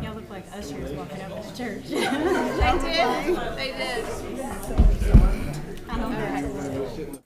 Y'all look like ushers walking up to church. They did. They did. I don't know.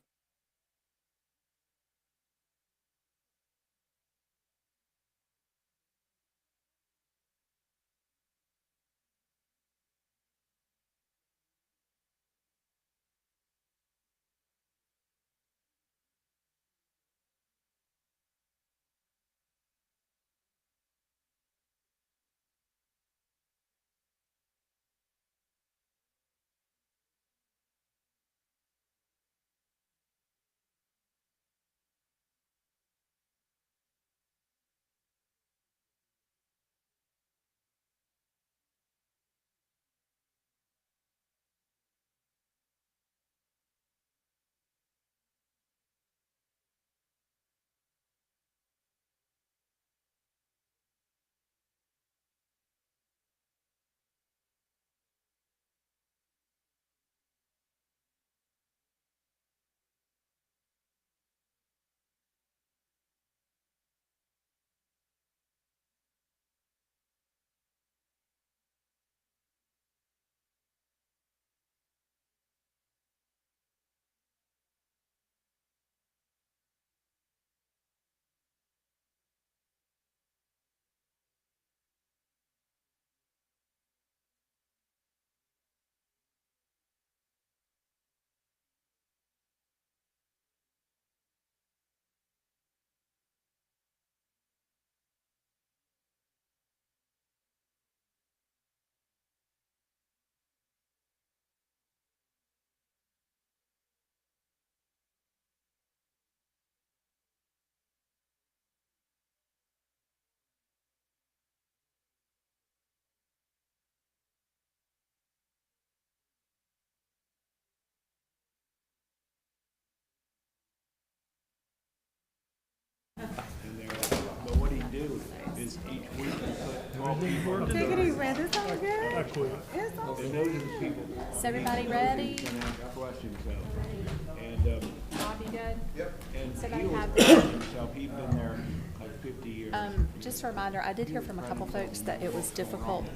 But what he do is each week he put 12 people into Take it easy, man. This all good. I quit. It's all And those are the people Is everybody ready? that ask questions of. And, Bob, you good? and So he they was have himself, he's been there like 50 years. Just a reminder, I did hear from a couple folks that it was difficult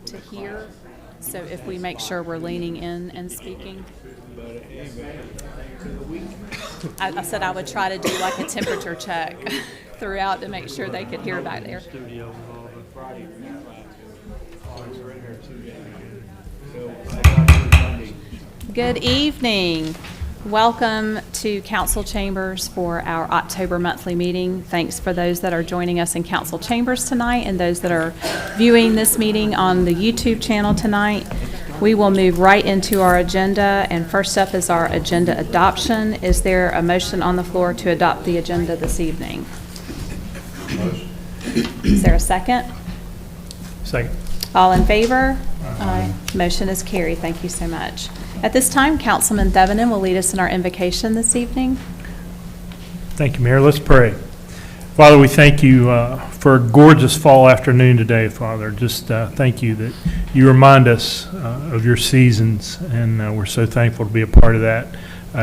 to hear. So if we make sure we're leaning in and speaking, But anyway, so the week, I said I would try to do like a temperature check throughout to make sure they could hear back there. studio and all, but Friday we had class. So we're in there 2 days. So I got to Monday. Good evening. Welcome to Council Chambers for our October monthly meeting. Thanks for those that are joining us in Council Chambers tonight and those that are viewing this meeting on the YouTube channel tonight. We will move right into our agenda, and first up is our agenda adoption. Is there a motion on the floor to adopt the agenda this evening? Motion. Is there a second? Second. All in favor? Aye. Motion is carried. Thank you so much. At this time, Councilman Thevenin will lead us in our invocation this evening. Thank you, Mayor. Let's pray. Father, we thank you for a gorgeous fall afternoon today, Father. Just thank you that you remind us of your seasons, and we're so thankful to be a part of that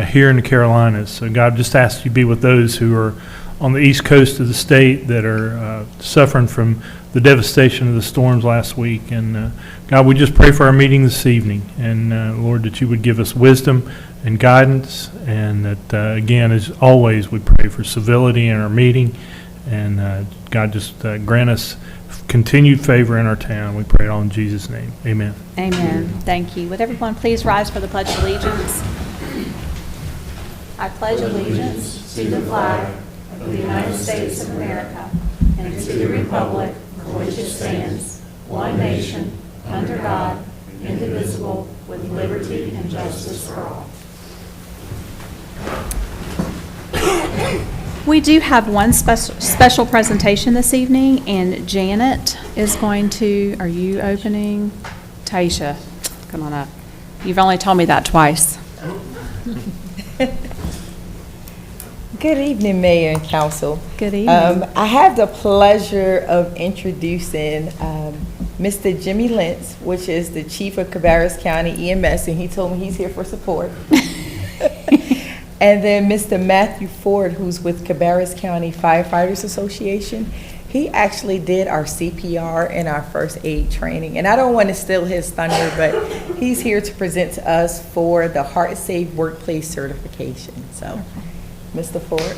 here in the Carolinas. So, God, just ask you to be with those who are on the east coast of the state that are suffering from the devastation of the storms last week. And God, we just pray for our meeting this evening. And Lord, that you would give us wisdom and guidance. And that, again, as always, we pray for civility in our meeting. And God, just grant us continued favor in our town. We pray it all in Jesus' name. Amen. Amen. Thank you. Would everyone please rise for the Pledge of Allegiance? I pledge allegiance to the flag of the United States of America and to the republic for which it stands, one nation, under God, indivisible, with liberty and justice for all. We do have one special presentation this evening, and Janet is going to, are you opening? Taisha, come on up. You've only told me that twice. Good evening, Mayor and Council. Good evening. I have the pleasure of introducing Mr. Jimmy Lentz, which is the Chief of Cabarrus County EMS, and he told me he's here for support. And then Mr. Matthew Ford, who's with Cabarrus County Firefighters Association. He actually did our CPR and our first aid training. And I don't want to steal his thunder, but he's here to present to us for the Heart Safe Workplace certification. So, Mr. Ford.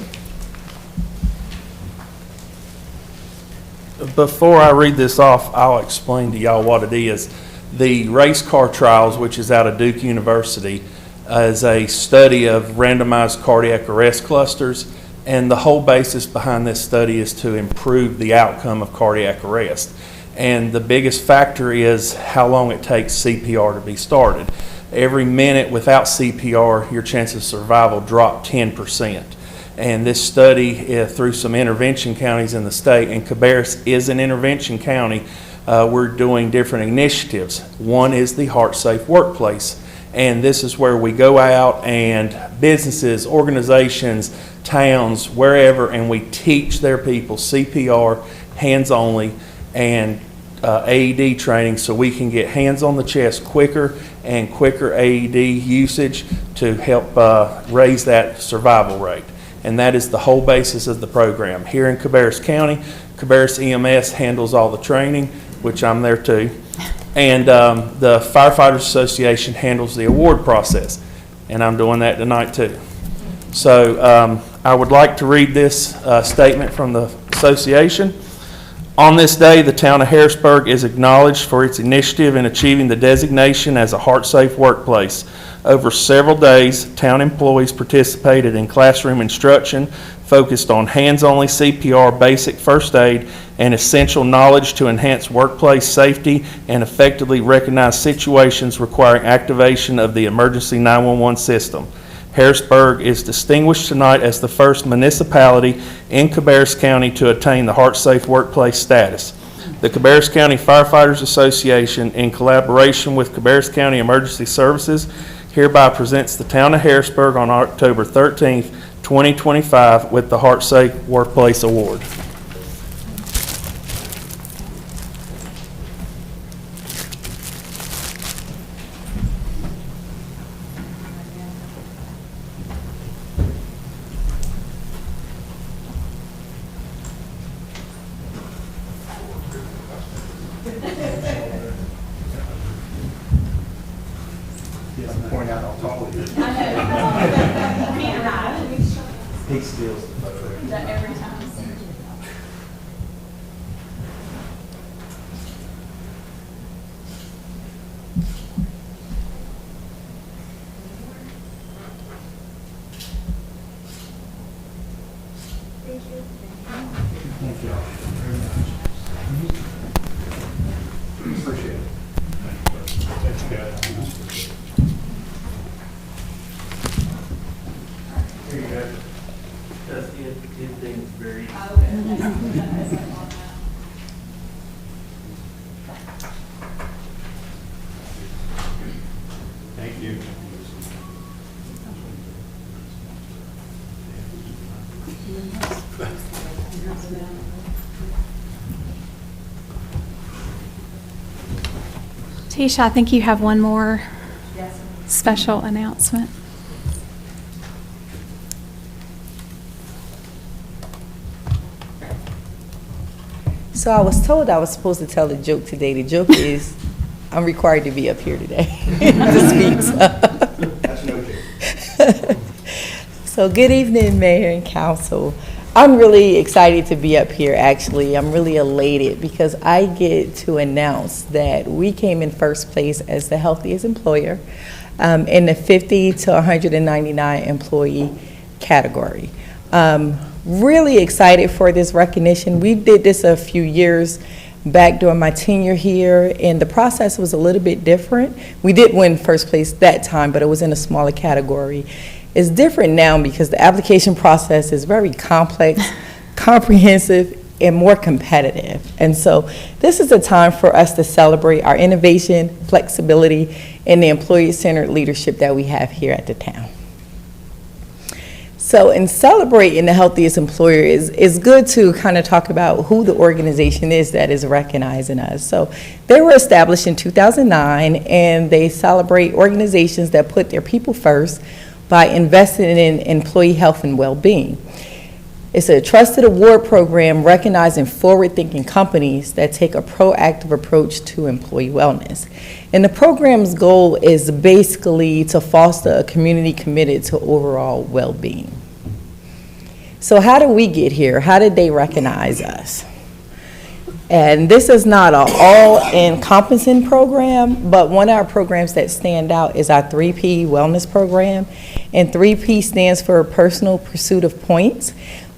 Before I read this off, I'll explain to y'all what it is. The race car trials, which is out of Duke University, is a study of randomized cardiac arrest clusters, and the whole basis behind this study is to improve the outcome of cardiac arrest. And the biggest factor is how long it takes CPR to be started. Every minute without CPR, your chance of survival drop 10%. And this study, through some intervention counties in the state, and Cabarrus is an intervention county, we're doing different initiatives. One is the Heart Safe Workplace. And this is where we go out and businesses, organizations, towns, wherever, and we teach their people CPR, hands only, and AED training so we can get hands on the chest quicker and quicker AED usage to help raise that survival rate. And that is the whole basis of the program. Here in Cabarrus County, Cabarrus EMS handles all the training, which I'm there too. And the Firefighters Association handles the award process. And I'm doing that tonight too. So I would like to read this statement from the association. On this day, the town of Harrisburg is acknowledged for its initiative in achieving the designation as a heart-safe workplace. Over several days, town employees participated in classroom instruction focused on hands-only CPR, basic first aid, and essential knowledge to enhance workplace safety and effectively recognize situations requiring activation of the emergency 911 system. Harrisburg is distinguished tonight as the first municipality in Cabarrus County to attain the Heart Safe Workplace status. The Cabarrus County Firefighters Association, in collaboration with Cabarrus County Emergency Services, hereby presents the town of Harrisburg on October 13th, 2025 with the Heart Safe Workplace Award. Point out how tall he is. He steals the photo. Every time. Thank you all very much. Appreciate it. Thanks, guys. Here you go. That's it. It's very Thank you. Tisha, I think you have one more special announcement. So I was told I was supposed to tell a joke today. The joke is I'm required to be up here today to speak. That's no joke. So good evening, Mayor and Council. I'm really excited to be up here, actually. I'm really elated because I get to announce that we came in first place as the healthiest employer in the 50 to 199 employee category. Really excited for this recognition. We did this a few years back during my tenure here, and the process was a little bit different. We did win first place that time, but it was in a smaller category. It's different now because the application process is very complex, comprehensive, and more competitive. And so this is a time for us to celebrate our innovation, flexibility, and the employee-centered leadership that we have here at the town. So in celebrating the healthiest employer, is good to kind of talk about who the organization is that is recognizing us. So they were established in 2009, and they celebrate organizations that put their people first by investing in employee health and well-being. It's a trusted award program recognizing forward-thinking companies that take a proactive approach to employee wellness. And the program's goal is basically to foster a community committed to overall well-being. So how did we get here? How did they recognize us? And this is not an all-encompassing program, but one of our programs that stand out is our 3P Wellness Program. And 3P stands for Personal Pursuit of Points.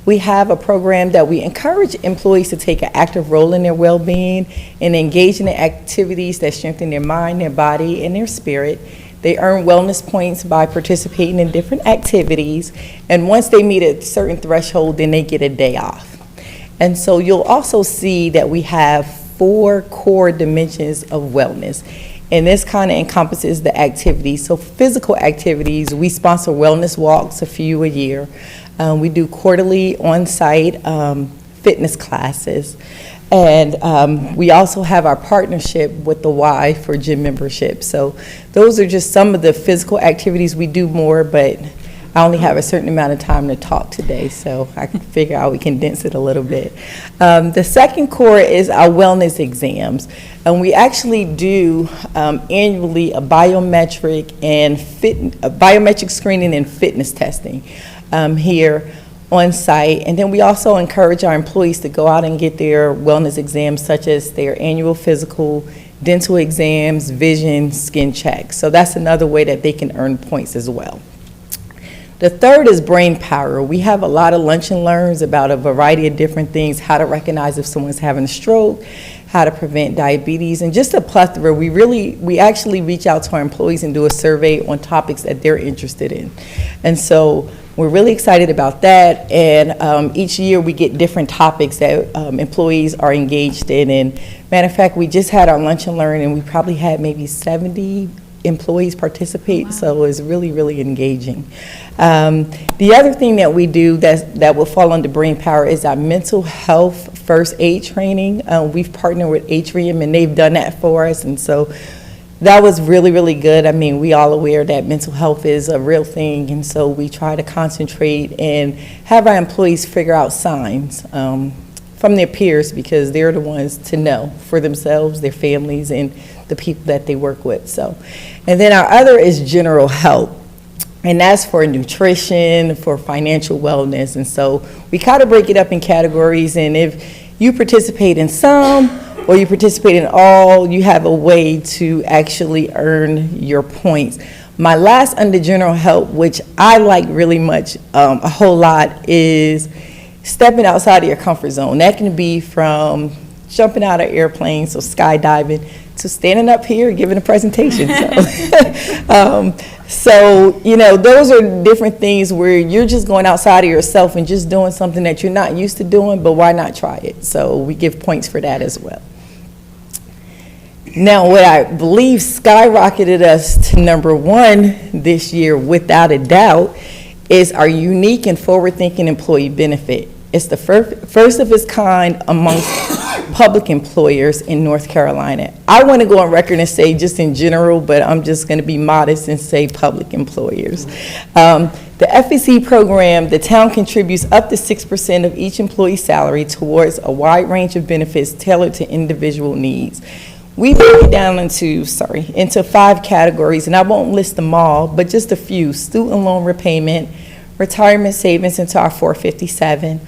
We have a program that we encourage employees to take an active role in their well-being and engage in the activities that strengthen their mind, their body, and their spirit. They earn wellness points by participating in different activities, and once they meet a certain threshold, then they get a day off. And so you'll also see that we have 4 core dimensions of wellness. And this kind of encompasses the activities. So physical activities, we sponsor wellness walks, a few a year. We do quarterly on-site fitness classes. And we also have our partnership with the Y for gym membership. So those are just some of the physical activities. We do more, but I only have a certain amount of time to talk today, so I can figure out we condense it a little bit. The second core is our wellness exams. And we actually do annually a biometric screening and fitness testing here on site. And then we also encourage our employees to go out and get their wellness exams, such as their annual physical, dental exams, vision, skin checks. So that's another way that they can earn points as well. The third is brain power. We have a lot of lunch and learns about a variety of different things, how to recognize if someone's having a stroke, how to prevent diabetes, and just a plethora. We actually reach out to our employees and do a survey on topics that they're interested in. And so we're really excited about that, and each year we get different topics that employees are engaged in. And matter of fact, we just had our lunch and learn, and we probably had maybe 70 employees participate. Wow. So it's really, really engaging. The other thing that we do that will fall under brain power is our mental health first aid training. We've partnered with Atrium, and they've done that for us, and so that was really, really good. I mean, we all aware that mental health is a real thing, and so we try to concentrate and have our employees figure out signs from their peers, because they're the ones to know for themselves, their families, and the people that they work with. So, and then our other is general health, and that's for nutrition, for financial wellness. And so we kind of break it up in categories, and if you participate in some or you participate in all, you have a way to actually earn your points. My last under general health, which I like really much, a whole lot, is stepping outside of your comfort zone. That can be from jumping out of airplanes, so skydiving, to standing up here giving a presentation. So, you know, those are different things where you're just going outside of yourself and just doing something that you're not used to doing, but why not try it? So we give points for that as well. Now, what I believe skyrocketed us to #1 this year, without a doubt, is our unique and forward-thinking employee benefit. It's the first of its kind amongst public employers in North Carolina. I want to go on record and say just in general, but I'm just going to be modest and say public employers. The FEC program, the town contributes up to 6% of each employee's salary towards a wide range of benefits tailored to individual needs. We break it down into 5 categories, and I won't list them all, but just a few: student loan repayment, retirement savings into our 457,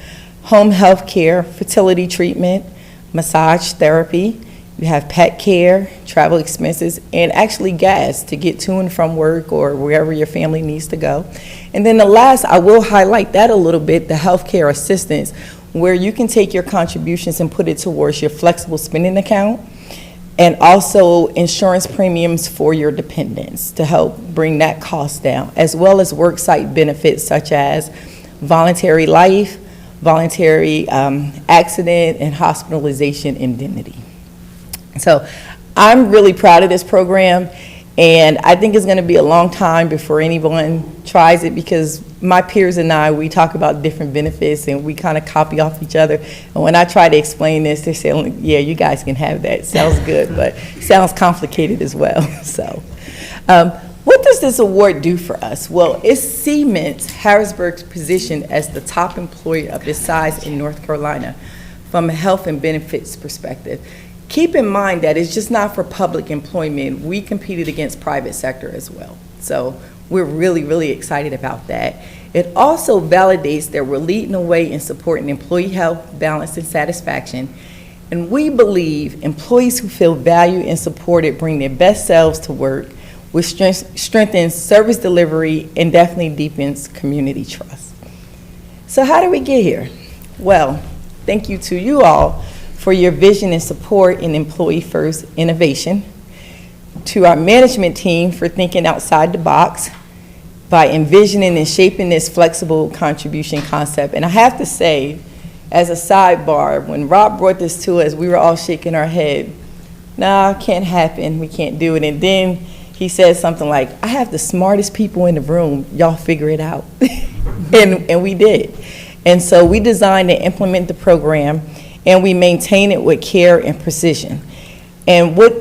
home health care, fertility treatment, massage therapy. You have pet care, travel expenses, and actually gas to get to and from work or wherever your family needs to go. And then the last, I will highlight that a little bit, the healthcare assistance, where you can take your contributions and put it towards your flexible spending account, and also insurance premiums for your dependents to help bring that cost down, as well as worksite benefits such as voluntary life, voluntary accident, and hospitalization indemnity. So I'm really proud of this program, and I think it's going to be a long time before anyone tries it, because my peers and I, we talk about different benefits and we kind of copy off each other. And when I try to explain this, they say, yeah, you guys can have that. Sounds good, but sounds complicated as well. So What does this award do for us? Well, it cements Harrisburg's position as the top employer of its size in North Carolina from a health and benefits perspective. Keep in mind that it's just not for public employment. We competed against private sector as well. So we're really, really excited about that. It also validates that we're leading the way in supporting employee health, balance, and satisfaction. And we believe employees who feel valued and supported bring their best selves to work, which strengthens service delivery and definitely deepens community trust. So how did we get here? Well, thank you to you all for your vision and support in employee-first innovation, to our management team for thinking outside the box by envisioning and shaping this flexible contribution concept. And I have to say, as a sidebar, when Rob brought this to us, we were all shaking our head. Nah, can't happen, we can't do it. And then he said something like, I have the smartest people in the room, y'all figure it out. and we did. And so we designed and implemented the program, and we maintain it with care and precision. And what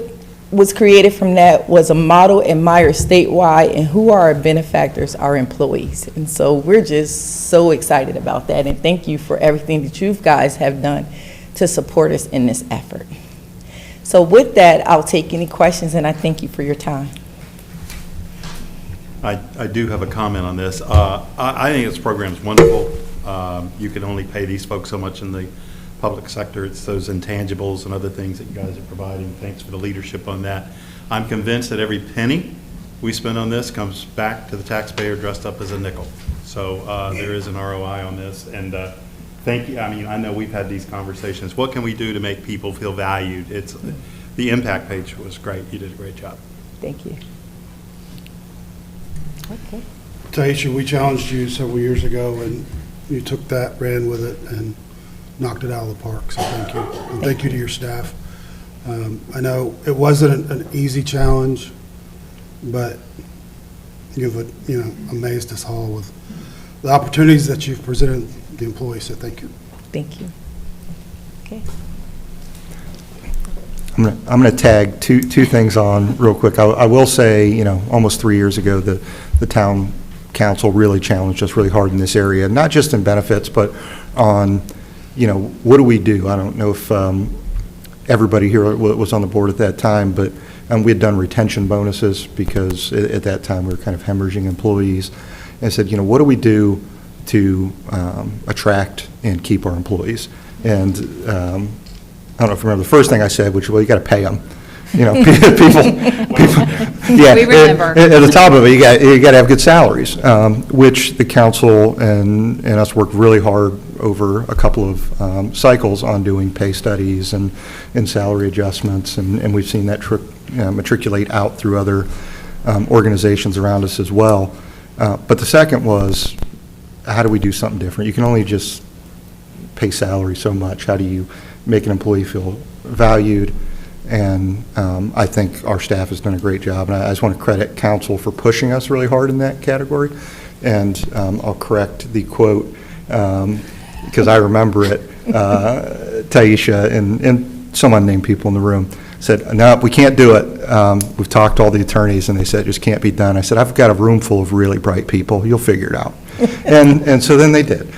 was created from that was a model admired statewide, and who are our benefactors? Our employees. And so we're just so excited about that, and thank you for everything that you guys have done to support us in this effort. So with that, I'll take any questions, and I thank you for your time. I do have a comment on this. I think this program is wonderful. You can only pay these folks so much in the public sector. It's those intangibles and other things that you guys are providing. Thanks for the leadership on that. I'm convinced that every penny we spend on this comes back to the taxpayer dressed up as a nickel. So there is an ROI on this. And thank you. I mean, I know we've had these conversations. What can we do to make people feel valued? The impact page was great. You did a great job. Thank you. Okay. Taisha, we challenged you several years ago, and you took that, ran with it, and knocked it out of the park, so thank you. And thank you to your staff. I know it wasn't an easy challenge, but you've amazed us all with the opportunities that you've presented the employees, so thank you. Thank you. Okay. I'm going to tag two things on real quick. I will say, almost 3 years ago, the town council really challenged us really hard in this area, not just in benefits, but on, what do we do? I don't know if everybody here was on the board at that time, but we had done retention bonuses because at that time we were kind of hemorrhaging employees. And I said, what do we do to attract and keep our employees? And I don't know if you remember the first thing I said, which, well, you got to pay them. People, yeah. We remember. At the top of it, you got to have good salaries, which the council and us worked really hard over a couple of cycles on doing pay studies and salary adjustments, and we've seen that matriculate out through other organizations around us as well. But the second was, how do we do something different? You can only just pay salary so much. How do you make an employee feel valued? And I think our staff has done a great job, and I just want to credit council for pushing us really hard in that category. And I'll correct the quote because I remember it. Taisha and some unnamed people in the room said, no, we can't do it. We've talked to all the attorneys, and they said it just can't be done. I said, I've got a room full of really bright people. You'll figure it out. and so then they did.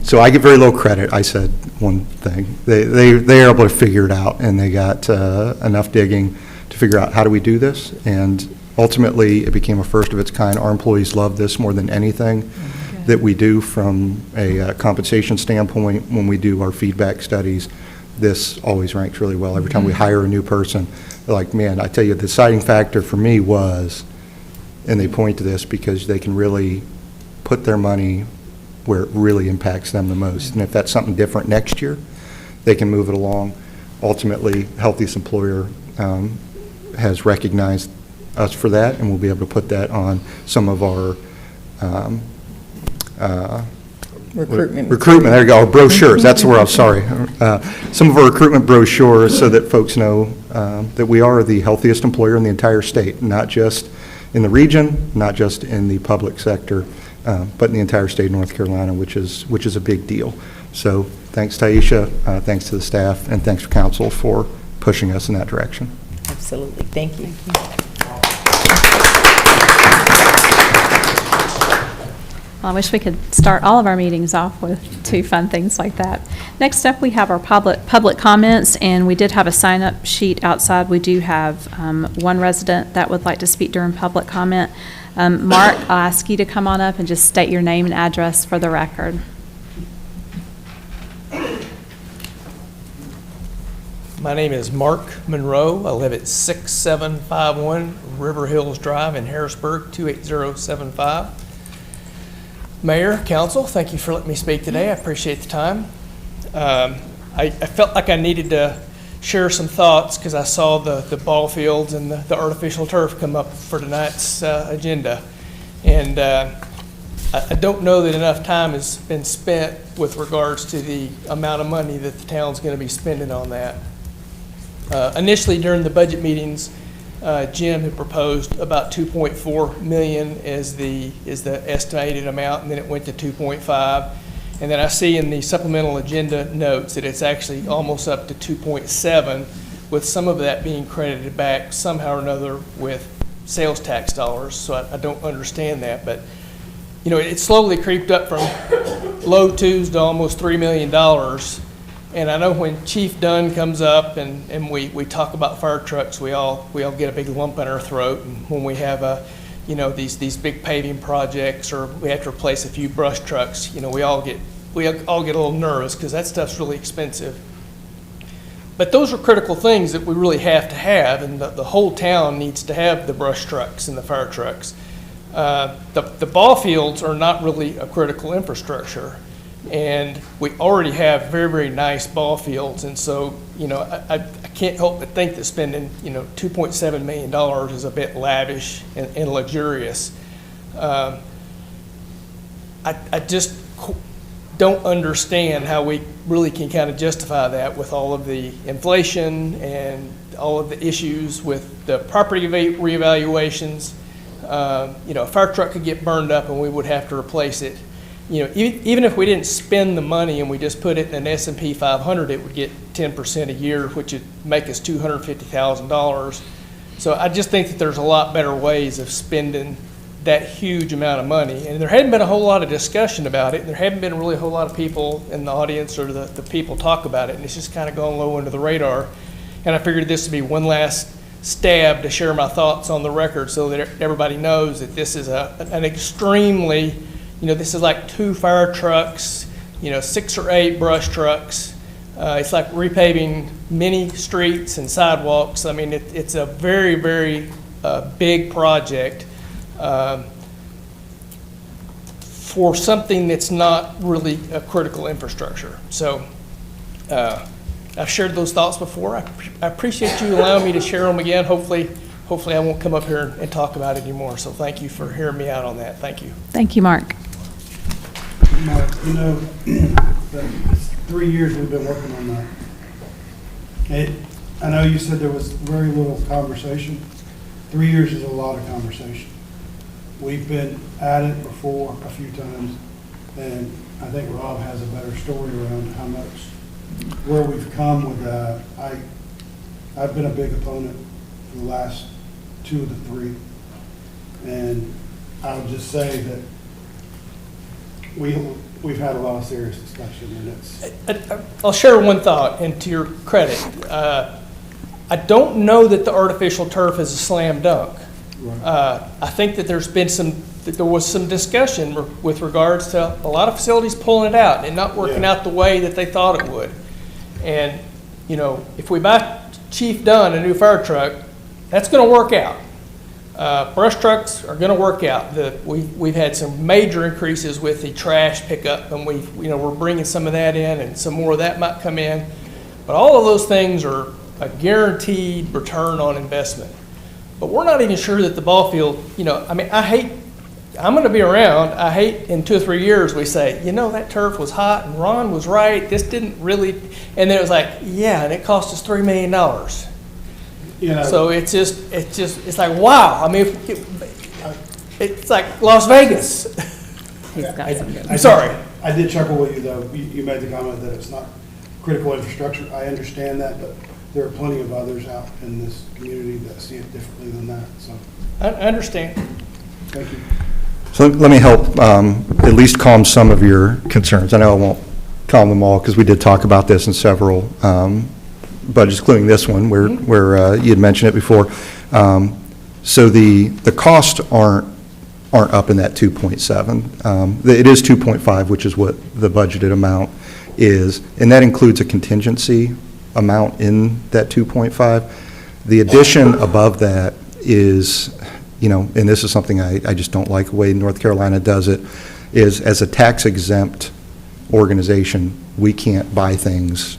So I get very low credit. I said one thing. They were able to figure it out, and they got enough digging to figure out how do we do this. And ultimately, it became a first of its kind. Our employees love this more than anything that we do from a compensation standpoint. When we do our feedback studies, this always ranks really well. Every time we hire a new person, they're like, man, I tell you, the deciding factor for me was, and they point to this because they can really put their money where it really impacts them the most. And if that's something different next year, they can move it along. Ultimately, Healthiest Employer has recognized us for that, and we'll be able to put that on some of our Recruitment. There you go, our brochures, that's the word, I'm sorry. Some of our recruitment brochures so that folks know that we are the healthiest employer in the entire state, not just in the region, not just in the public sector, but in the entire state of North Carolina, which is a big deal. So thanks, Taisha, thanks to the staff, and thanks to council for pushing us in that direction. Absolutely. Thank you. Well, I wish we could start all of our meetings off with two fun things like that. Next up, we have our public comments, and we did have a sign-up sheet outside. We do have one resident that would like to speak during public comment. Mark, I'll ask you to come on up and just state your name and address for the record. My name is Mark Monroe. I live at 6751 River Hills Drive in Harrisburg, 28075. Mayor, Council, thank you for letting me speak today. I appreciate the time. I felt like I needed to share some thoughts because I saw the ball fields and the artificial turf come up for tonight's agenda. And I don't know that enough time has been spent with regards to the amount of money that the town's going to be spending on that. Initially, during the budget meetings, Jim had proposed about 2.4 million is the estimated amount, and then it went to 2.5. And then I see in the supplemental agenda notes that it's actually almost up to 2.7, with some of that being credited back somehow or another with sales tax dollars. So I don't understand that, but you know, it slowly creeped up from low twos to almost $3 million. And I know when Chief Dunn comes up and we talk about fire trucks, we all get a big lump in our throat. And when we have these big paving projects, or we have to replace a few brush trucks, you know, we all get a little nervous because that stuff's really expensive. But those are critical things that we really have to have, and the whole town needs to have the brush trucks and the fire trucks. The ball fields are not really a critical infrastructure. And we already have very, very nice ball fields. And so, you know, I can't help but think that spending, you know, $2.7 million is a bit lavish and luxurious. I just don't understand how we really can kind of justify that with all of the inflation and all of the issues with the property reevaluations. You know, a fire truck could get burned up and we would have to replace it. You know, even if we didn't spend the money and we just put it in an S&P 500, it would get 10% a year, which would make us $250,000. So I just think that there's a lot better ways of spending that huge amount of money. And there hadn't been a whole lot of discussion about it. And there haven't been really a whole lot of people in the audience or the people talk about it. And it's just kind of gone low under the radar. And I figured this would be one last stab to share my thoughts on the record so that everybody knows that this is an extremely, you know, this is like 2 fire trucks, you know, 6 or 8 brush trucks. It's like repaving many streets and sidewalks. I mean, it's a very, very big project for something that's not really a critical infrastructure. So I've shared those thoughts before. I appreciate you allowing me to share them again. Hopefully I won't come up here and talk about it anymore. So thank you for hearing me out on that. Thank you. Thank you, Mark. Mark, you know, it's 3 years we've been working on that. I know you said there was very little conversation. 3 years is a lot of conversation. We've been at it before a few times, and I think Rob has a better story around how much, where we've come with that. I've been a big opponent for the last 2 of the 3, and I would just say that we've had a lot of serious discussion, and it's. I'll share one thought, and to your credit, I don't know that the artificial turf is a slam dunk. Right. I think that there was some discussion with regards to a lot of facilities pulling it out and not working out the way that they thought it would. And you know, if we buy Chief Dunn a new fire truck, that's going to work out. Brush trucks are going to work out. We've had some major increases with the trash pickup, and we're bringing some of that in, and some more of that might come in. But all of those things are a guaranteed return on investment. But we're not even sure that the ball field, you know, I mean, I'm going to be around. I hate in 2 or 3 years we say, you know, that turf was hot and Ron was right. This didn't really, and then it was like, yeah, and it cost us $3 million. You know, So it's like, wow. I mean, it's like Las Vegas. He's got some good. I'm sorry. I did chuckle with you, though. You made the comment that it's not critical infrastructure. I understand that, but there are plenty of others out in this community that see it differently than that. So, I understand. thank you. So let me help at least calm some of your concerns. I know I won't calm them all, because we did talk about this in several budgets, including this one, where you had mentioned it before. So the costs aren't up in that 2.7. It is 2.5, which is what the budgeted amount is, and that includes a contingency amount in that 2.5. The addition above that is, and this is something I just don't like the way North Carolina does it, is as a tax exempt organization, we can't buy things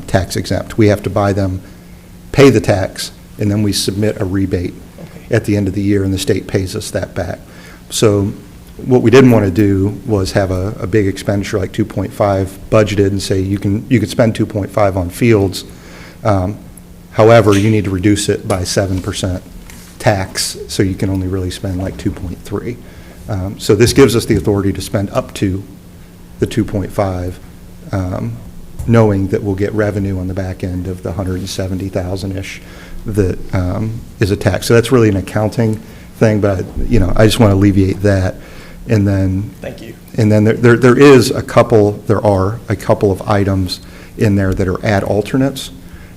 tax exempt. We have to buy them, pay the tax, and then we submit a rebate at the end of the year, and the state pays us that back. So what we didn't want to do was have a big expenditure like 2.5 budgeted and say you could spend 2.5 on fields. However, you need to reduce it by 7% tax, so you can only really spend like 2.3. So this gives us the authority to spend up to the 2.5, knowing that we'll get revenue on the back end of the 170,000-ish that is a tax. So that's really an accounting thing, but I just want to alleviate that. And then, Thank you. And then there are a couple of items in there that are ad alternates,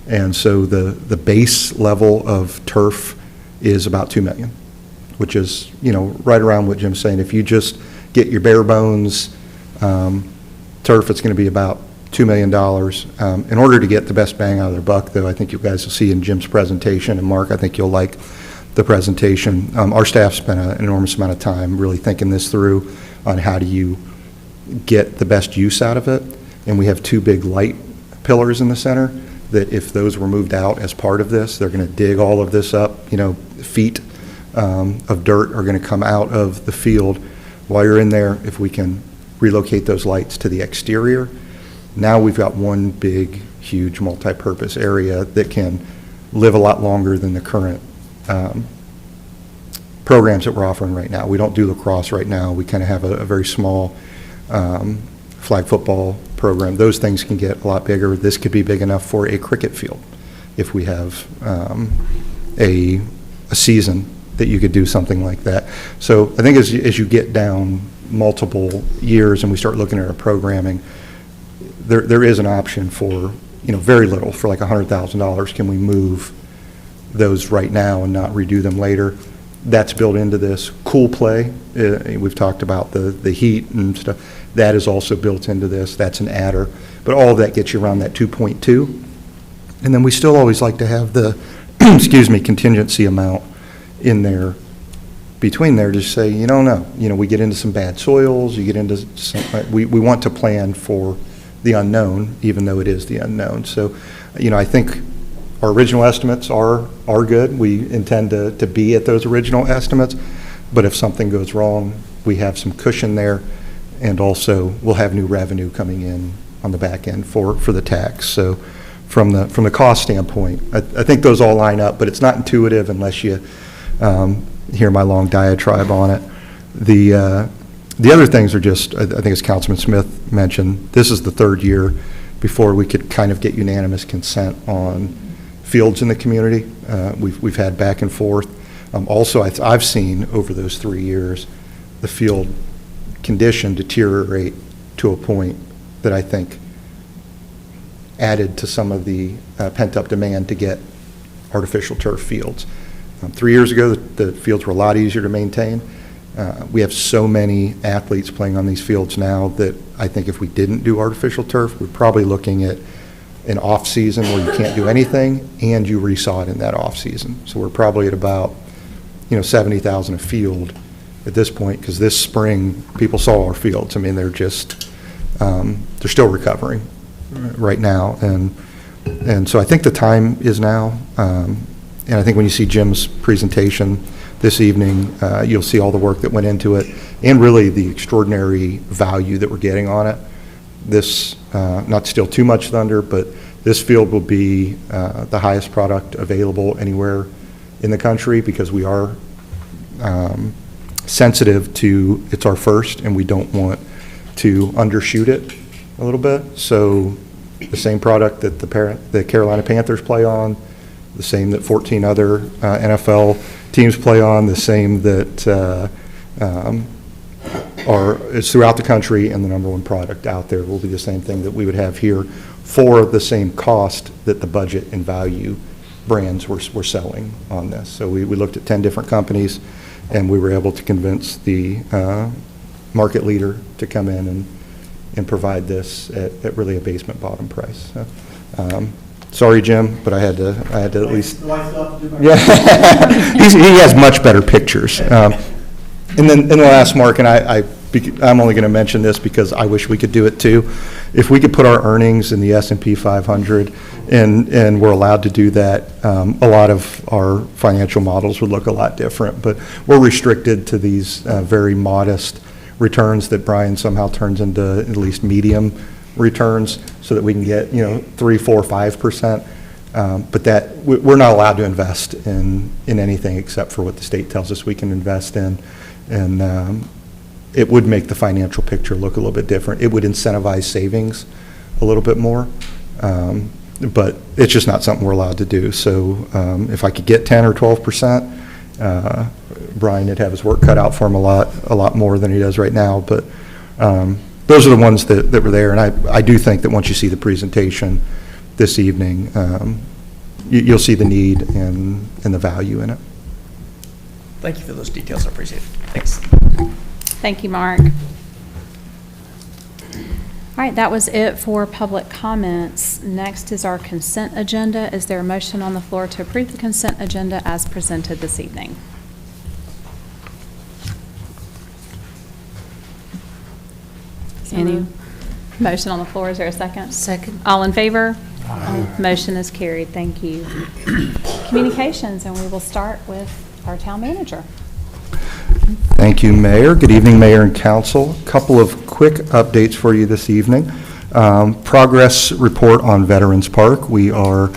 and so the base level of turf is about $2 million, which is right around what Jim's saying. If you just get your bare bones turf, it's going to be about $2 million. In order to get the best bang out of their buck, though, I think you guys will see in Jim's presentation, and Mark, I think you'll like the presentation. Our staff spent an enormous amount of time really thinking this through on how do you get the best use out of it. And we have two big light pillars in the center that if those were moved out as part of this, they're going to dig all of this up. Feet of dirt are going to come out of the field. While you're in there, if we can relocate those lights to the exterior, now we've got one big, huge multi-purpose area that can live a lot longer than the current programs that we're offering right now. We don't do lacrosse right now. We kind of have a very small flag football program. Those things can get a lot bigger. This could be big enough for a cricket field if we have a season that you could do something like that. So I think as you get down multiple years and we start looking at our programming, there is an option for, very little, for like $100,000. Can we move those right now and not redo them later? That's built into this. Cool play, we've talked about the heat and stuff. That is also built into this. That's an adder. But all of that gets you around that 2.2. And then we still always like to have the, contingency amount in there, between there, to say, you don't know. We get into some bad soils, you get into some, we want to plan for the unknown, even though it is the unknown. So, I think our original estimates are good. We intend to be at those original estimates, but if something goes wrong, we have some cushion there, and also we'll have new revenue coming in on the back end for the tax. So from the cost standpoint, I think those all line up, but it's not intuitive unless you hear my long diatribe on it. The other things are just, I think as Councilman Smith mentioned, this is the third year before we could kind of get unanimous consent on fields in the community. We've had back and forth. Also, I've seen over those 3 years the field condition deteriorate to a point that I think added to some of the pent-up demand to get artificial turf fields. 3 years ago, the fields were a lot easier to maintain. We have so many athletes playing on these fields now that I think if we didn't do artificial turf, we're probably looking at an off-season where you can't do anything and you resaw it in that off-season. So we're probably at about, $70,000 a field at this point, because this spring, people saw our fields. I mean, they're just, they're still recovering right now. And so I think the time is now. And I think when you see Jim's presentation this evening, you'll see all the work that went into it and really the extraordinary value that we're getting on it. This, not to steal too much thunder, but this field will be the highest product available anywhere in the country, because we are sensitive to, it's our first, and we don't want to undershoot it a little bit. So the same product that the Carolina Panthers play on, the same that 14 other NFL teams play on, the same that is throughout the country, and the number one product out there will be the same thing that we would have here for the same cost that the budget and value brands were selling on this. So we looked at 10 different companies, and we were able to convince the market leader to come in and provide this at really a basement bottom price. So, sorry, Jim, but I had to at least. Yeah, he has much better pictures. And then, in the last, Mark, and I'm only going to mention this because I wish we could do it too. If we could put our earnings in the S&P 500 and we're allowed to do that, a lot of our financial models would look a lot different. But we're restricted to these very modest returns that Brian somehow turns into at least medium returns so that we can get, 3, 4, 5%. But that we're not allowed to invest in anything except for what the state tells us we can invest in. And it would make the financial picture look a little bit different. It would incentivize savings a little bit more, but it's just not something we're allowed to do. So if I could get 10 or 12%, Brian would have his work cut out for him a lot more than he does right now. But those are the ones that were there, and I do think that once you see the presentation this evening, you'll see the need and the value in it. Thank you for those details. I appreciate it. Thanks. Thank you, Mark. All right, that was it for public comments. Next is our consent agenda. Is there a motion on the floor to approve the consent agenda as presented this evening? Any motion on the floor? Is there a second? Second. All in favor? Motion is carried. Thank you. Communications, and we will start with our town manager. Thank you, Mayor. Good evening, Mayor and Council. A couple of quick updates for you this evening. Progress report on Veterans Park. We are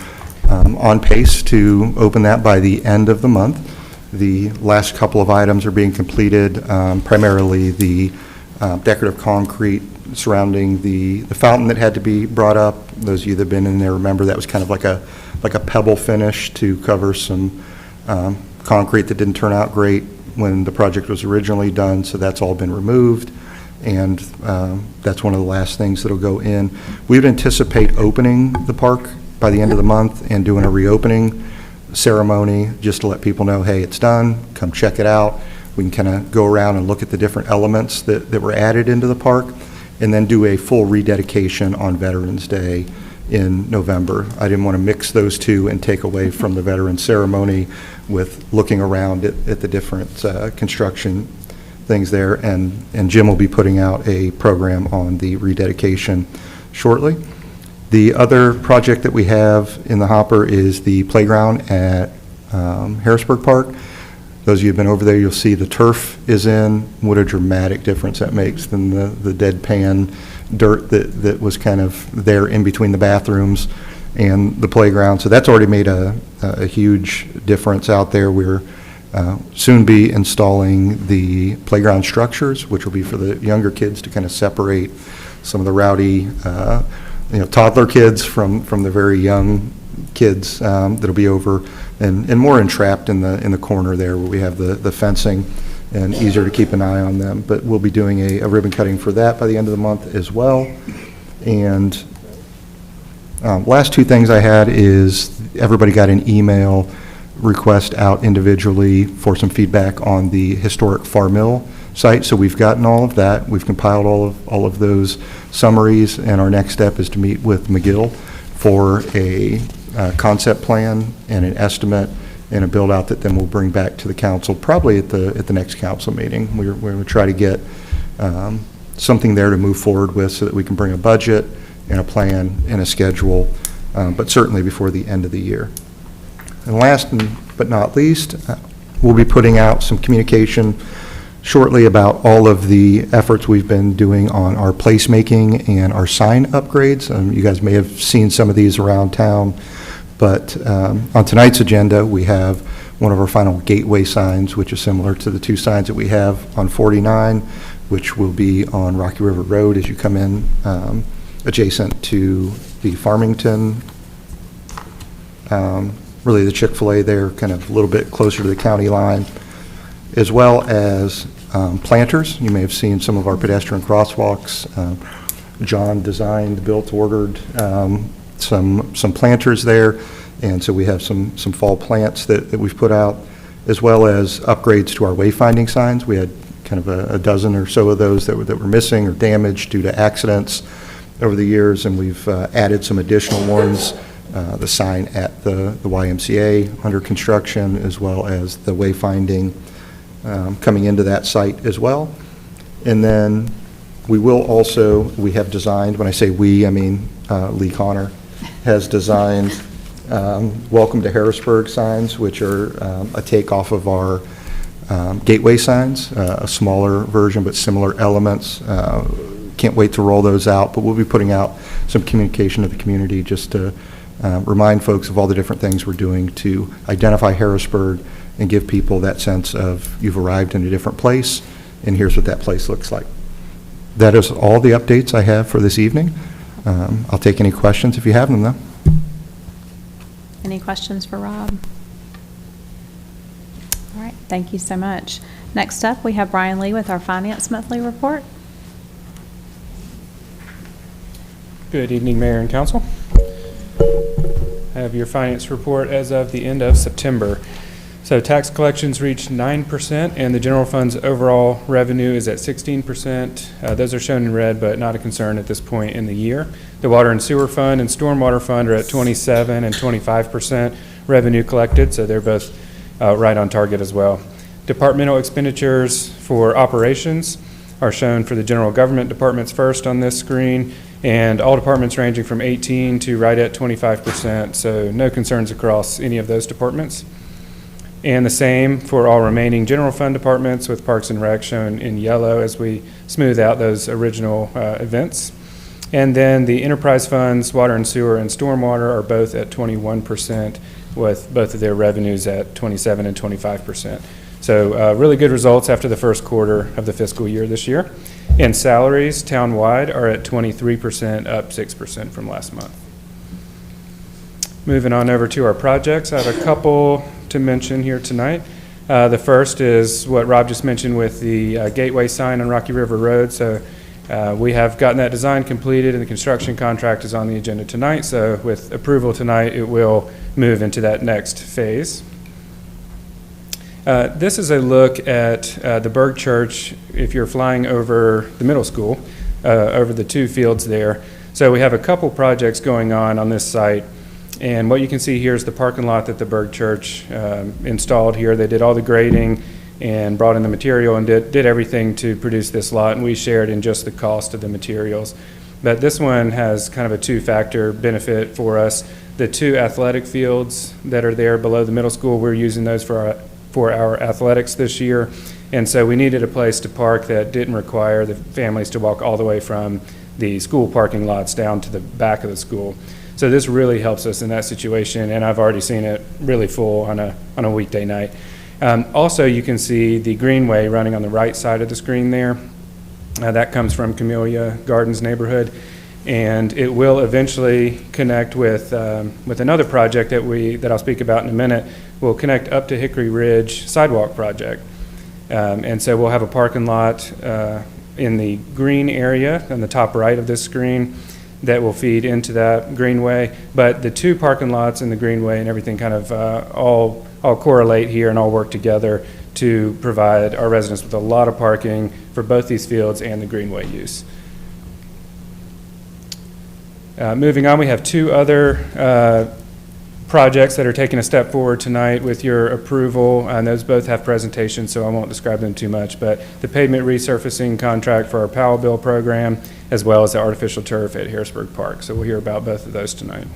on pace to open that by the end of the month. The last couple of items are being completed, primarily the decorative concrete surrounding the fountain that had to be brought up. Those of you that have been in there remember that was kind of like a pebble finish to cover some concrete that didn't turn out great when the project was originally done, so that's all been removed, and that's one of the last things that'll go in. We would anticipate opening the park by the end of the month and doing a reopening ceremony just to let people know, hey, it's done, come check it out. We can kind of go around and look at the different elements that were added into the park, and then do a full rededication on Veterans Day in November. I didn't want to mix those two and take away from the Veterans ceremony with looking around at the different construction things there, and Jim will be putting out a program on the rededication shortly. The other project that we have in the hopper is the playground at Harrisburg Park. Those of you who have been over there, you'll see the turf is in. What a dramatic difference that makes than the deadpan dirt that was kind of there in between the bathrooms and the playground. So that's already made a huge difference out there. We're soon be installing the playground structures, which will be for the younger kids to kind of separate some of the rowdy toddler kids from the very young kids that'll be over and more entrapped in the corner there where we have the fencing and easier to keep an eye on them. But we'll be doing a ribbon cutting for that by the end of the month as well. And last two things I had is everybody got an email request out individually for some feedback on the historic Far Mill site. So we've gotten all of that. We've compiled all of those summaries, and our next step is to meet with McGill for a concept plan and an estimate and a build out that then we'll bring back to the council probably at the next council meeting. We're going to try to get something there to move forward with so that we can bring a budget and a plan and a schedule, but certainly before the end of the year. And last but not least, we'll be putting out some communication shortly about all of the efforts we've been doing on our placemaking and our sign upgrades. You guys may have seen some of these around town, but on tonight's agenda, we have one of our final gateway signs, which is similar to the two signs that we have on 49, which will be on Rocky River Road as you come in adjacent to the Farmington, really the Chick-fil-A there, kind of a little bit closer to the county line, as well as planters. You may have seen some of our pedestrian crosswalks. John designed, built, ordered some planters there, and so we have some fall plants that we've put out, as well as upgrades to our wayfinding signs. We had kind of a dozen or so of those that were missing or damaged due to accidents over the years, and we've added some additional ones. The sign at the YMCA under construction, as well as the wayfinding coming into that site as well. And then we have designed, when I say we, I mean Lee Connor, has designed Welcome to Harrisburg signs, which are a takeoff of our gateway signs, a smaller version but similar elements. Can't wait to roll those out, but we'll be putting out some communication to the community just to remind folks of all the different things we're doing to identify Harrisburg and give people that sense of you've arrived in a different place and here's what that place looks like. That is all the updates I have for this evening. I'll take any questions if you have them, though. Any questions for Rob? All right, thank you so much. Next up, we have Brian Lee with our Finance Monthly Report. Good evening, Mayor and Council. I have your finance report as of the end of September. So tax collections reached 9%, and the general fund's overall revenue is at 16%. Those are shown in red, but not a concern at this point in the year. The water and sewer fund and stormwater fund are at 27 and 25% revenue collected, so they're both right on target as well. Departmental expenditures for operations are shown for the general government departments first on this screen, and all departments ranging from 18 to right at 25%, so no concerns across any of those departments. And the same for all remaining general fund departments, with Parks and Rec shown in yellow as we smooth out those original events. And then the enterprise funds, water and sewer and stormwater, are both at 21%, with both of their revenues at 27 and 25%. So really good results after the first quarter of the fiscal year this year. And salaries town-wide are at 23%, up 6% from last month. Moving on over to our projects, I have a couple to mention here tonight. The first is what Rob just mentioned with the gateway sign on Rocky River Road. So we have gotten that design completed, and the construction contract is on the agenda tonight. So with approval tonight, it will move into that next phase. This is a look at the Berg Church if you're flying over the middle school, over the two fields there. So we have a couple projects going on this site, and what you can see here is the parking lot that the Berg Church installed here. They did all the grading and brought in the material and did everything to produce this lot, and we shared in just the cost of the materials. But this one has kind of a two-factor benefit for us. The two athletic fields that are there below the middle school, we're using those for our athletics this year, and so we needed a place to park that didn't require the families to walk all the way from the school parking lots down to the back of the school. So this really helps us in that situation, and I've already seen it really full on a weekday night. Also, you can see the greenway running on the right side of the screen there. That comes from Camellia Gardens neighborhood, and it will eventually connect with another project that I'll speak about in a minute. We'll connect up to Hickory Ridge sidewalk project. And so we'll have a parking lot in the green area on the top right of this screen that will feed into that greenway. But the two parking lots in the greenway and everything kind of all correlate here and all work together to provide our residents with a lot of parking for both these fields and the greenway use. Moving on, we have two other projects that are taking a step forward tonight with your approval, and those both have presentations, so I won't describe them too much, but the pavement resurfacing contract for our Powell Bill program, as well as the artificial turf at Harrisburg Park. So we'll hear about both of those tonight.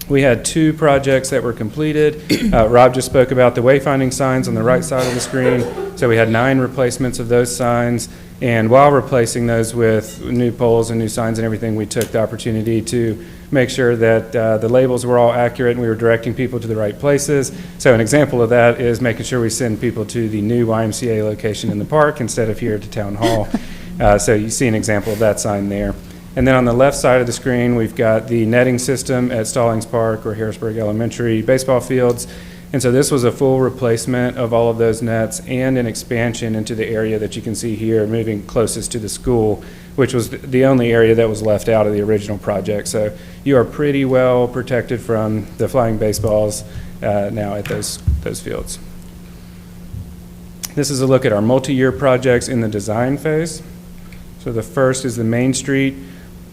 We had two projects that were completed. Rob just spoke about the wayfinding signs on the right side of the screen. So we had 9 replacements of those signs. And while replacing those with new poles and new signs and everything, we took the opportunity to make sure that the labels were all accurate and we were directing people to the right places. So an example of that is making sure we send people to the new YMCA location in the park instead of here to Town Hall. So you see an example of that sign there. And then on the left side of the screen, we've got the netting system at Stallings Park or Harrisburg Elementary baseball fields. And so this was a full replacement of all of those nets and an expansion into the area that you can see here, moving closest to the school, which was the only area that was left out of the original project. So you are pretty well protected from the flying baseballs now at those fields. This is a look at our multi-year projects in the design phase. So the first is the Main Street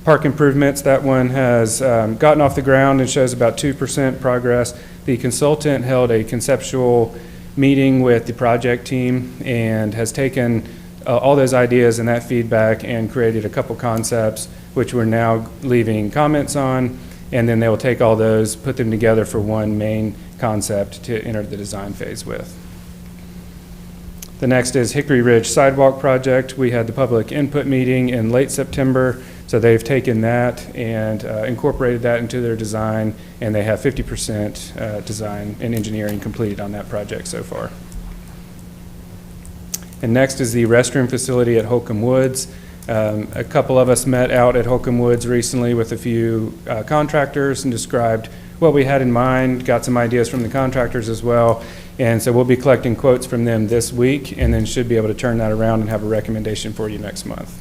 park improvements. That one has gotten off the ground and shows about 2% progress. The consultant held a conceptual meeting with the project team and has taken all those ideas and that feedback and created a couple concepts, which we're now leaving comments on, and then they will take all those, put them together for one main concept to enter the design phase with. The next is Hickory Ridge Sidewalk Project. We had the public input meeting in late September, so they've taken that and incorporated that into their design, and they have 50% design and engineering completed on that project so far. And next is the restroom facility at Holcomb Woods. A couple of us met out at Holcomb Woods recently with a few contractors and described what we had in mind, got some ideas from the contractors as well. And so we'll be collecting quotes from them this week and then should be able to turn that around and have a recommendation for you next month.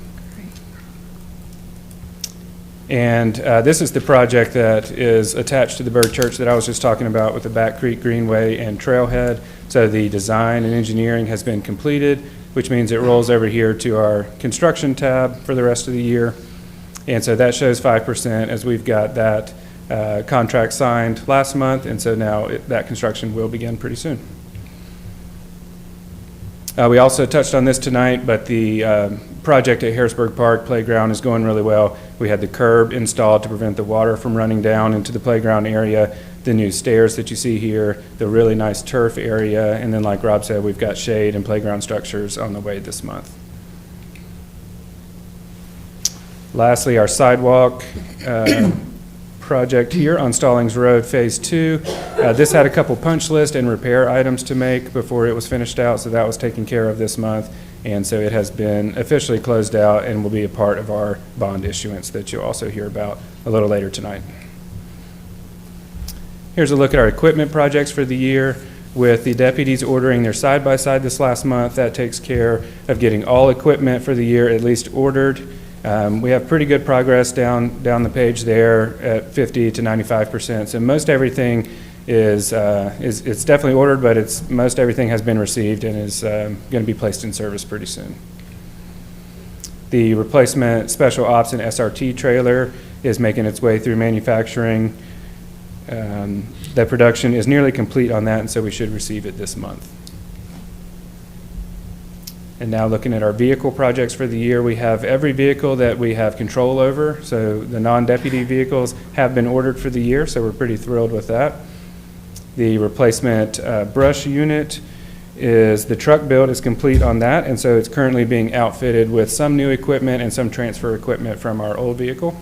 And this is the project that is attached to the Berg Church that I was just talking about with the Back Creek Greenway and Trailhead. So the design and engineering has been completed, which means it rolls over here to our construction tab for the rest of the year. And so that shows 5% as we've got that contract signed last month, and so now that construction will begin pretty soon. We also touched on this tonight, but the project at Harrisburg Park Playground is going really well. We had the curb installed to prevent the water from running down into the playground area, the new stairs that you see here, the really nice turf area, and then like Rob said, we've got shade and playground structures on the way this month. Lastly, our sidewalk project here on Stallings Road, Phase 2. This had a couple punch list and repair items to make before it was finished out, so that was taken care of this month. And so it has been officially closed out and will be a part of our bond issuance that you'll also hear about a little later tonight. Here's a look at our equipment projects for the year. With the deputies ordering their side-by-side this last month, that takes care of getting all equipment for the year at least ordered. We have pretty good progress down the page there at 50 to 95%. So most everything is it's definitely ordered, but most everything has been received and is going to be placed in service pretty soon. The replacement special ops and SRT trailer is making its way through manufacturing. The production is nearly complete on that, and so we should receive it this month. And now looking at our vehicle projects for the year, we have every vehicle that we have control over. So the non-deputy vehicles have been ordered for the year, so we're pretty thrilled with that. The replacement brush unit the truck build is complete on that, and so it's currently being outfitted with some new equipment and some transfer equipment from our old vehicle.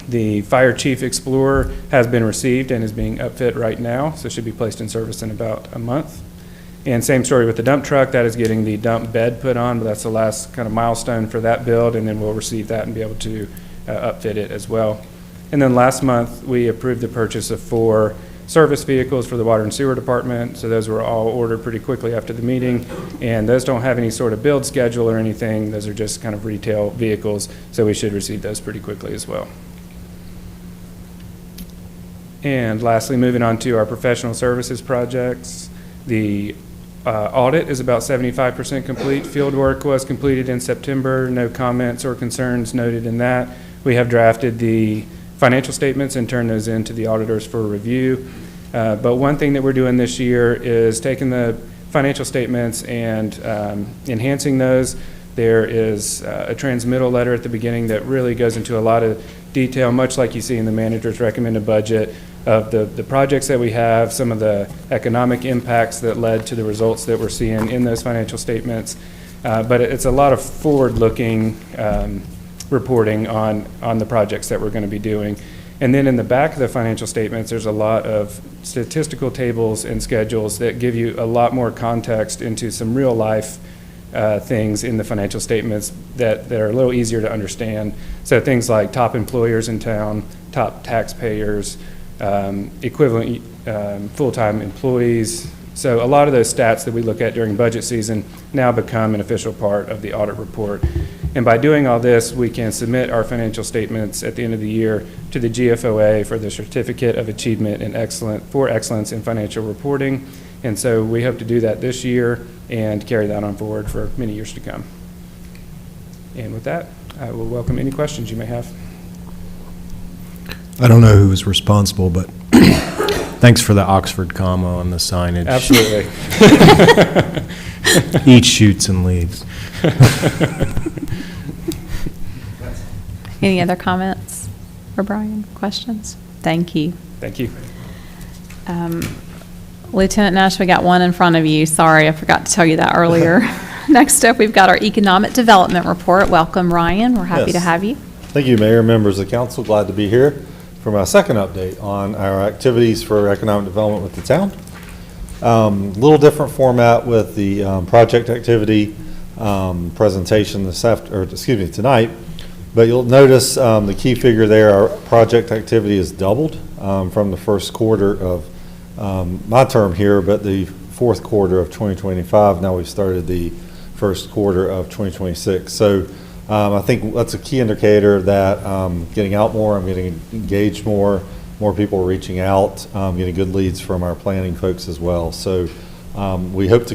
The Fire Chief Explorer has been received and is being upfit right now, so should be placed in service in about a month. And same story with the dump truck. That is getting the dump bed put on, but that's the last kind of milestone for that build, and then we'll receive that and be able to upfit it as well. And then last month, we approved the purchase of 4 service vehicles for the Water and Sewer Department. So those were all ordered pretty quickly after the meeting, and those don't have any sort of build schedule or anything. Those are just kind of retail vehicles, so we should receive those pretty quickly as well. And lastly, moving on to our professional services projects. The audit is about 75% complete. Field work was completed in September. No comments or concerns noted in that. We have drafted the financial statements and turned those into the auditors for review. But one thing that we're doing this year is taking the financial statements and enhancing those. There is a transmittal letter at the beginning that really goes into a lot of detail, much like you see in the manager's recommended budget, of the projects that we have, some of the economic impacts that led to the results that we're seeing in those financial statements. But it's a lot of forward-looking reporting on the projects that we're going to be doing. And then in the back of the financial statements, there's a lot of statistical tables and schedules that give you a lot more context into some real-life things in the financial statements that are a little easier to understand. So things like top employers in town, top taxpayers, equivalent full-time employees. So a lot of those stats that we look at during budget season now become an official part of the audit report. And by doing all this, we can submit our financial statements at the end of the year to the GFOA for the Certificate of Achievement in Excellence in Financial Reporting. And so we hope to do that this year and carry that on forward for many years to come. And with that, I will welcome any questions you may have. I don't know who was responsible, but thanks for the Oxford comma on the signage. Absolutely. Eat shoots and leaves. Any other comments for Brian? Questions? Thank you. Thank you. Lieutenant Nash, we got one in front of you. Sorry, I forgot to tell you that earlier. Next up, we've got our Economic Development Report. Welcome, Ryan. We're happy to Yes. have you. Thank you, Mayor, members of the council. Glad to be here for my second update on our activities for economic development with the town. Little different format with the project activity presentation tonight. But you'll notice the key figure there, our project activity is doubled from the first quarter of my term here, but the fourth quarter of 2025. Now we've started the first quarter of 2026. So I think that's a key indicator that getting out more, I'm getting engaged more people are reaching out, getting good leads from our planning folks as well. So we hope to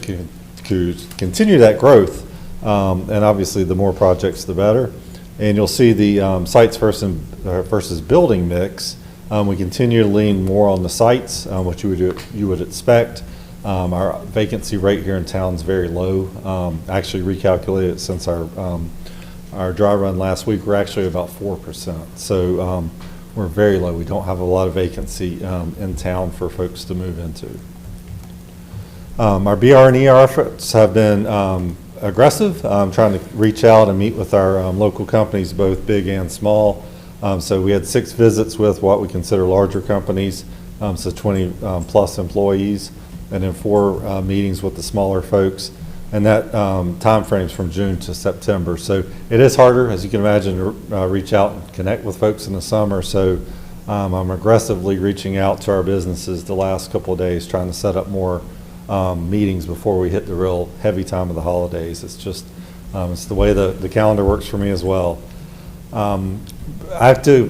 continue that growth, and obviously the more projects, the better. And you'll see the sites versus building mix. We continue to lean more on the sites, which you would expect. Our vacancy rate here in town is very low. Actually recalculated since our dry run last week, we're actually about 4%. So we're very low. We don't have a lot of vacancy in town for folks to move into. Our BR and ER efforts have been aggressive, trying to reach out and meet with our local companies, both big and small. So we had 6 visits with what we consider larger companies, so 20 plus employees, and then 4 meetings with the smaller folks. And that time frame's from June to September. So it is harder, as you can imagine, to reach out and connect with folks in the summer. So I'm aggressively reaching out to our businesses the last couple of days, trying to set up more meetings before we hit the real heavy time of the holidays. It's just, it's the way the calendar works for me as well. I have to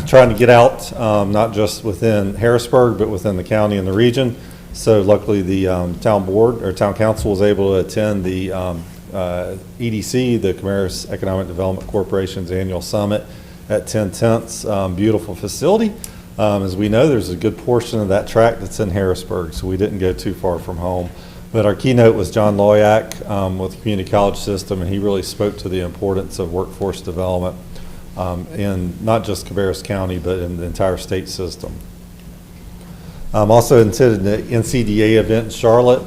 trying to get out, not just within Harrisburg, but within the county and the region. So luckily the town board or town council was able to attend the EDC, the Camaris Economic Development Corporation's annual summit at 10/10. Beautiful facility. As we know, there's a good portion of that tract that's in Harrisburg, so we didn't go too far from home. But our keynote was John Loyak with the community college system, and he really spoke to the importance of workforce development in not just Cabarrus County, but in the entire state system. Also attended the NCDA event in Charlotte.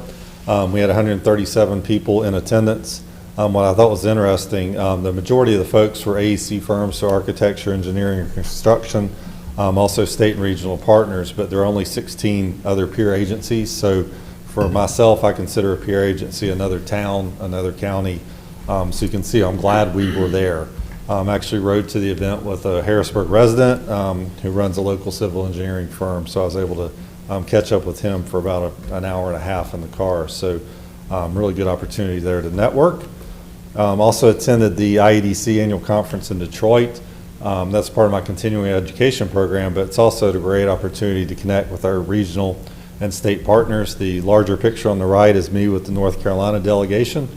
We had 137 people in attendance. What I thought was interesting, the majority of the folks were AEC firms, so architecture, engineering, and construction, also state and regional partners, but there are only 16 other peer agencies. So for myself, I consider a peer agency another town, another county. So you can see I'm glad we were there. Actually rode to the event with a Harrisburg resident who runs a local civil engineering firm, so I was able to catch up with him for about an hour and a half in the car. So really good opportunity there to network. Also attended the IEDC annual conference in Detroit. That's part of my continuing education program, but it's also a great opportunity to connect with our regional and state partners. The larger picture on the right is me with the North Carolina delegation.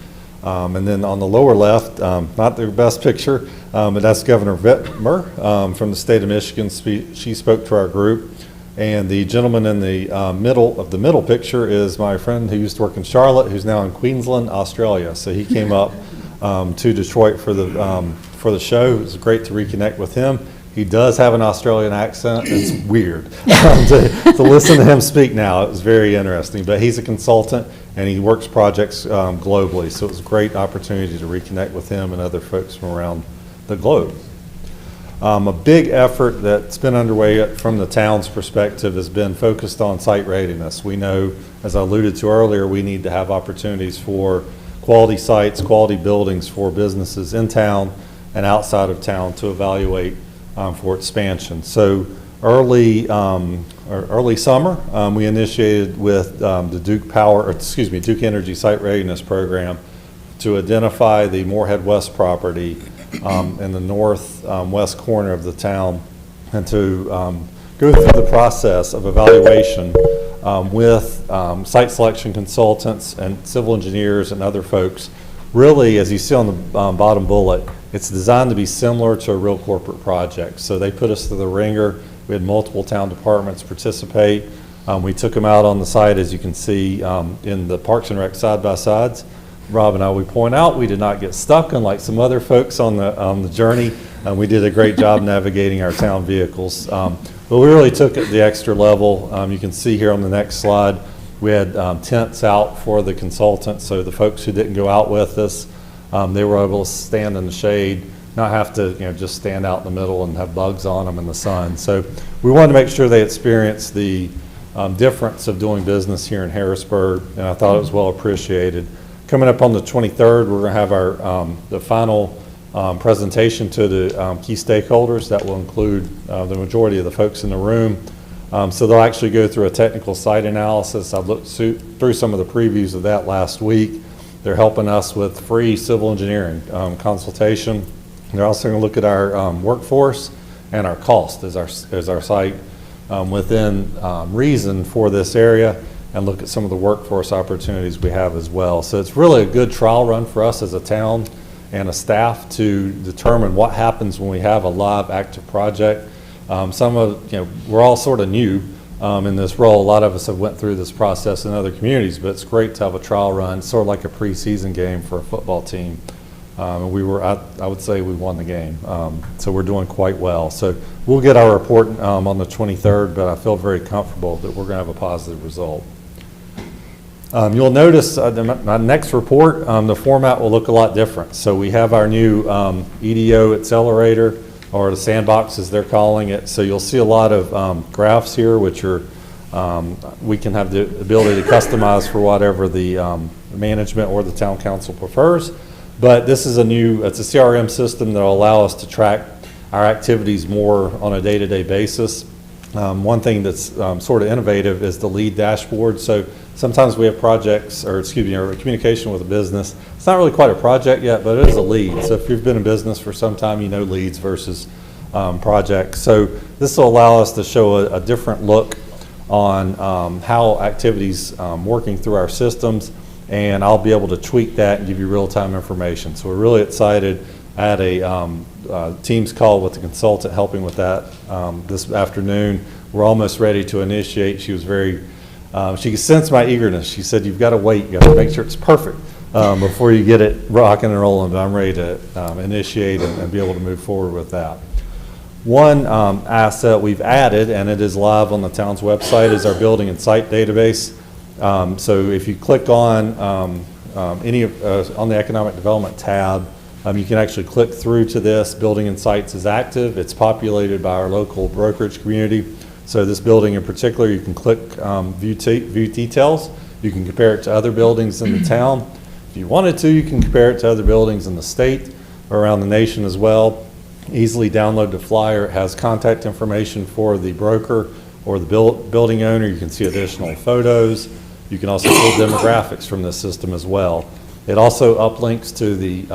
And then on the lower left, not the best picture, but that's Governor Whitmer from the state of Michigan. She spoke to our group. And the gentleman in the middle picture is my friend who used to work in Charlotte, who's now in Queensland, Australia. So he came up to Detroit for the show. It was great to reconnect with him. He does have an Australian accent. It's weird to listen to him speak now. It was very interesting. But he's a consultant, and he works projects globally. So it was a great opportunity to reconnect with him and other folks from around the globe. A big effort that's been underway from the town's perspective has been focused on site readiness. We know, as I alluded to earlier, we need to have opportunities for quality sites, quality buildings for businesses in town and outside of town to evaluate for expansion. So early summer, we initiated with the Duke Energy Site Readiness Program to identify the Moorhead West property in the northwest corner of the town, and to go through the process of evaluation with site selection consultants and civil engineers and other folks. Really, as you see on the bottom bullet, it's designed to be similar to a real corporate project. So they put us through the ringer. We had multiple town departments participate. We took them out on the site, as you can see, in the Parks and Rec side-by-sides. Rob and I, we point out, we did not get stuck unlike some other folks on the journey. We did a great job navigating our town vehicles. But we really took it the extra level. You can see here on the next slide, we had tents out for the consultants, so the folks who didn't go out with us, they were able to stand in the shade, not have to just stand out in the middle and have bugs on them in the sun. So we wanted to make sure they experienced the difference of doing business here in Harrisburg, and I thought it was well appreciated. Coming up on the 23rd, we're going to have our the final presentation to the key stakeholders. That will include the majority of the folks in the room. So they'll actually go through a technical site analysis. I've looked through some of the previews of that last week. They're helping us with free civil engineering consultation. They're also going to look at our workforce and our cost as our site within reason for this area, and look at some of the workforce opportunities we have as well. So it's really a good trial run for us as a town and a staff to determine what happens when we have a live active project. We're all sort of new in this role. A lot of us have went through this process in other communities, but it's great to have a trial run, sort of like a preseason game for a football team. And I would say we won the game. So we're doing quite well. So we'll get our report on the 23rd, but I feel very comfortable that we're going to have a positive result. You'll notice my next report, the format will look a lot different. So we have our new EDO accelerator, or the sandbox as they're calling it. So you'll see a lot of graphs here, which are we can have the ability to customize for whatever the management or the town council prefers. But this is it's a CRM system that will allow us to track our activities more on a day-to-day basis. One thing that's sort of innovative is the lead dashboard. So sometimes we have projects, or communication with a business. It's not really quite a project yet, but it is a lead. So if you've been in business for some time, you know leads versus projects. So this will allow us to show a different look on how activities working through our systems, and I'll be able to tweak that and give you real-time information. So we're really excited. I had a Teams call with the consultant helping with that this afternoon. We're almost ready to initiate. She was she could sense my eagerness. She said, "You've got to wait. You got to make sure it's perfect before you get it rocking and rolling." But I'm ready to initiate and be able to move forward with that. One asset we've added, and it is live on the town's website, is our building and site database. So if you click on on the economic development tab, you can actually click through to this. Building and sites is active. It's populated by our local brokerage community. So this building in particular, you can click view details. You can compare it to other buildings in the town. If you wanted to, you can compare it to other buildings in the state or around the nation as well. Easily download the flyer. It has contact information for the broker or the building owner. You can see additional photos. You can also pull demographics from this system as well. It also uplinks to the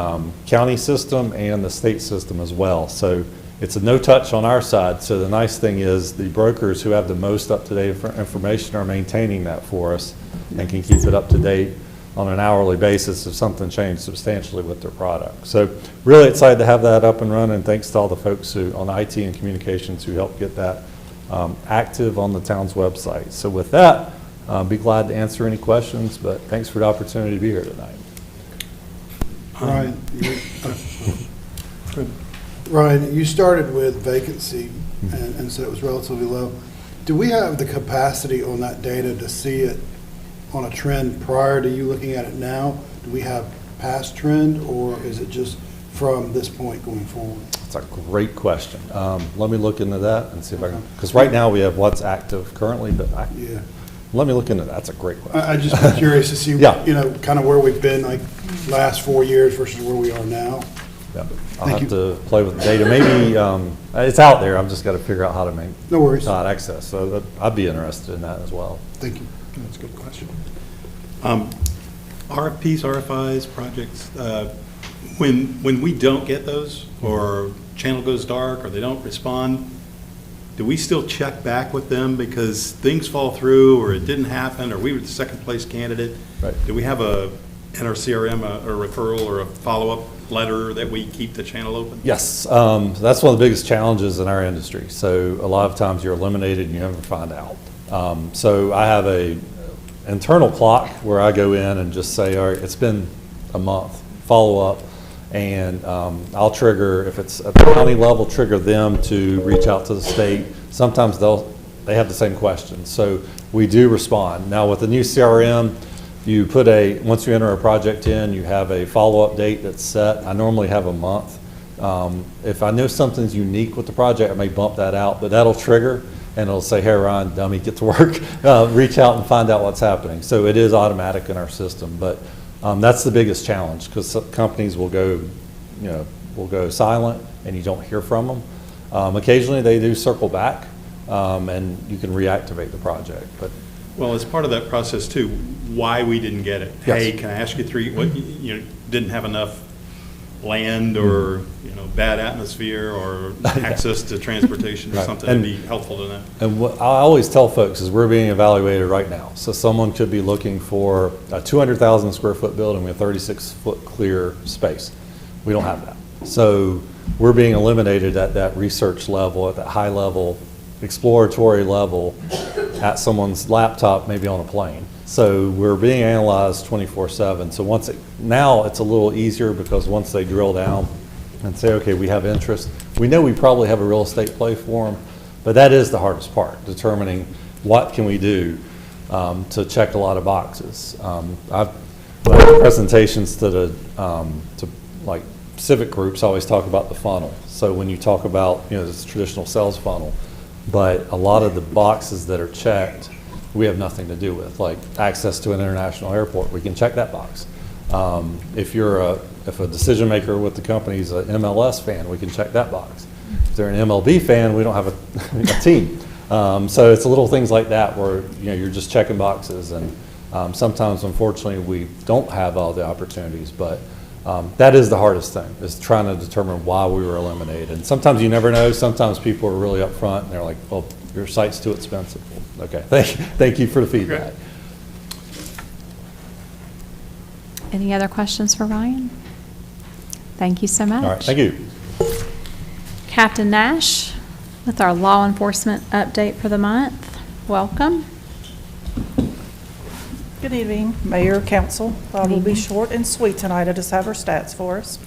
county system and the state system as well. So it's a no-touch on our side. So the nice thing is the brokers who have the most up-to-date information are maintaining that for us and can keep it up to date on an hourly basis if something changed substantially with their product. So really excited to have that up and running. Thanks to all the folks on IT and communications who helped get that active on the town's website. So with that, be glad to answer any questions, but thanks for the opportunity to be here tonight. Ryan, you started with vacancy and said it was relatively low. Do we have the capacity on that data to see it on a trend prior to you looking at it now? Do we have past trend, or is it just from this point going forward? That's a great question. Let me look into that and see if I can, because right now we have what's active currently, but let me look into that. That's a great question. I just been curious to see, Yeah. kind of where we've been like last 4 years versus where we are now. I'll Thank have to play with the data. Maybe, it's out there, I've just got to figure out how to make. No worries. Not access, so I'd be interested in that as well. Thank you. That's a good question. RFPs, RFIs, projects, when we don't get those, or channel goes dark, or they don't respond, do we still check back with them because things fall through, or it didn't happen, or we were the second place candidate? Right. Do we have in our CRM, a referral or a follow-up letter that we keep the channel open? Yes, that's one of the biggest challenges in our industry. So a lot of times you're eliminated and you never find out. So I have a internal clock where I go in and just say, all right, it's been a month, follow up, and I'll trigger, if it's at the county level, trigger them to reach out to the state. Sometimes they have the same questions, so we do respond. Now with the new CRM, you put once you enter a project in, you have a follow-up date that's set. I normally have a month. If I know something's unique with the project, I may bump that out, but that'll trigger and it'll say, hey, Ryan, dummy, get to work. Reach out and find out what's happening. So it is automatic in our system, but that's the biggest challenge because companies will go silent and you don't hear from them. Occasionally they do circle back and you can reactivate the project. But Well, as part of that process too, why we didn't get it. Yes. Hey, can I ask you didn't have enough land or, bad atmosphere or access to transportation or Right. something that'd be helpful to know. And what I always tell folks is we're being evaluated right now. So someone could be looking for a 200,000 square foot building with 36-foot clear space. We don't have that. So we're being eliminated at that research level, at that high level, exploratory level, at someone's laptop, maybe on a plane. So we're being analyzed 24/7. So now it's a little easier because once they drill down and say, okay, we have interest, we know we probably have a real estate play for them, but that is the hardest part, determining what can we do to check a lot of boxes. I've presentations to like civic groups always talk about the funnel. So when you talk about, this traditional sales funnel, but a lot of the boxes that are checked, we have nothing to do with, like access to an international airport. We can check that box. If a decision maker with the company is an MLS fan, we can check that box. If they're an MLB fan, we don't have a team. So it's little things like that where you're just checking boxes, and sometimes, unfortunately, we don't have all the opportunities. But that is the hardest thing, is trying to determine why we were eliminated. And sometimes you never know. Sometimes people are really upfront and they're like, "Well, your site's too expensive." Okay, thank you for the feedback. Any other questions for Ryan? Thank you so much. All right, thank you. Captain Nash with our law enforcement update for the month. Welcome. Good evening, Mayor, Council. I will be evening. short and sweet tonight. I just have our stats for us.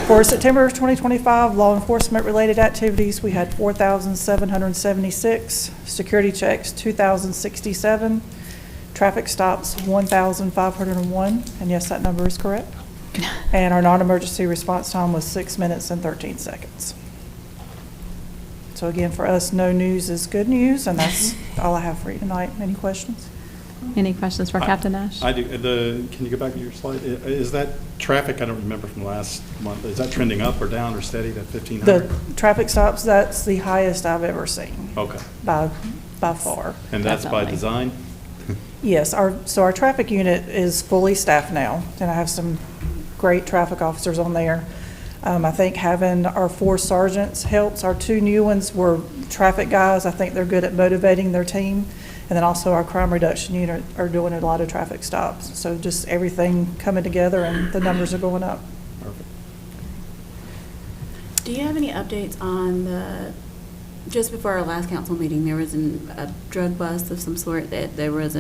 For September 2025, law enforcement-related activities, we had 4,776, security checks, 2,067, traffic stops, 1,501, and yes, that number is correct. And our non-emergency response time was 6 minutes and 13 seconds. So again, for us, no news is good news, and that's all I have for you tonight. Any questions? Any questions for Captain Nash? I do. Can you go back to your slide? Is that traffic, I don't remember from last month, is that trending up or down or steady, that 1,500? The traffic stops, that's the highest I've ever seen. Okay. By far. And that's by Definitely. design? Yes, our traffic unit is fully staffed now, and I have some great traffic officers on there. I think having our 4 sergeants helps. Our 2 new ones were traffic guys. I think they're good at motivating their team. And then also our crime reduction unit are doing a lot of traffic stops. So just everything coming together, and the numbers are going up. Perfect. Do you have any updates on just before our last council meeting, there was a drug bust of some sort that they weren't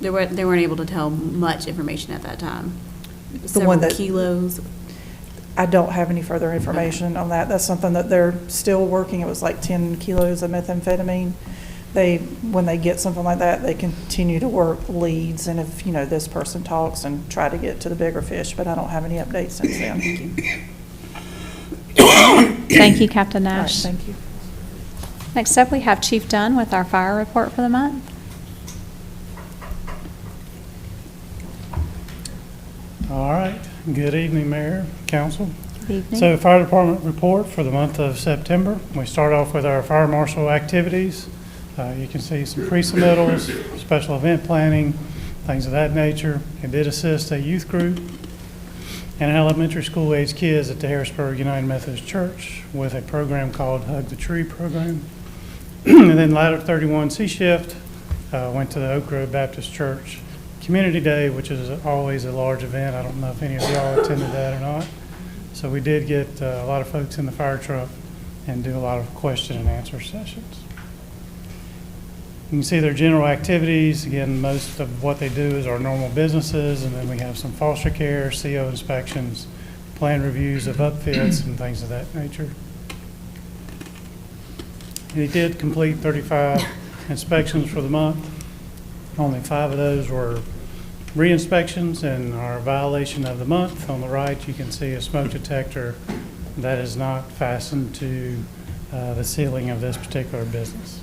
able to tell much information at that time? one Several that- kilos? I don't have any further information on that. That's something that they're still working. It was like 10 kilos of methamphetamine. When they get something like that, they continue to work leads, and if, this person talks and try to get to the bigger fish, but I don't have any updates since then. Thank you, Captain All right, Nash. thank you. Next up, we have Chief Dunn with our fire report for the month. All right. Good evening, Mayor, Council. Good evening. So Fire Department report for the month of September. We start off with our fire marshal activities. You can see some pre-submittals, special event planning, things of that nature. It did assist a youth group and elementary school age kids at the Harrisburg United Methodist Church with a program called Hug the Tree program. And then Ladder 31 C Shift went to the Oak Grove Baptist Church Community Day, which is always a large event. I don't know if any of y'all attended that or not. So we did get a lot of folks in the fire truck and do a lot of question and answer sessions. You can see their general activities. Again, most of what they do is our normal businesses, and then we have some foster care, CO inspections, plan reviews of upfits, and things of that nature. He did complete 35 inspections for the month. Only 5 of those were re-inspections, and our violation of the month, on the right, you can see a smoke detector that is not fastened to the ceiling of this particular business.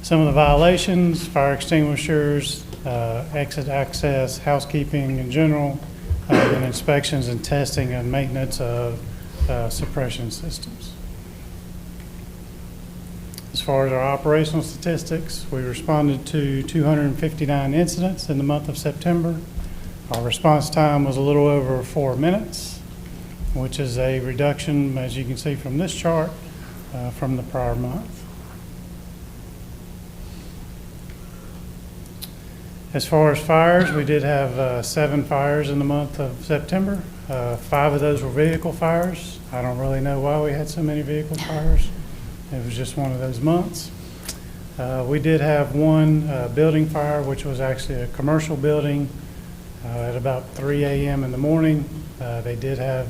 Some of the violations: fire extinguishers, exit access, housekeeping in general, and inspections and testing and maintenance of suppression systems. As far as our operational statistics, we responded to 259 incidents in the month of September. Our response time was a little over 4 minutes, which is a reduction, as you can see from this chart, from the prior month. As far as fires, we did have 7 fires in the month of September. 5 of those were vehicle fires. I don't really know why we had so many vehicle fires. It was just one of those months. We did have 1 building fire, which was actually a commercial building at about 3 a.m. in the morning. They did have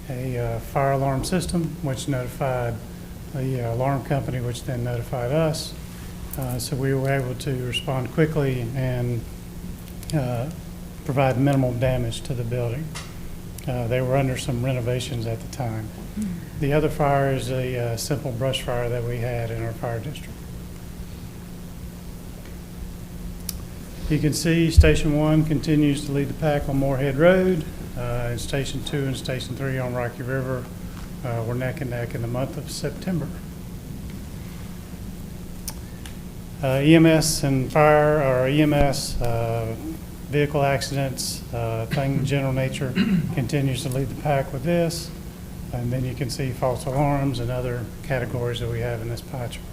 a fire alarm system, which notified the alarm company, which then notified us. So we were able to respond quickly and provide minimal damage to the building. They were under some renovations at the time. The other fire is a simple brush fire that we had in our fire district. You can see Station 1 continues to lead the pack on Moorhead Road, and Station 2 and Station 3 on Rocky River were neck and neck in the month of September. EMS and fire, or EMS, vehicle accidents, thing general nature continues to lead the pack with this. And then you can see false alarms and other categories that we have in this pie chart.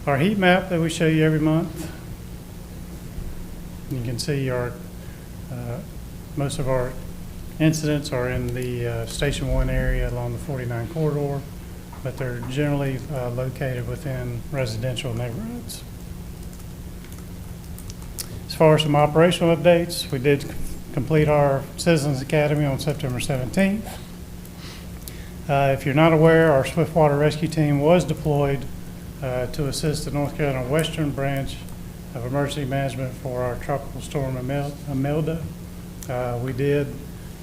Our heat map that we show you every month, you can see our most of our incidents are in the Station 1 area along the 49 corridor, but they're generally located within residential neighborhoods. As far as some operational updates, we did complete our Citizens Academy on September 17th. If you're not aware, our Swiftwater Rescue Team was deployed to assist the North Carolina Western Branch of Emergency Management for our Tropical Storm Imelda.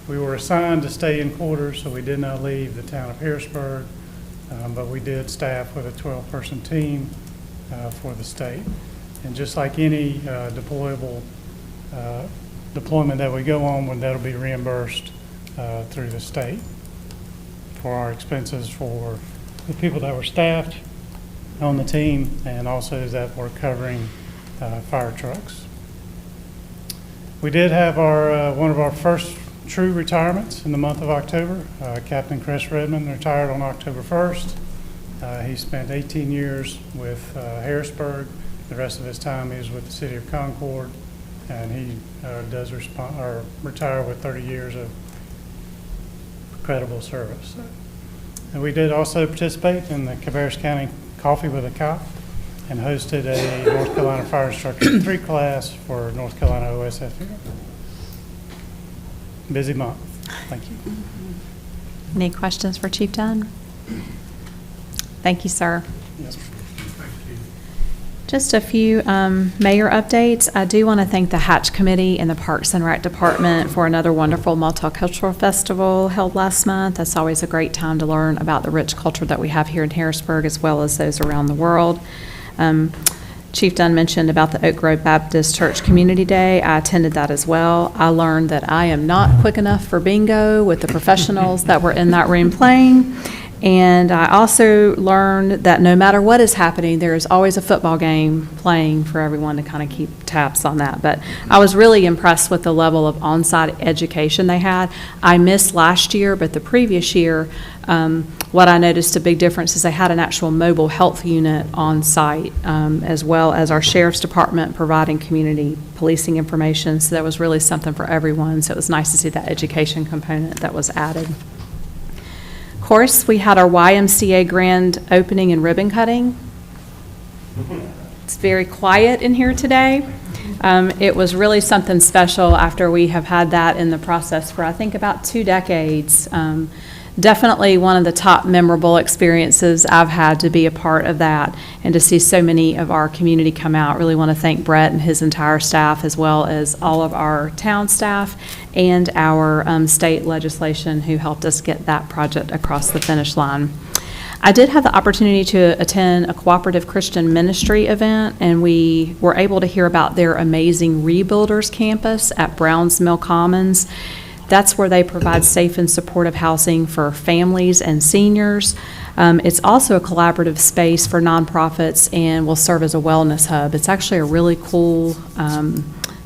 We were assigned to stay in quarters, so we did not leave the town of Harrisburg, but we did staff with a 12-person team for the state. And just like any deployment that we go on, that'll be reimbursed through the state for our expenses for the people that were staffed on the team, and also that we're covering fire trucks. We did have our one of our first true retirements in the month of October. Captain Chris Redmond retired on October 1st. He spent 18 years with Harrisburg. The rest of his time he was with the City of Concord, and he does retire with 30 years of credible service. And we did also participate in the Cabarrus County Coffee with a Cop and hosted a North Carolina Fire Instructor 3 class for North Carolina OSFM. Busy month. Thank you. Any questions for Chief Dunn? Thank you, sir. Yes. Just a few mayor updates. I do want to thank the Hatch Committee and the Parks and Rec Department for another wonderful multicultural festival held last month. That's always a great time to learn about the rich culture that we have here in Harrisburg, as well as those around the world. Chief Dunn mentioned about the Oak Grove Baptist Church Community Day. I attended that as well. I learned that I am not quick enough for bingo with the professionals that were in that room playing. And I also learned that no matter what is happening, there is always a football game playing for everyone to kind of keep tabs on that. But I was really impressed with the level of on-site education they had. I missed last year, but the previous year, what I noticed a big difference is they had an actual mobile health unit on site, as well as our sheriff's department providing community policing information. So that was really something for everyone. So it was nice to see that education component that was added. Of course, we had our YMCA grand opening and ribbon cutting. It's very quiet in here today. It was really something special after we have had that in the process for, I think, about 2 decades. Definitely one of the top memorable experiences I've had to be a part of that and to see so many of our community come out. Really want to thank Brett and his entire staff, as well as all of our town staff and our state legislation who helped us get that project across the finish line. I did have the opportunity to attend a cooperative Christian ministry event, and we were able to hear about their amazing Rebuilders campus at Browns Mill Commons. That's where they provide safe and supportive housing for families and seniors. It's also a collaborative space for nonprofits and will serve as a wellness hub. It's actually a really cool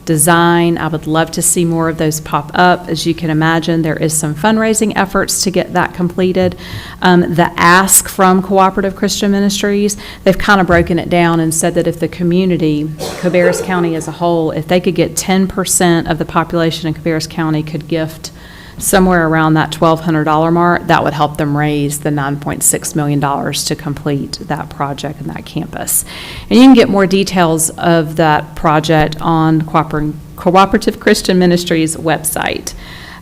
design. I would love to see more of those pop up. As you can imagine, there is some fundraising efforts to get that completed. The ask from Cooperative Christian Ministries, they've kind of broken it down and said that if the community, Cabarrus County as a whole, if they could get 10% of the population in Cabarrus County could gift somewhere around that $1,200 mark, that would help them raise the $9.6 million to complete that project and that campus. And you can get more details of that project on Cooperative Christian Ministries website.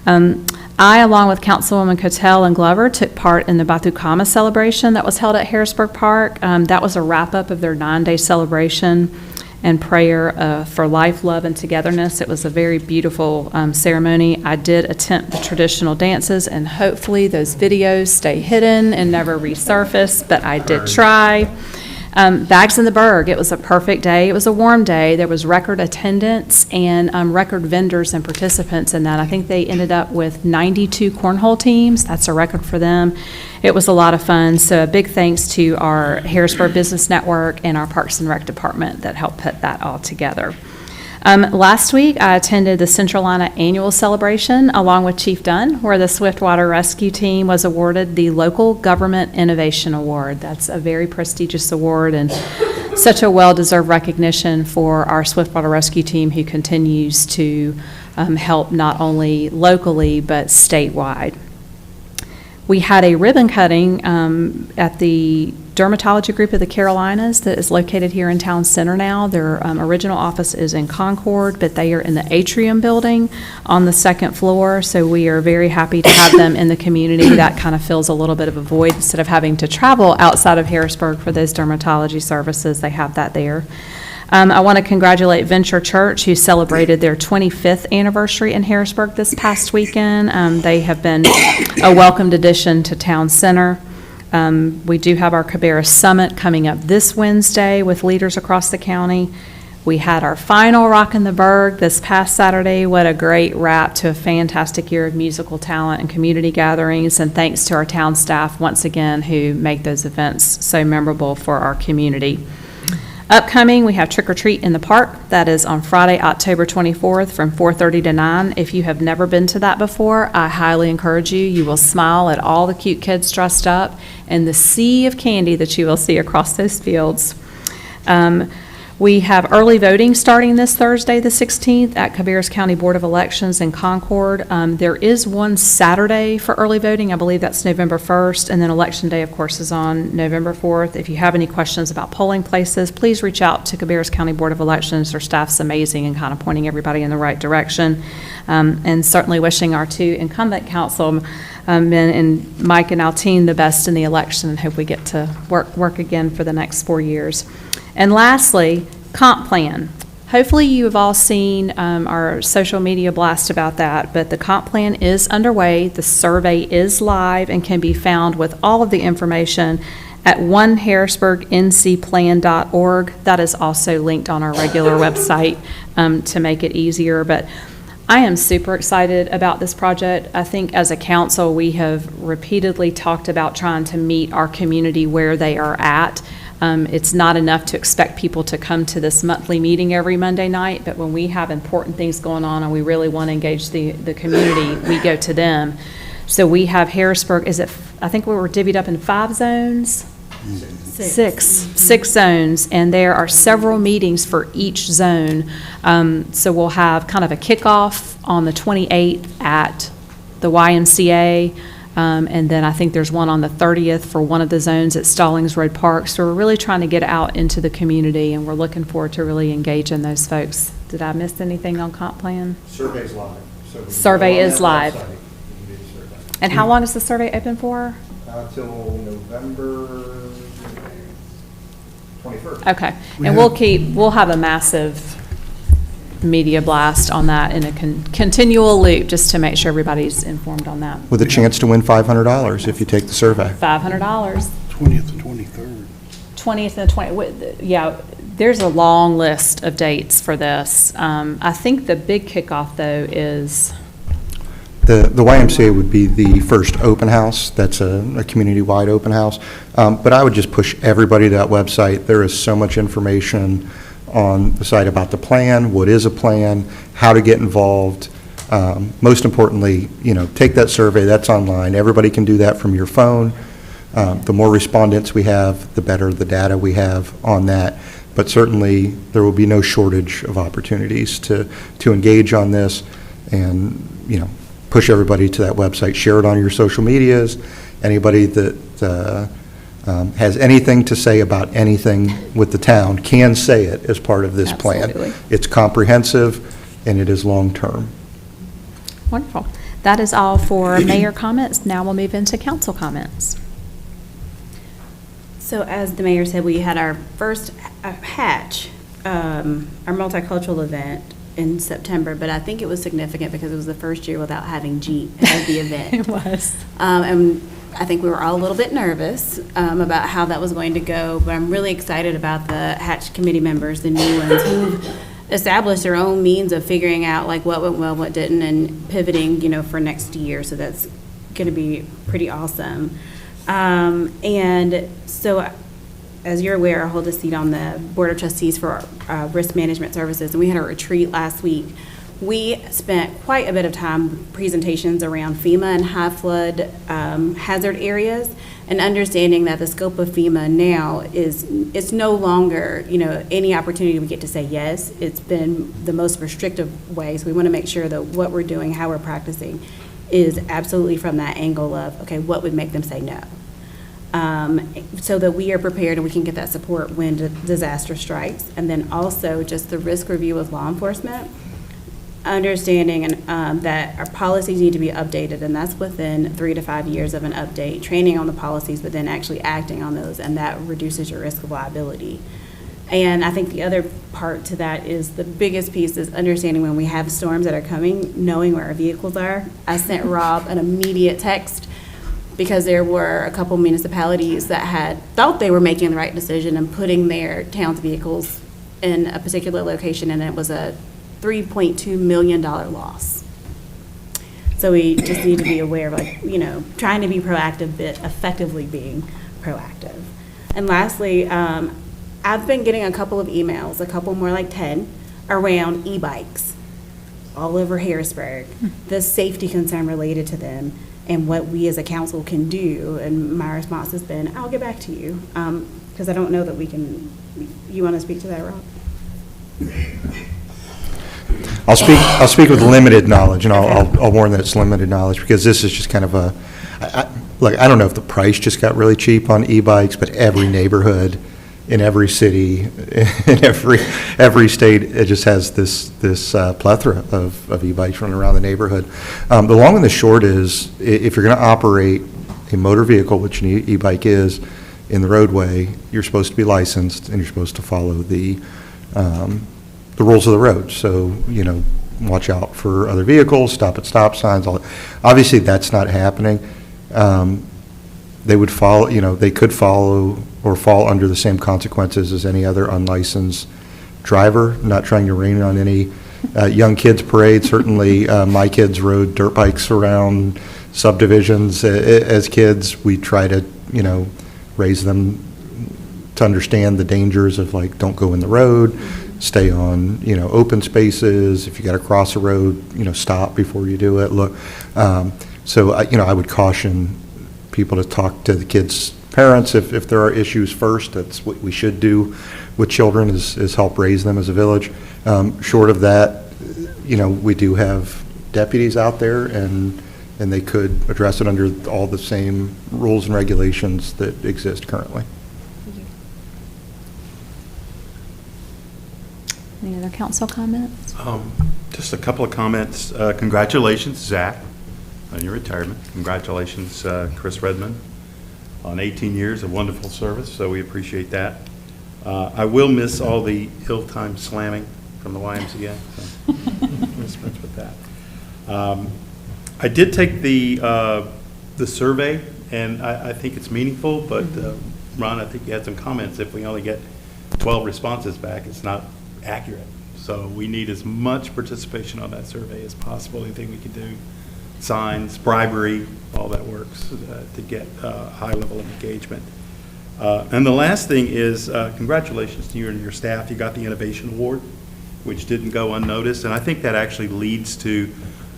I, along with Councilwoman Cotel and Glover, took part in the Batucama celebration that was held at Harrisburg Park. That was a wrap-up of their 9-day celebration and prayer for life, love, and togetherness. It was a very beautiful ceremony. I did attempt the traditional dances, and hopefully those videos stay hidden and never resurface, but I did try. Bags in the Berg, it was a perfect day. It was a warm day. There was record attendance and record vendors and participants in that. I think they ended up with 92 cornhole teams. That's a record for them. It was a lot of fun. So a big thanks to our Harrisburg Business Network and our Parks and Rec Department that helped put that all together. Last week, I attended the Centralina Annual Celebration along with Chief Dunn, where the Swiftwater Rescue Team was awarded the Local Government Innovation Award. That's a very prestigious award and such a well-deserved recognition for our Swiftwater Rescue Team, who continues to help not only locally but statewide. We had a ribbon cutting at the Dermatology Group of the Carolinas that is located here in Town Center now. Their original office is in Concord, but they are in the Atrium building on the 2nd floor, so we are very happy to have them in the community. That kind of fills a little bit of a void. Instead of having to travel outside of Harrisburg for those dermatology services, they have that there. I want to congratulate Venture Church, who celebrated their 25th anniversary in Harrisburg this past weekend. They have been a welcomed addition to Town Center. We do have our Cabarrus Summit coming up this Wednesday with leaders across the county. We had our final Rockin' the Berg this past Saturday. What a great wrap to a fantastic year of musical talent and community gatherings, and thanks to our town staff once again who make those events so memorable for our community. Upcoming, we have Trick or Treat in the Park. That is on Friday, October 24th from 4:30 to 9. If you have never been to that before, I highly encourage you. You will smile at all the cute kids dressed up and the sea of candy that you will see across those fields. We have early voting starting this Thursday, the 16th, at Cabarrus County Board of Elections in Concord. There is one Saturday for early voting. I believe that's November 1st, and then Election Day, of course, is on November 4th. If you have any questions about polling places, please reach out to Cabarrus County Board of Elections. Their staff's amazing and kind of pointing everybody in the right direction. And certainly wishing our 2 incumbent councilmen and Mike and Alteen the best in the election, and hope we get to work again for the next 4 years. And lastly, comp plan. Hopefully you have all seen our social media blast about that, but the comp plan is underway. The survey is live and can be found with all of the information at oneharrisburgncplan.org. That is also linked on our regular website to make it easier. But I am super excited about this project. I think as a council, we have repeatedly talked about trying to meet our community where they are at. It's not enough to expect people to come to this monthly meeting every Monday night, but when we have important things going on and we really want to engage the community, we go to them. So we have Harrisburg, I think we were divvied up in 5 zones? Six zones, and there are several meetings for each zone. So we'll have kind of a kickoff on the 28th at the YMCA, and then I think there's one on the 30th for one of the zones at Stallings Road Park. So we're really trying to get out into the community, and we're looking forward to really engaging those folks. Did I miss anything on comp plan? Survey's live. Survey is live. And how long is the survey open for? Until November 21st. Okay, and we'll have a massive media blast on that in a continual loop, just to make sure everybody's informed on that. With a chance to win $500 if you take the survey. $500. 20th and 23rd. 20th and 20th, yeah, there's a long list of dates for this. I think the big kickoff, though, is... The YMCA would be the first open house. That's a community-wide open house. But I would just push everybody to that website. There is so much information on the site about the plan, what is a plan, how to get involved. Most importantly, take that survey. That's online. Everybody can do that from your phone. The more respondents we have, the better the data we have on that. But certainly, there will be no shortage of opportunities to engage on this and, push everybody to that website, share it on your social medias. Anybody that has anything to say about anything with the town can say it as part of this Absolutely. plan. It's comprehensive and it is long-term. Wonderful. That is all for mayor comments. Now we'll move into council comments. So as the mayor said, we had our first Hatch, our multicultural event in September, but I think it was significant because it was the first year without having Jeep at the event. It was. And I think we were all a little bit nervous about how that was going to go, but I'm really excited about the Hatch committee members, the new ones, who established their own means of figuring out like what went well, what didn't, and pivoting, for next year. So that's going to be pretty awesome. And so, as you're aware, I hold a seat on the Board of Trustees for Risk Management Services, and we had a retreat last week. We spent quite a bit of time with presentations around FEMA and high flood hazard areas, and understanding that the scope of FEMA now it's no longer, any opportunity we get to say yes. It's been the most restrictive way, so we want to make sure that what we're doing, how we're practicing, is absolutely from that angle of, okay, what would make them say no? So that we are prepared and we can get that support when disaster strikes. And then also just the risk review with law enforcement, understanding that our policies need to be updated, and that's within 3 to 5 years of an update, training on the policies, but then actually acting on those, and that reduces your risk of liability. And I think the other part to that is the biggest piece is understanding when we have storms that are coming, knowing where our vehicles are. I sent Rob an immediate text because there were a couple municipalities that had thought they were making the right decision and putting their town's vehicles in a particular location, and it was a $3.2 million loss. So we just need to be aware of, trying to be proactive, but effectively being proactive. And lastly, I've been getting a couple of emails, a couple more like 10, around e-bikes all over Harrisburg, the safety concern related to them, and what we as a council can do. And my response has been, I'll get back to you, because I don't know that we can. You want to speak to that, Rob? I'll speak with limited knowledge, and I'll warn that it's limited knowledge, because this is just kind of look, I don't know if the price just got really cheap on e-bikes, but every neighborhood in every city, in every state, it just has this plethora of e-bikes running around the neighborhood. The long and the short is, if you're going to operate a motor vehicle, which an e-bike is, in the roadway, you're supposed to be licensed, and you're supposed to follow the rules of the road. So, watch out for other vehicles, stop at stop signs, all that. Obviously, that's not happening. they would follow, they could follow or fall under the same consequences as any other unlicensed driver. Not trying to rain on any young kids parade. Certainly, my kids rode dirt bikes around subdivisions as kids. We try to, raise them to understand the dangers of, like, don't go in the road, stay on, open spaces. If you got to cross a road, stop before you do it. Look, so I would caution people to talk to the kids' parents if there are issues first. That's what we should do with children is help raise them as a village. Short of that, we do have deputies out there, and they could address it under all the same rules and regulations that exist currently. Any other council comments? Just a couple of comments. Congratulations, Zach, on your retirement. Congratulations, Chris Redmond, on 18 years of wonderful service, so we appreciate that. I will miss all the ill-timed slamming from the YMCA, so dispense with that. I did take the survey, and I think it's meaningful, but Ron, I think you had some comments. If we only get 12 responses back, it's not accurate. So we need as much participation on that survey as possible. Anything we can do, signs, bribery, all that works to get a high level of engagement. And the last thing is congratulations to you and your staff. You got the Innovation Award, which didn't go unnoticed. And I think that actually leads to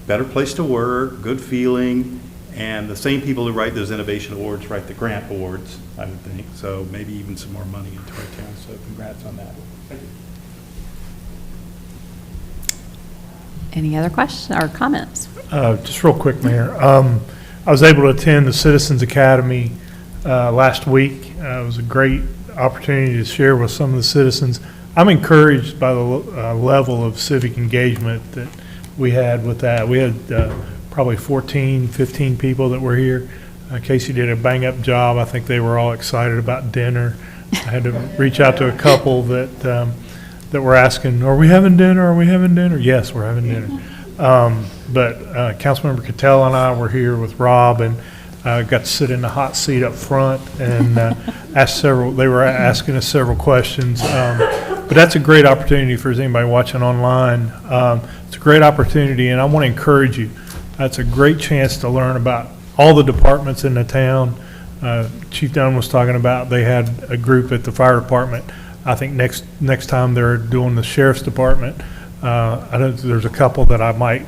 better place to work, good feeling, and the same people who write those Innovation Awards write the grant awards, I would think. So maybe even some more money into our town. So congrats on that. Thank you. Any other questions or comments? Just real quick, Mayor. I was able to attend the Citizens Academy last week. It was a great opportunity to share with some of the citizens. I'm encouraged by the level of civic engagement that we had with that. We had probably 14, 15 people that were here. Casey did a bang-up job. I think they were all excited about dinner. I had to reach out to a couple that were asking, are we having dinner? Are we having dinner? Yes, we're having dinner. But Councilmember Cattell and I were here with Rob, and got to sit in the hot seat up front and they were asking us several questions. But that's a great opportunity for anybody watching online. It's a great opportunity, and I want to encourage you. That's a great chance to learn about all the departments in the town. Chief Dunn was talking about they had a group at the fire department. I think next time they're doing the sheriff's department, I know there's a couple that I might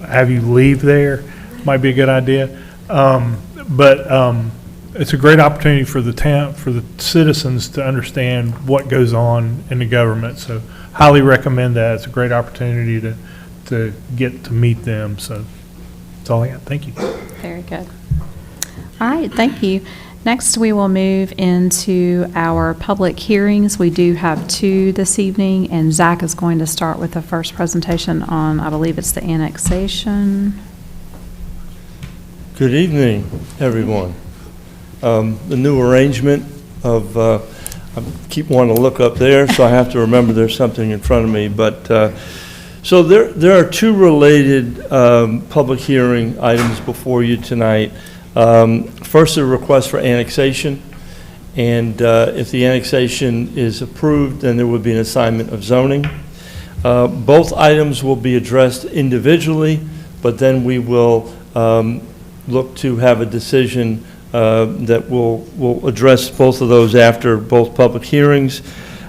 have you leave there. Might be a good idea. But it's a great opportunity for the town, for the citizens to understand what goes on in the government. So highly recommend that. It's a great opportunity to get to meet them. So that's all I got. Thank you. Very good. All right, thank you. Next, we will move into our public hearings. We do have 2 this evening, and Zach is going to start with the first presentation on, I believe it's the annexation. Good evening, everyone. The new arrangement of, I keep wanting to look up there, so I have to remember there's something in front of me. But so there are 2 related public hearing items before you tonight. First, a request for annexation, and if the annexation is approved, then there would be an assignment of zoning. Both items will be addressed individually, but then we will look to have a decision that will address both of those after both public hearings.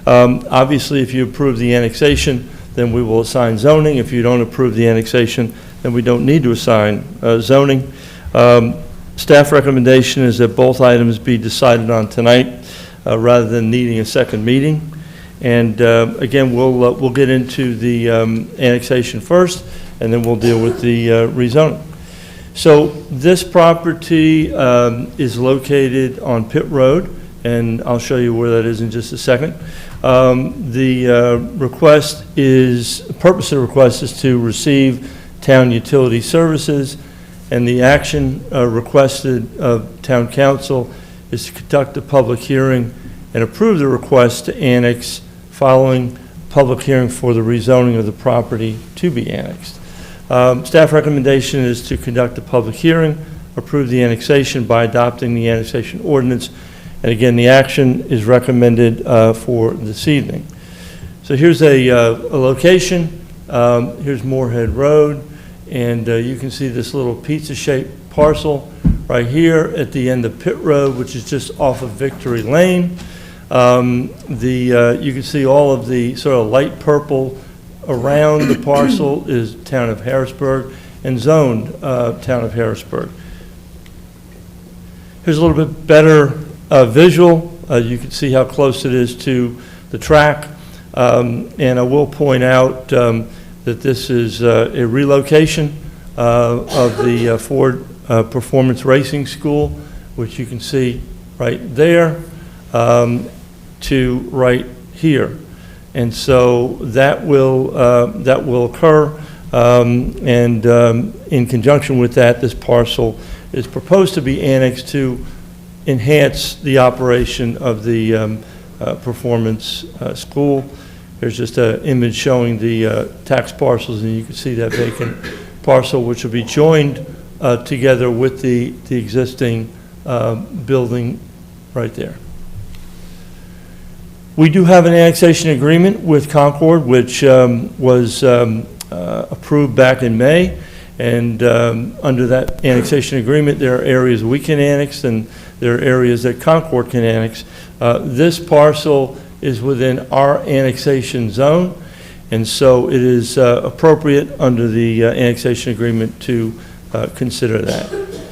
Obviously, if you approve the annexation, then we will assign zoning. If you don't approve the annexation, then we don't need to assign zoning. Staff recommendation is that both items be decided on tonight rather than needing a second meeting. And again, we'll get into the annexation first, and then we'll deal with the rezoning. So this property is located on Pitt Road, and I'll show you where that is in just a second. The purpose of the request is to receive town utility services, and the action requested of town council is to conduct a public hearing and approve the request to annex following public hearing for the rezoning of the property to be annexed. Staff recommendation is to conduct a public hearing, approve the annexation by adopting the annexation ordinance. And again, the action is recommended for this evening. So here's a location. Here's Moorhead Road, and you can see this little pizza-shaped parcel right here at the end of Pitt Road, which is just off of Victory Lane. You can see all of the sort of light purple around the parcel is town of Harrisburg and zoned town of Harrisburg. Here's a little bit better visual. You can see how close it is to the track. And I will point out that this is a relocation of the Ford Performance Racing School, which you can see right there, to right here. And so that will occur, and in conjunction with that, this parcel is proposed to be annexed to enhance the operation of the performance school. There's just an image showing the tax parcels, and you can see that vacant parcel, which will be joined together with the existing building right there. We do have an annexation agreement with Concord, which was approved back in May. And under that annexation agreement, there are areas we can annex and there are areas that Concord can annex. This parcel is within our annexation zone, and so it is appropriate under the annexation agreement to consider that.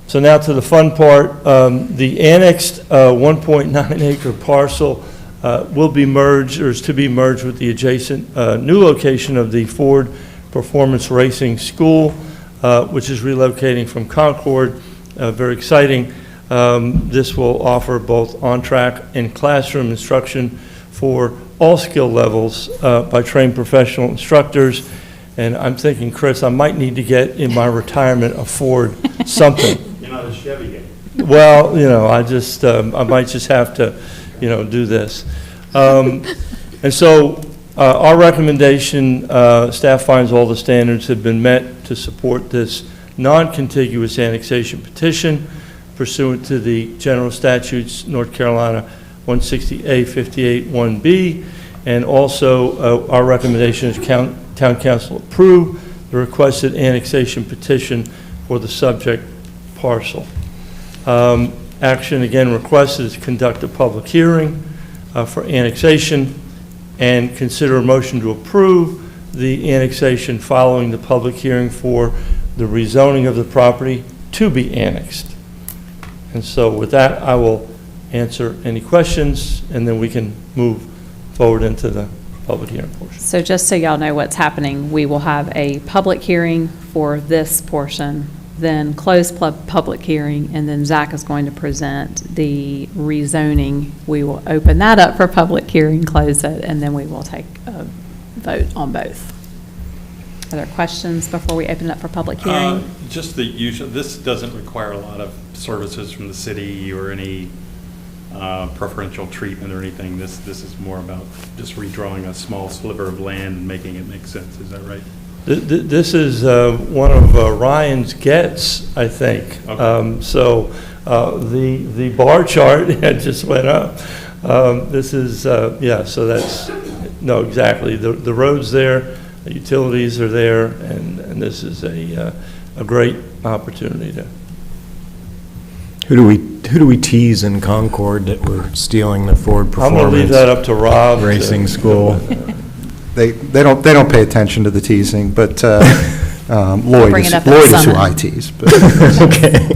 So now to the fun part. The annexed 1.9 acre parcel will be merged, or is to be merged, with the adjacent new location of the Ford Performance Racing School, which is relocating from Concord. Very exciting. This will offer both on-track and classroom instruction for all skill levels by trained professional instructors. And I'm thinking, Chris, I might need to get in my retirement a Ford something. You're not a Chevy guy. Well, I might just have to, do this. And so our recommendation, staff finds all the standards have been met to support this non-contiguous annexation petition pursuant to the general statutes, North Carolina 160A 58 1B, and also our recommendation is town council approve the requested annexation petition for the subject parcel. Action again requested is conduct a public hearing for annexation and consider a motion to approve the annexation following the public hearing for the rezoning of the property to be annexed. And so with that, I will answer any questions, and then we can move forward into the public hearing portion. So just so y'all know what's happening, we will have a public hearing for this portion, then close public hearing, and then Zach is going to present the rezoning. We will open that up for public hearing, close it, and then we will take a vote on both. Are there questions before we open it up for public hearing? Just the usual, this doesn't require a lot of services from the city or any preferential treatment or anything. This is more about just redrawing a small sliver of land and making it make sense. Is that right? This is one of Ryan's gets, I think. Okay. So the bar chart just went up. This is, so that's, no, exactly. The road's there, the utilities are there, and this is a great opportunity to. Who do we tease in Concord that we're stealing the Ford Performance? I'm going to leave that up to Rob. Racing school. They don't pay attention to the teasing, but Lloyd bring is it up in the who summer. I tease. But Okay.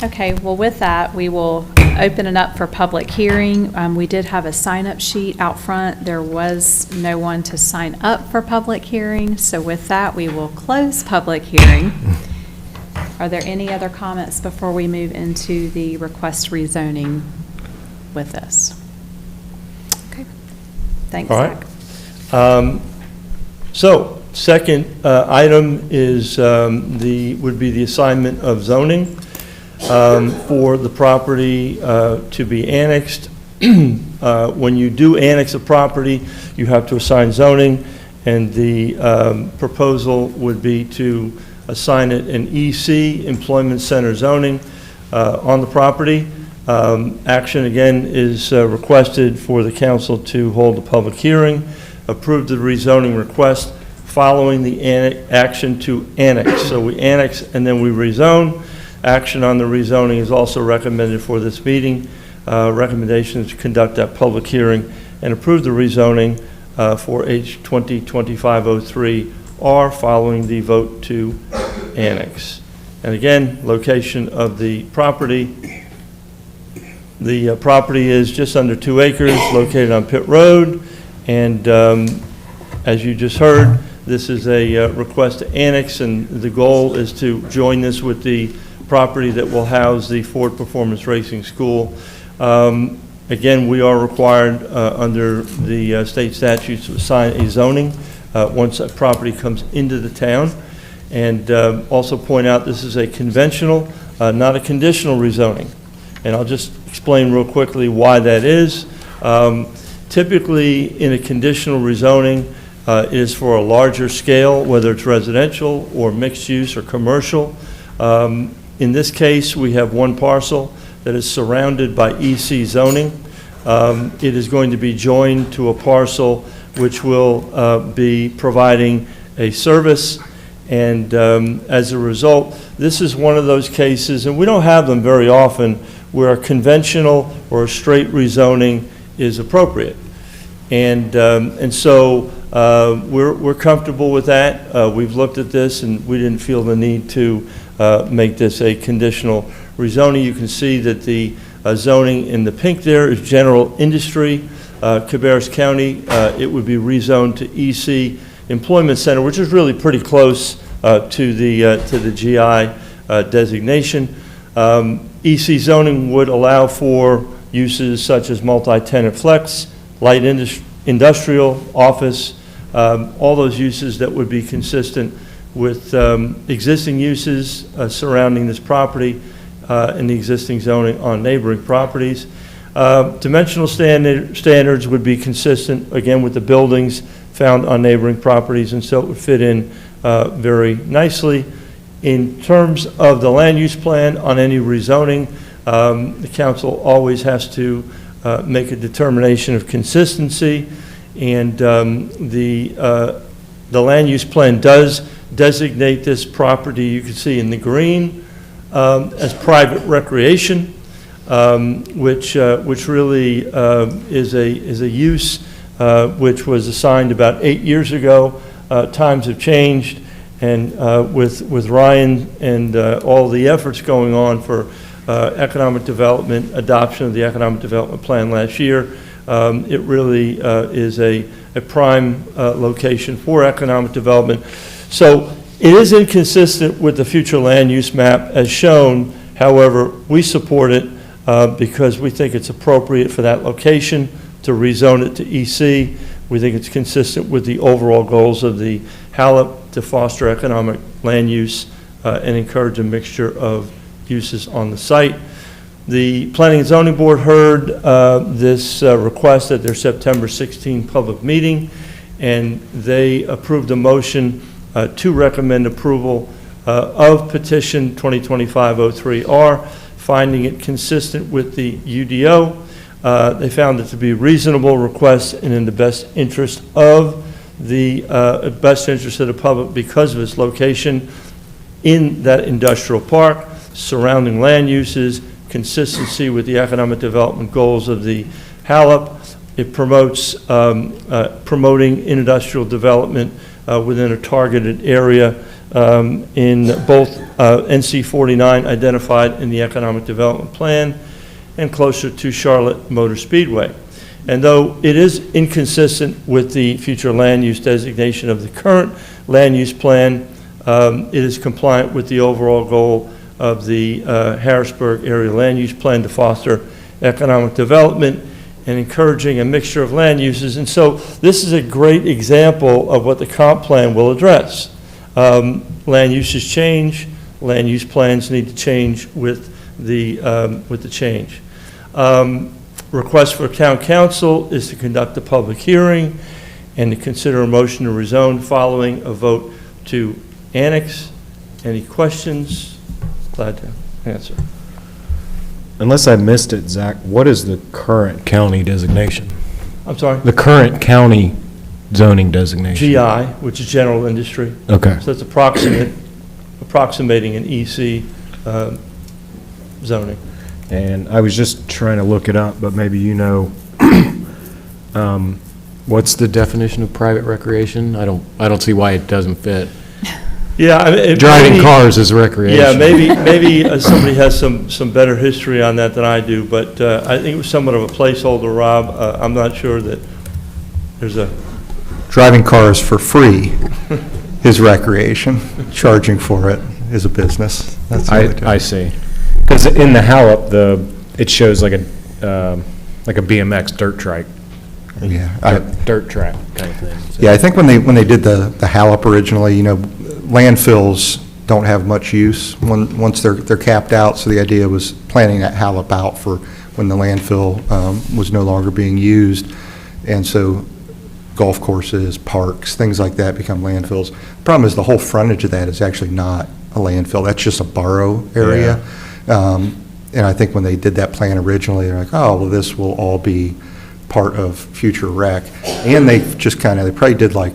Okay, well, with that, we will open it up for public hearing. We did have a sign-up sheet out front. There was no one to sign up for public hearing, so with that, we will close public hearing. Are there any other comments before we move into the request rezoning with this? Okay, thanks, All right. Zach. So, second item is would be the assignment of zoning for the property to be annexed. When you do annex a property, you have to assign zoning, and the proposal would be to assign it an EC, Employment Center zoning, on the property. Action, again, is requested for the council to hold a public hearing, approve the rezoning request following the action to annex. So we annex and then we rezone. Action on the rezoning is also recommended for this meeting. Recommendation is to conduct that public hearing and approve the rezoning for H 2025-03R following the vote to annex. And again, location of the property. The property is just under 2 acres, located on Pitt Road, and as you just heard, this is a request to annex, and the goal is to join this with the property that will house the Ford Performance Racing School. Again, we are required under the state statutes to assign a zoning once a property comes into the town. And also point out this is a conventional, not a conditional rezoning. And I'll just explain real quickly why that is. Typically, in a conditional rezoning, it is for a larger scale, whether it's residential or mixed use or commercial. In this case, we have one parcel that is surrounded by EC zoning. It is going to be joined to a parcel which will be providing a service, and as a result, this is one of those cases, and we don't have them very often, where a conventional or a straight rezoning is appropriate. And so we're comfortable with that. We've looked at this, and we didn't feel the need to make this a conditional rezoning. You can see that the zoning in the pink there is general industry. Cabarrus County, it would be rezoned to EC Employment Center, which is really pretty close to the GI designation. EC zoning would allow for uses such as multi-tenant flex, light industrial, office, all those uses that would be consistent with existing uses surrounding this property and the existing zoning on neighboring properties. Dimensional standards would be consistent, again, with the buildings found on neighboring properties, and so it would fit in very nicely. In terms of the land use plan on any rezoning, the council always has to make a determination of consistency, and the land use plan does designate this property, you can see in the green, as private recreation, which really is a use which was assigned about 8 years ago. Times have changed, and with Ryan and all the efforts going on for economic development, adoption of the economic development plan last year, it really is a prime location for economic development. So it is inconsistent with the future land use map as shown. However, we support it because we think it's appropriate for that location to rezone it to EC. We think it's consistent with the overall goals of the HALOP to foster economic land use and encourage a mixture of uses on the site. The Planning and Zoning Board heard this request at their September 16 public meeting, and they approved a motion to recommend approval of petition 2025-03R, finding it consistent with the UDO. They found it to be a reasonable request and in the best interest of the public because of its location in that industrial park, surrounding land uses, consistency with the economic development goals of the HALOP. It promotes promoting industrial development within a targeted area in both NC 49 identified in the economic development plan and closer to Charlotte Motor Speedway. And though it is inconsistent with the future land use designation of the current land use plan, it is compliant with the overall goal of the Harrisburg Area Land Use Plan to foster economic development and encouraging a mixture of land uses. And so this is a great example of what the comp plan will address. Land uses change, land use plans need to change with the change. Request for town council is to conduct a public hearing and to consider a motion to rezone following a vote to annex. Any questions? Glad to answer. Unless I missed it, Zach, what is the current county designation? I'm sorry? The current county zoning designation? GI, which is general industry. Okay. So it's approximating an EC zoning. And I was just trying to look it up, but maybe you know, what's the definition of private recreation? I don't see why it doesn't fit. Yeah, I mean, Driving maybe- cars is recreation. Yeah, maybe somebody has some better history on that than I do, but I think it was somewhat of a placeholder, Rob. I'm not sure that there's a, Driving cars for free is recreation. Charging for it is a business. That's the only I see. Because in the HALOP, it shows like a BMX dirt track. Yeah, Dirt track kind of thing. So- Yeah, I think when they did the HALOP originally, landfills don't have much use once they're capped out, so the idea was planning that HALOP out for when the landfill was no longer being used, and so golf courses, parks, things like that become landfills. Problem is, the whole frontage of that is actually not a landfill, that's just a borrow area. And I think when they did that plan originally, they're like, oh, well, this will all be part of future rec. And they just they probably did like,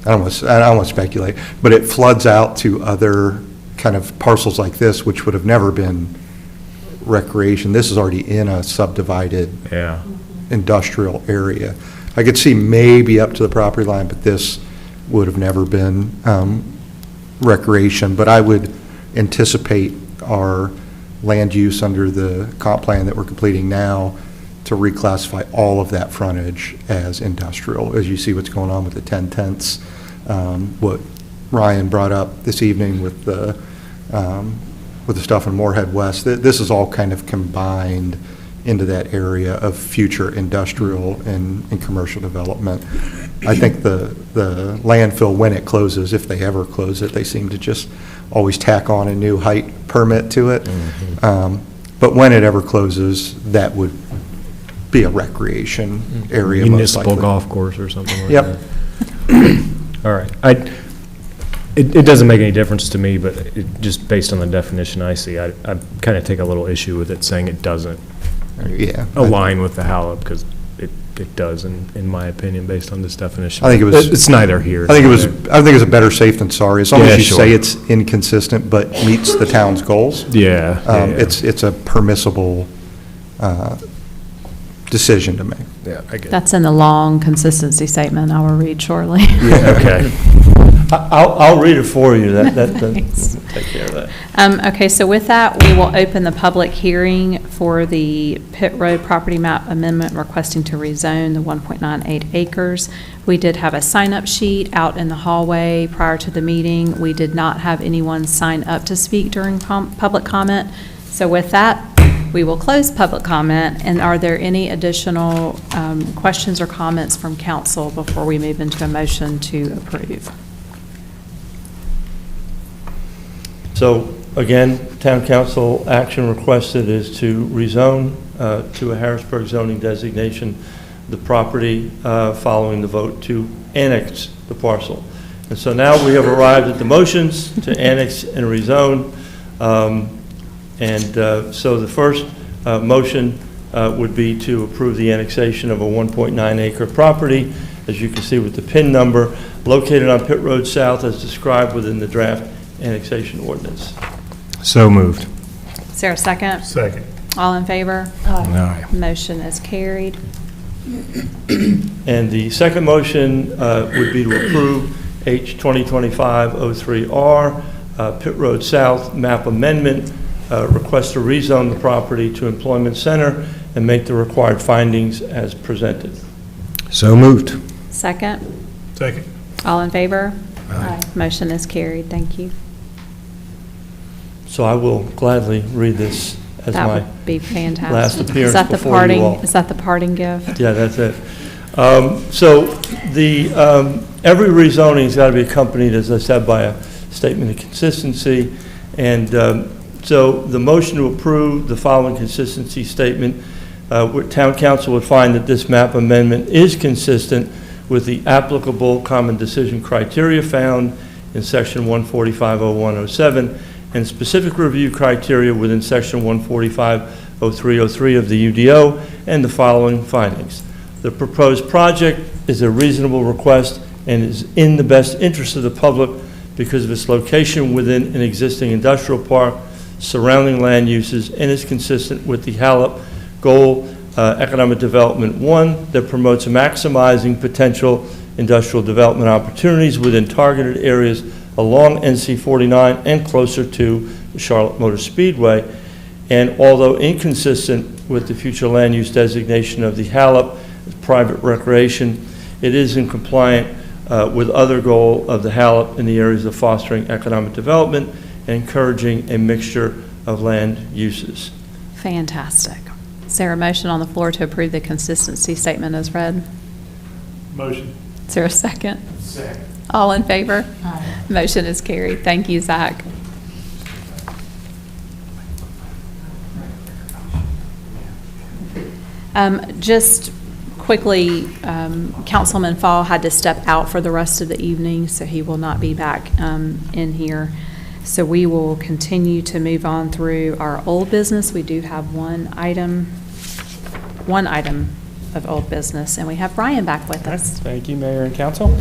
I don't want to speculate, but it floods out to other kind of parcels like this, which would have never been recreation. This is already in a subdivided industrial area. I could see maybe up to the property line, but this would have never been recreation. But I would anticipate our land use under the comp plan that we're completing now to reclassify all of that frontage as industrial, as you see what's going on with the 10 tenths, what Ryan brought up this evening with the stuff in Moorhead West. This is all kind of combined into that area of future industrial and commercial development. I think the landfill, when it closes, if they ever close it, they seem to just always tack on a new height permit to it. But when it ever closes, that would be a recreation area, most Municipal likely. golf course or something like Yep. that. All right. It doesn't make any difference to me, but just based on the definition I see, I kind of take a little issue with it saying it doesn't align with the HALOP, because it does, in my opinion, based on this definition. I think it was. It's neither here. I think it's a better safe than sorry. As long as you sure. say it's inconsistent but meets the town's goals. Yeah. It's a permissible decision to make. Yeah, I get it. That's in the long consistency statement I will read shortly. Yeah, okay. I'll read it for you. That Thanks. take care of that. Okay, so with that, we will open the public hearing for the Pitt Road property map amendment requesting to rezone the 1.98 acres. We did have a sign-up sheet out in the hallway prior to the meeting. We did not have anyone sign up to speak during public comment. So with that, we will close public comment. And are there any additional questions or comments from council before we move into a motion to approve? So again, town council action requested is to rezone to a Harrisburg zoning designation the property following the vote to annex the parcel. And so now we have arrived at the motions to annex and rezone. So the first motion would be to approve the annexation of a 1.9 acre property, as you can see with the PIN number, located on Pitt Road South as described within the draft annexation ordinance. So moved. Is there a second? Second. All in favor? Aye. Motion is carried. And the second motion would be to approve H 2025-03R, Pitt Road South map amendment, request to rezone the property to Employment Center and make the required findings as presented. So moved. Second? Second. All in favor? Aye. Motion is carried. Thank you. So I will gladly read this as That my would be fantastic. last appearance Is that the before parting? you all. Is that the parting gift? Yeah, that's it. So the, every rezoning's got to be accompanied, as I said, by a statement of consistency. And so the motion to approve the following consistency statement, where town council would find that this map amendment is consistent with the applicable common decision criteria found in Section 145.0107, and specific review criteria within Section 145.0303 of the UDO, and the following findings. The proposed project is a reasonable request and is in the best interest of the public because of its location within an existing industrial park, surrounding land uses, and is consistent with the HALOP Goal Economic Development 1 that promotes maximizing potential industrial development opportunities within targeted areas along NC 49 and closer to the Charlotte Motor Speedway. And although inconsistent with the future land use designation of the HALOP as private recreation, it is in compliant with other goal of the HALOP in the areas of fostering economic development and encouraging a mixture of land uses. Fantastic. Is there a motion on the floor to approve the consistency statement as read? Motion. Is there a second? Second. All in favor? Aye. Motion is carried. Thank you, Zach. Just quickly, Councilman Fall had to step out for the rest of the evening, so he will not be back in here. So we will continue to move on through our old business. We do have one item of old business, and we have Brian back with us. Thank you, Mayor and Council.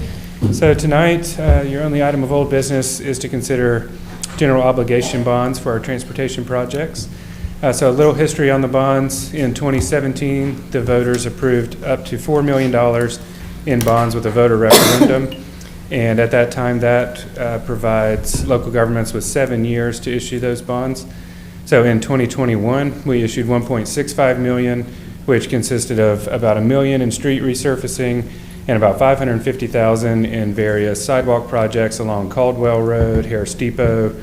So tonight, your only item of old business is to consider general obligation bonds for our transportation projects. So a little history on the bonds. In 2017, the voters approved up to $4 million in bonds with a voter referendum. And at that time, that provides local governments with 7 years to issue those bonds. So in 2021, we issued $1.65 million, which consisted of about $1 million in street resurfacing and about $550,000 in various sidewalk projects along Caldwell Road, Harris Depot,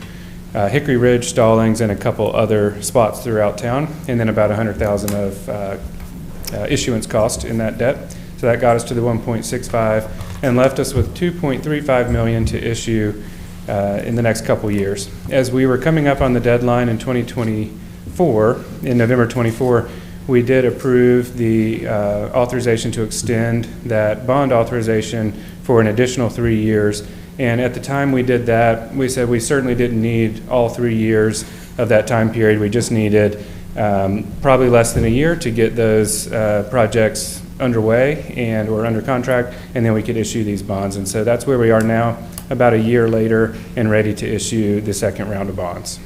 Hickory Ridge, Stallings, and a couple other spots throughout town, and then about $100,000 of issuance cost in that debt. So that got us to the 1.65 and left us with $2.35 million to issue in the next couple years. As we were coming up on the deadline in 2024, in November 24, we did approve the authorization to extend that bond authorization for an additional 3 years. And at the time we did that, we said we certainly didn't need all 3 years of that time period. We just needed probably less than a year to get those projects underway and or under contract, and then we could issue these bonds. And so that's where we are now, about a year later, and ready to issue the second round of bonds.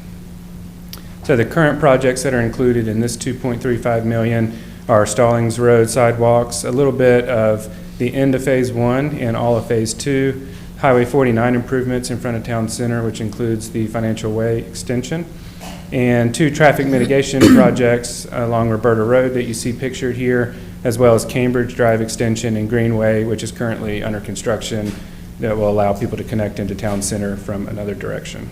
So the current projects that are included in this $2.35 million are Stallings Road sidewalks, a little bit of the end of Phase 1 and all of Phase 2, Highway 49 improvements in front of Town Center, which includes the Financial Way extension, and 2 traffic mitigation projects along Roberta Road that you see pictured here, as well as Cambridge Drive extension and Greenway, which is currently under construction, that will allow people to connect into Town Center from another direction.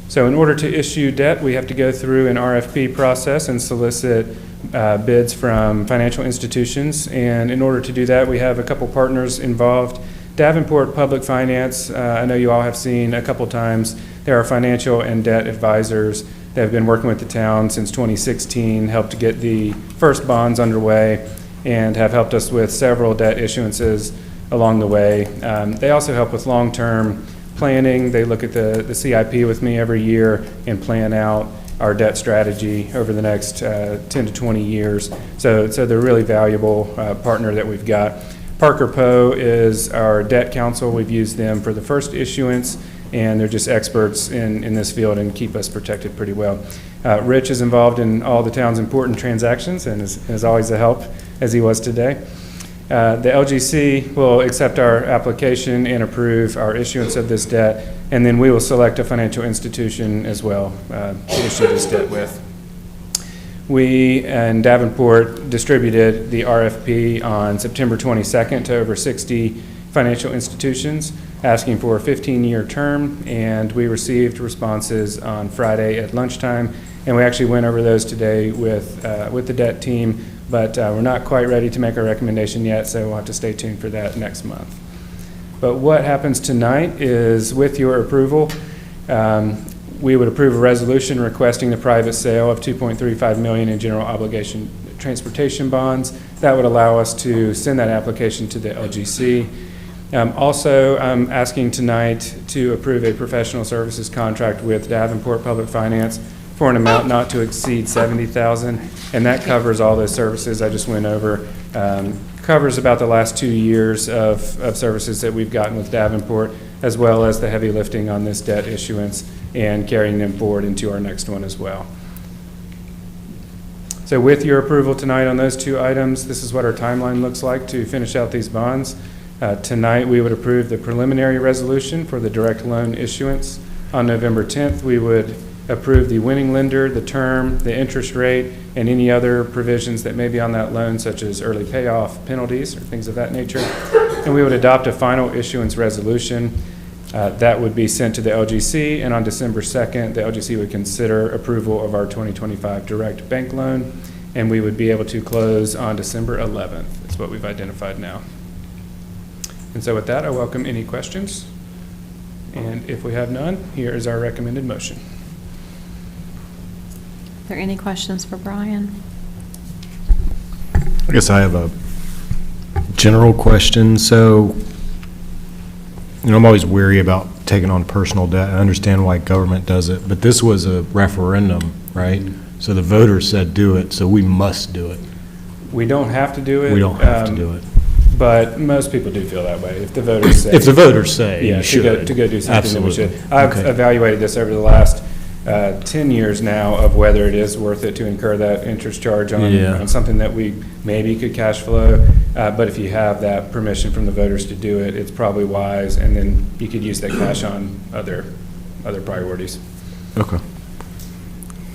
So in order to issue debt, we have to go through an RFP process and solicit bids from financial institutions. And in order to do that, we have a couple partners involved. Davenport Public Finance, I know you all have seen a couple times. There are financial and debt advisors that have been working with the town since 2016, helped to get the first bonds underway, and have helped us with several debt issuances along the way. They also help with long-term planning. They look at the CIP with me every year and plan out our debt strategy over the next 10 to 20 years. So they're a really valuable partner that we've got. Parker Poe is our debt counsel. We've used them for the first issuance, and they're just experts in this field and keep us protected pretty well. Rich is involved in all the town's important transactions and is always a help, as he was today. The LGC will accept our application and approve our issuance of this debt, and then we will select a financial institution as well to issue this debt with. We and Davenport distributed the RFP on September 22nd to over 60 financial institutions, asking for a 15-year term, and we received responses on Friday at lunchtime, and we actually went over those today with the debt team, but we're not quite ready to make a recommendation yet, so we'll have to stay tuned for that next month. But what happens tonight is, with your approval, we would approve a resolution requesting the private sale of $2.35 million in general obligation transportation bonds. That would allow us to send that application to the LGC. Also, I'm asking tonight to approve a professional services contract with Davenport Public Finance for an amount not to exceed $70,000, and that covers all those services I just went over. Covers about the last 2 years of services that we've gotten with Davenport, as well as the heavy lifting on this debt issuance and carrying them forward into our next one as well. So with your approval tonight on those 2 items, this is what our timeline looks like to finish out these bonds. Tonight, we would approve the preliminary resolution for the direct loan issuance. On November 10th, we would approve the winning lender, the term, the interest rate, and any other provisions that may be on that loan, such as early payoff penalties or things of that nature. And we would adopt a final issuance resolution that would be sent to the LGC, and on December 2nd, the LGC would consider approval of our 2025 direct bank loan, and we would be able to close on December 11th. That's what we've identified now. And so with that, I welcome any questions. And if we have none, here is our recommended motion. Are there any questions for Brian? I guess I have a general question. So, I'm always weary about taking on personal debt. I understand why government does it, but this was a referendum, right? So the voters said do it, so we must do it. We don't have to do it. We don't have to do it. But most people do feel that way. If the voters say. If the voters say, yeah, you should. to go do something that we should. Absolutely. I've Okay. evaluated this over the last 10 years now of whether it is worth it to incur that interest charge on something that we maybe could cash flow. But if you have that permission from the voters to do it, it's probably wise, and then you could use that cash on other priorities. Okay.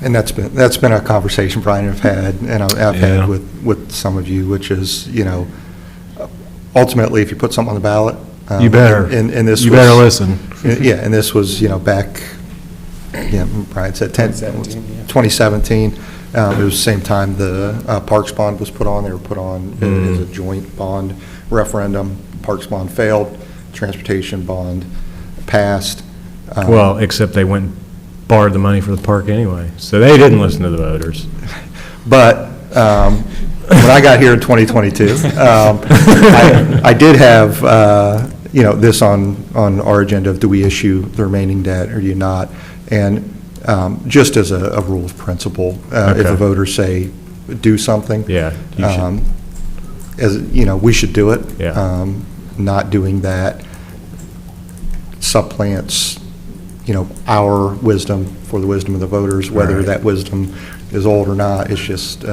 And that's been a conversation Brian and I've had with some of you, which is, ultimately, if you put something on the ballot. You better. And this you was, better listen. Yeah, and this was, back, Brian said 2017. It was the same time the Parks bond was put on. They were put on as a joint bond referendum. Parks bond failed. Transportation bond passed. Well, except they went and borrowed the money for the park anyway. So they didn't listen to the voters. But when I got here in 2022, I did have, this on our agenda of do we issue the remaining debt or do you not? And just as a rule of principle, if the voters say do something, you should. We should do it. Yeah. Not doing that supplants, our wisdom for the wisdom of the voters, whether Right. that wisdom is old or not. It's just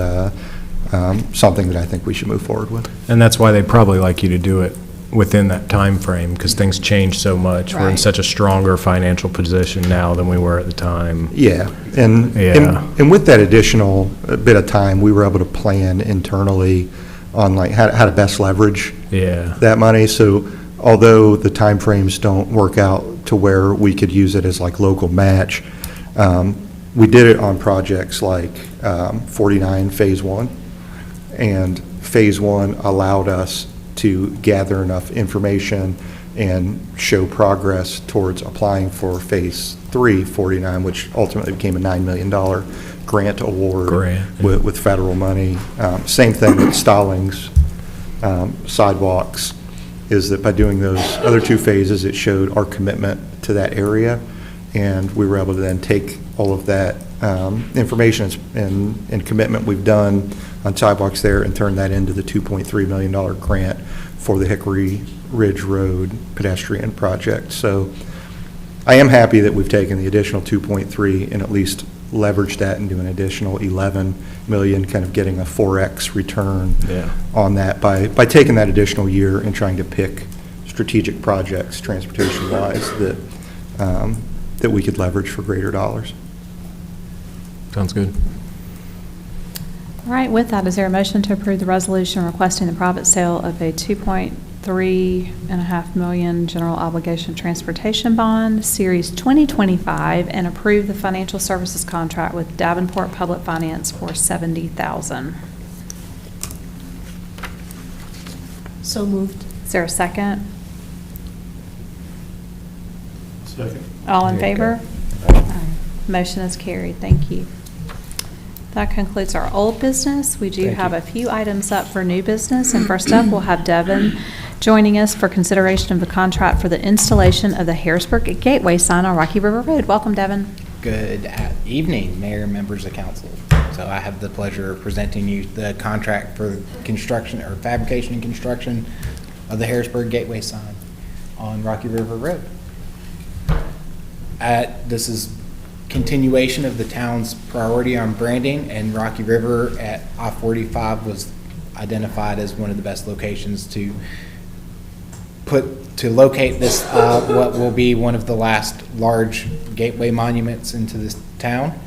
something that I think we should move forward with. And that's why they probably like you to do it within that time frame, because things change so much. We're in Right. such a stronger financial position now than we were at the time. Yeah, and with that additional bit of time, we were able to plan internally on like how to best leverage that money. So although the timeframes don't work out to where we could use it as like local match, we did it on projects like 49 Phase 1, and Phase 1 allowed us to gather enough information and show progress towards applying for Phase 3, 49, which ultimately became a $9 million grant award with federal money. Same thing with Stallings sidewalks, is that by doing those other 2 phases, it showed our commitment to that area, and we were able to then take all of that information and commitment we've done on sidewalks there and turn that into the $2.3 million grant for the Hickory Ridge Road pedestrian project. So I am happy that we've taken the additional 2.3 and at least leveraged that into an additional 11 million, kind of getting a 4X return on that by taking that additional year and trying to pick strategic projects, transportation-wise, that we could leverage for greater dollars. Sounds good. All right, with that, is there a motion to approve the resolution requesting the private sale of a $2.3.5 million general obligation transportation bond, Series 2025, and approve the financial services contract with Davenport Public Finance for $70,000? So moved. Is there a second? Second. All in favor? Aye. Motion is carried. Thank you. That concludes our old business. We do have a few items up for new business, and first up, we'll have Devin joining us for consideration of the contract for the installation of the Harrisburg Gateway sign on Rocky River Road. Welcome, Devin. Good evening, Mayor and members of council. So I have the pleasure of presenting you the contract for construction or fabrication and construction of the Harrisburg Gateway sign on Rocky River Road. This is continuation of the town's priority on branding, and Rocky River at I-45 was identified as one of the best locations to locate this, what will be one of the last large gateway monuments into this town.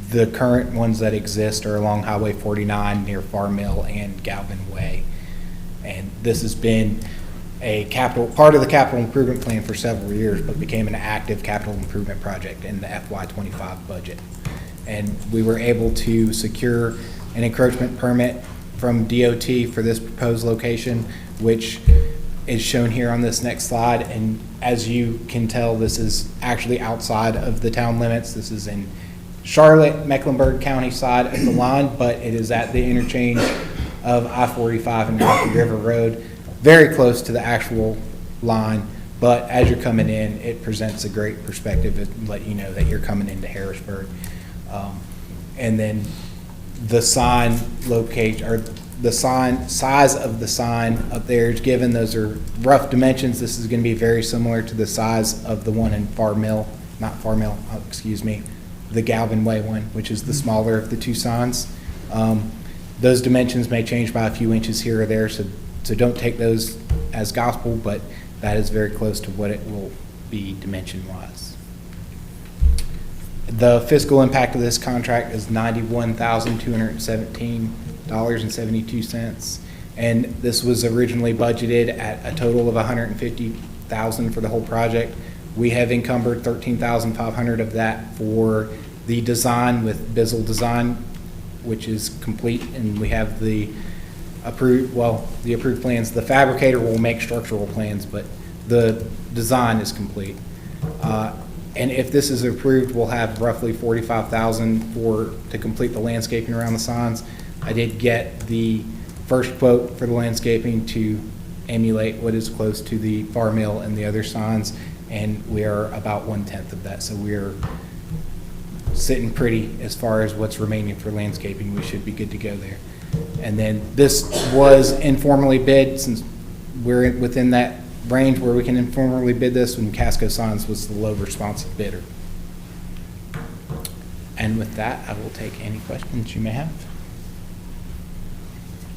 The current ones that exist are along Highway 49 near Farm Mill and Galvin Way. And this has been part of the capital improvement plan for several years, but became an active capital improvement project in the FY25 budget. And we were able to secure an encroachment permit from DOT for this proposed location, which is shown here on this next slide. And as you can tell, this is actually outside of the town limits. This is in Charlotte, Mecklenburg County side of the line, but it is at the interchange of I-45 and Rocky River Road, very close to the actual line. But as you're coming in, it presents a great perspective and let you know that you're coming into Harrisburg. And then the sign location, or the sign size of the sign up there is given. Those are rough dimensions. This is going to be very similar to the size of the one in Farm Mill, not Farm Mill, excuse me, the Galvin Way one, which is the smaller of the two signs. Those dimensions may change by a few inches here or there, so don't take those as gospel, but that is very close to what it will be dimension-wise. The fiscal impact of this contract is $91,217.72, and this was originally budgeted at a total of $150,000 for the whole project. We have encumbered $13,500 of that for the design with Bizzle Design, which is complete, and we have the approved plans. The fabricator will make structural plans, but the design is complete. And if this is approved, we'll have roughly $45,000 to complete the landscaping around the signs. I did get the first quote for the landscaping to emulate what is close to the Farm Mill and the other signs, and we are about 1/10 of that. So we're sitting pretty as far as what's remaining for landscaping. We should be good to go there. And then this was informally bid, since we're within that range where we can informally bid this, when Casco Signs was the low responsive bidder. And with that, I will take any questions you may have.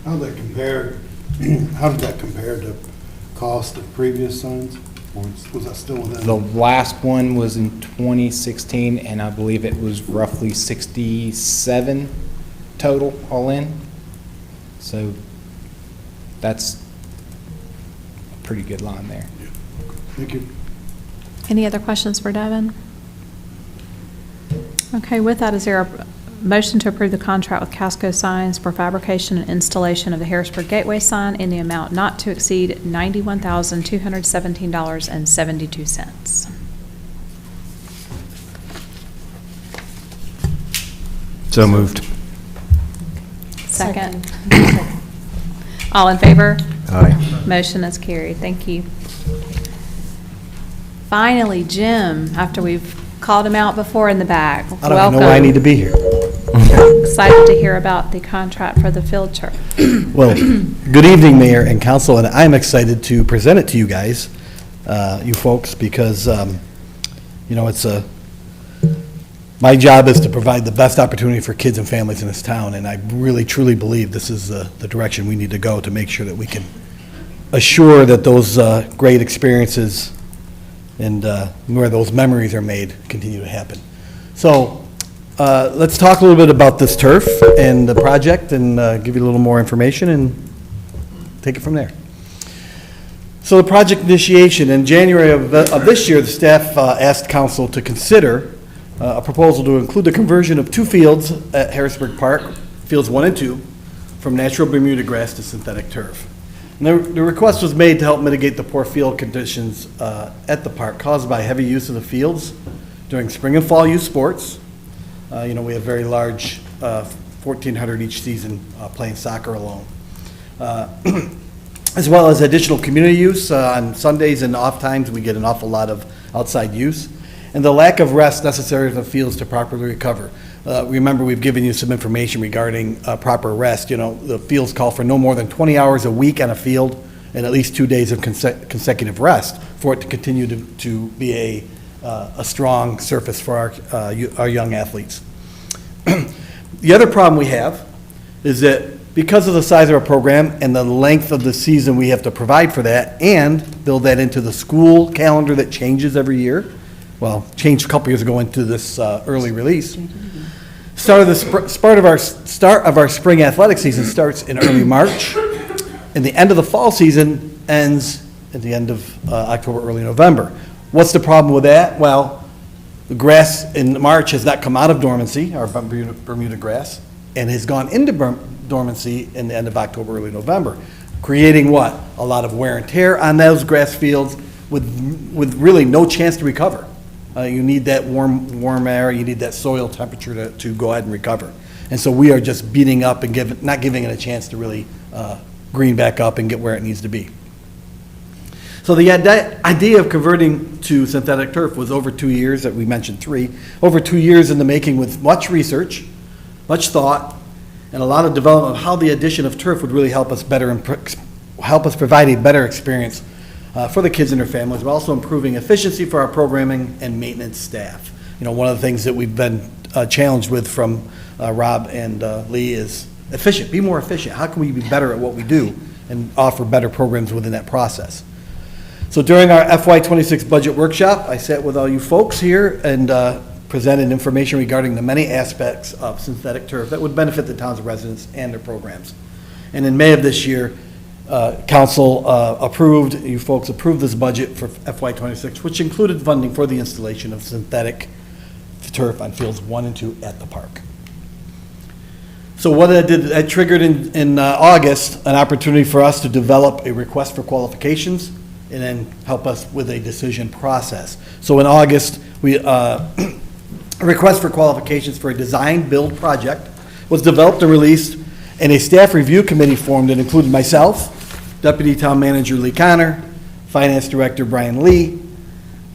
How did that compare to cost of previous signs? Or was that still within? The last one was in 2016, and I believe it was roughly 67 total, all in. So that's a pretty good line there. Thank you. Any other questions for Devin? Okay, with that, is there a motion to approve the contract with Casco Signs for fabrication and installation of the Harrisburg Gateway sign in the amount not to exceed $91,217.72? So moved. Second. All in favor? Aye. Motion is carried. Thank you. Finally, Jim, after we've called him out before in the back. I don't know why I need to be here. Excited to hear about the contract for the field trip. Well, good evening, Mayor and Council, and I'm excited to present it to you guys, you folks, because, it's my job is to provide the best opportunity for kids and families in this town, and I really, truly believe this is the direction we need to go to make sure that we can assure that those great experiences and where those memories are made continue to happen. So let's talk a little bit about this turf and the project, and give you a little more information and take it from there. So the project initiation, in January of this year, the staff asked council to consider a proposal to include the conversion of 2 fields at Harrisburg Park, fields 1 and 2, from natural Bermuda grass to synthetic turf. And the request was made to help mitigate the poor field conditions at the park caused by heavy use of the fields during spring and fall youth sports. We have very large, 1,400 each season playing soccer alone. as well as additional community use. On Sundays and off times, we get an awful lot of outside use. And the lack of rest necessary for the fields to properly recover. Remember, we've given you some information regarding proper rest. You know, the fields call for no more than 20 hours a week on a field and at least 2 days of consecutive rest for it to continue to be a strong surface for our young athletes. The other problem we have is that because of the size of our program and the length of the season we have to provide for that and build that into the school calendar that changes every year, well, changed a couple years ago into this early release. Start of our spring athletic season starts in early March, and the end of the fall season ends at the end of October, early November. What's the problem with that? Well, the grass in March has not come out of dormancy, our Bermuda grass, and has gone into dormancy in the end of October, early November, creating what? A lot of wear and tear on those grass fields with really no chance to recover. You need that warm air, you need that soil temperature to go ahead and recover. And so we are just beating up and not giving it a chance to really green back up and get where it needs to be. So the idea of converting to synthetic turf was over 2 years, that we mentioned 3, over 2 years in the making with much research, much thought, and a lot of development of how the addition of turf would really help us provide a better experience for the kids and their families, but also improving efficiency for our programming and maintenance staff. You know, one of the things that we've been challenged with from Rob and Lee is efficient, be more efficient. How can we be better at what we do and offer better programs within that process? So during our FY26 budget workshop, I sat with all you folks here and presented information regarding the many aspects of synthetic turf that would benefit the town's residents and their programs. And in May of this year, Council you folks approved this budget for FY26, which included funding for the installation of synthetic turf on fields 1 and 2 at the park. So what I did, I triggered in August an opportunity for us to develop a request for qualifications and then help us with a decision process. So in August, a request for qualifications for a design build project was developed and released, and a staff review committee formed that included myself, Deputy Town Manager Lee Connor, Finance Director Brian Lee,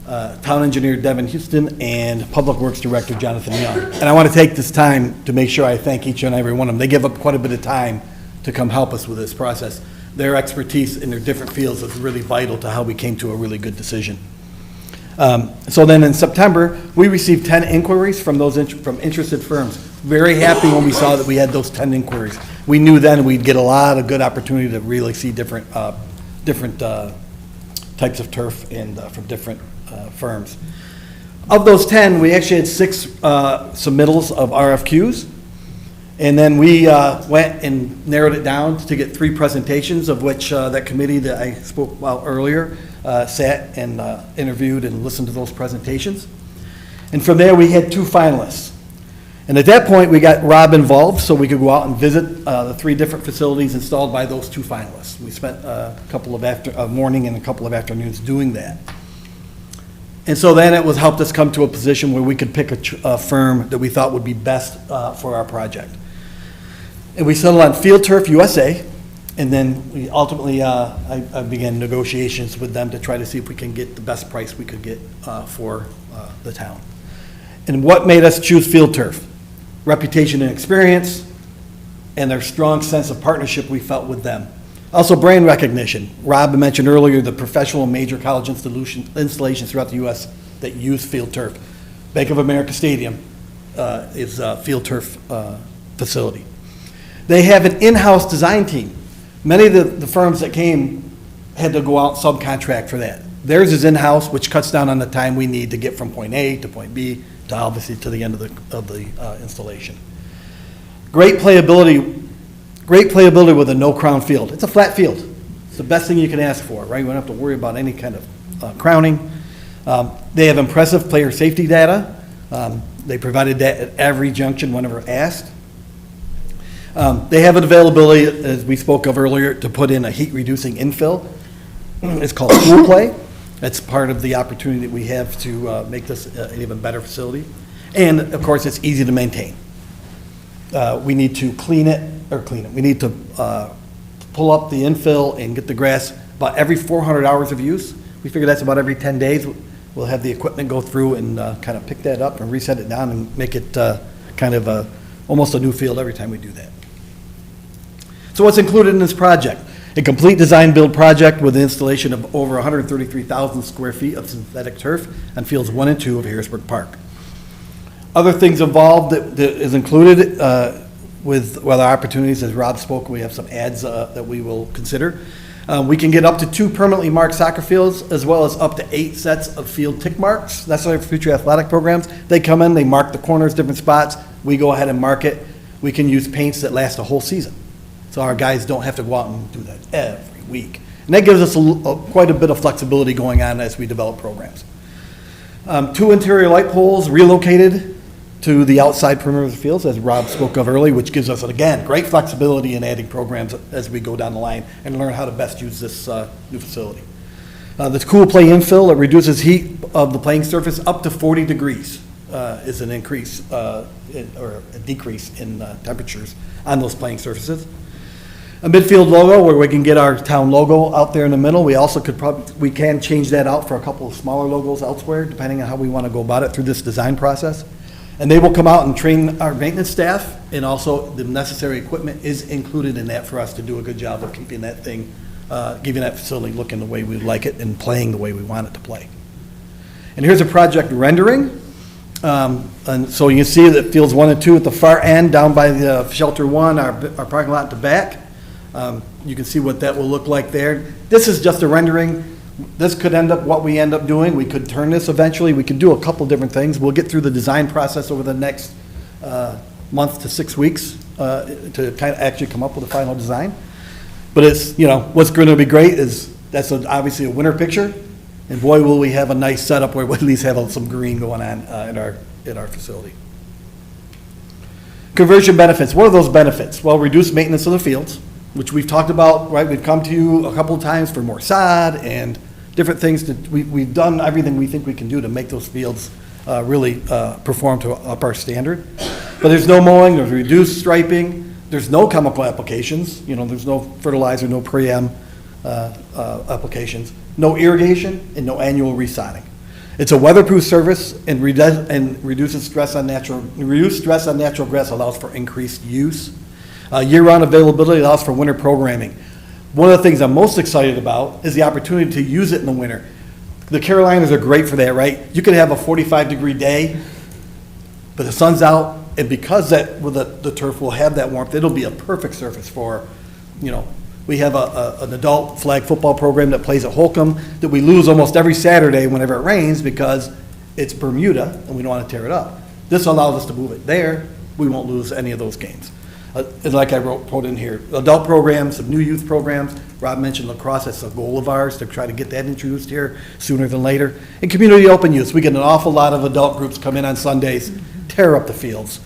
Town Engineer Devin Houston, and Public Works Director Jonathan Young. And I want to take this time to make sure I thank each and every one of them. They give up quite a bit of time to come help us with this process. Their expertise in their different fields is really vital to how we came to a really good decision. So then in September, we received 10 inquiries from from interested firms. Very happy when we saw that we had those 10 inquiries. We knew then we'd get a lot of good opportunity to really see different types of turf and from different firms. Of those 10, we actually had 6 submittals of RFQs. And then we went and narrowed it down to get 3 presentations, of which that committee that I spoke about earlier sat and interviewed and listened to those presentations. And from there, we had 2 finalists. And at that point, we got Rob involved so we could go out and visit the 3 different facilities installed by those 2 finalists. We spent a couple of morning and a couple of afternoons doing that. And so then it helped us come to a position where we could pick a firm that we thought would be best for our project. And we settled on Field Turf USA, and then we ultimately, I began negotiations with them to try to see if we can get the best price we could get for the town. And what made us choose Field Turf? Reputation and experience, and their strong sense of partnership we felt with them. Also brand recognition. Rob mentioned earlier the professional and major college installations throughout the U.S. that use Field Turf. Bank of America Stadium is a Field Turf facility. They have an in-house design team. Many of the firms that came had to go out subcontract for that. Theirs is in-house, which cuts down on the time we need to get from point A to point B to obviously to the end of the installation. Great playability with a no-crown field. It's a flat field. It's the best thing you can ask for, right? You don't have to worry about any kind of crowning. They have impressive player safety data. They provided that at every junction whenever asked. They have an availability, as we spoke of earlier, to put in a heat-reducing infill. It's called Cool Play. That's part of the opportunity that we have to make this an even better facility. And, of course, it's easy to maintain. We need to clean it. We need to pull up the infill and get the grass about every 400 hours of use. We figure that's about every 10 days. We'll have the equipment go through and kind of pick that up and reset it down and make it kind of almost a new field every time we do that. So what's included in this project? A complete design-build project with the installation of over 133,000 square feet of synthetic turf on fields 1 and 2 of Harrisburg Park. Other things involved that is included with other opportunities, as Rob spoke, we have some ads that we will consider. We can get up to 2 permanently marked soccer fields, as well as up to 8 sets of field tick marks. That's our future athletic programs. They come in, they mark the corners, different spots. We go ahead and mark it. We can use paints that last a whole season. So our guys don't have to go out and do that every week. And that gives us quite a bit of flexibility going on as we develop programs. 2 interior light poles relocated to the outside perimeter of the fields, as Rob spoke of earlier, which gives us, again, great flexibility in adding programs as we go down the line and learn how to best use this new facility. The cool play infill, it reduces heat of the playing surface up to 40 degrees is an increase or a decrease in temperatures on those playing surfaces. A midfield logo where we can get our town logo out there in the middle. We also we can change that out for a couple of smaller logos elsewhere, depending on how we want to go about it through this design process. And they will come out and train our maintenance staff, and also the necessary equipment is included in that for us to do a good job of keeping that thing, giving that facility looking the way we like it and playing the way we want it to play. And here's a project rendering. And so you can see that fields 1 and 2 at the far end, down by the shelter 1, our parking lot at the back. You can see what that will look like there. This is just a rendering. This could end up what we end up doing. We could turn this eventually. We could do a couple different things. We'll get through the design process over the next month to 6 weeks to kind of actually come up with a final design. But it's, what's going to be great is that's obviously a winter picture. And boy, will we have a nice setup where we at least have some green going on in our facility. Conversion benefits. What are those benefits? Well, reduced maintenance of the fields, which we've talked about, right? We've come to you a couple of times for more sod and different things. We've done everything we think we can do to make those fields really perform to up our standard. But there's no mowing, there's reduced striping, there's no chemical applications. There's no fertilizer, no pre-em applications, no irrigation, and no annual resodding. It's a weatherproof service and reduces stress on natural grass, allows for increased use. Year-round availability allows for winter programming. One of the things I'm most excited about is the opportunity to use it in the winter. The Carolinas are great for that, right? You could have a 45-degree day, but the sun's out, and because the turf will have that warmth, it'll be a perfect surface for, we have an adult flag football program that plays at Holcomb that we lose almost every Saturday whenever it rains because it's Bermuda, and we don't want to tear it up. This allows us to move it there. We won't lose any of those games. And like I wrote in here, adult programs, some new youth programs. Rob mentioned lacrosse. That's a goal of ours to try to get that introduced here sooner than later. And community open use. We get an awful lot of adult groups come in on Sundays, tear up the fields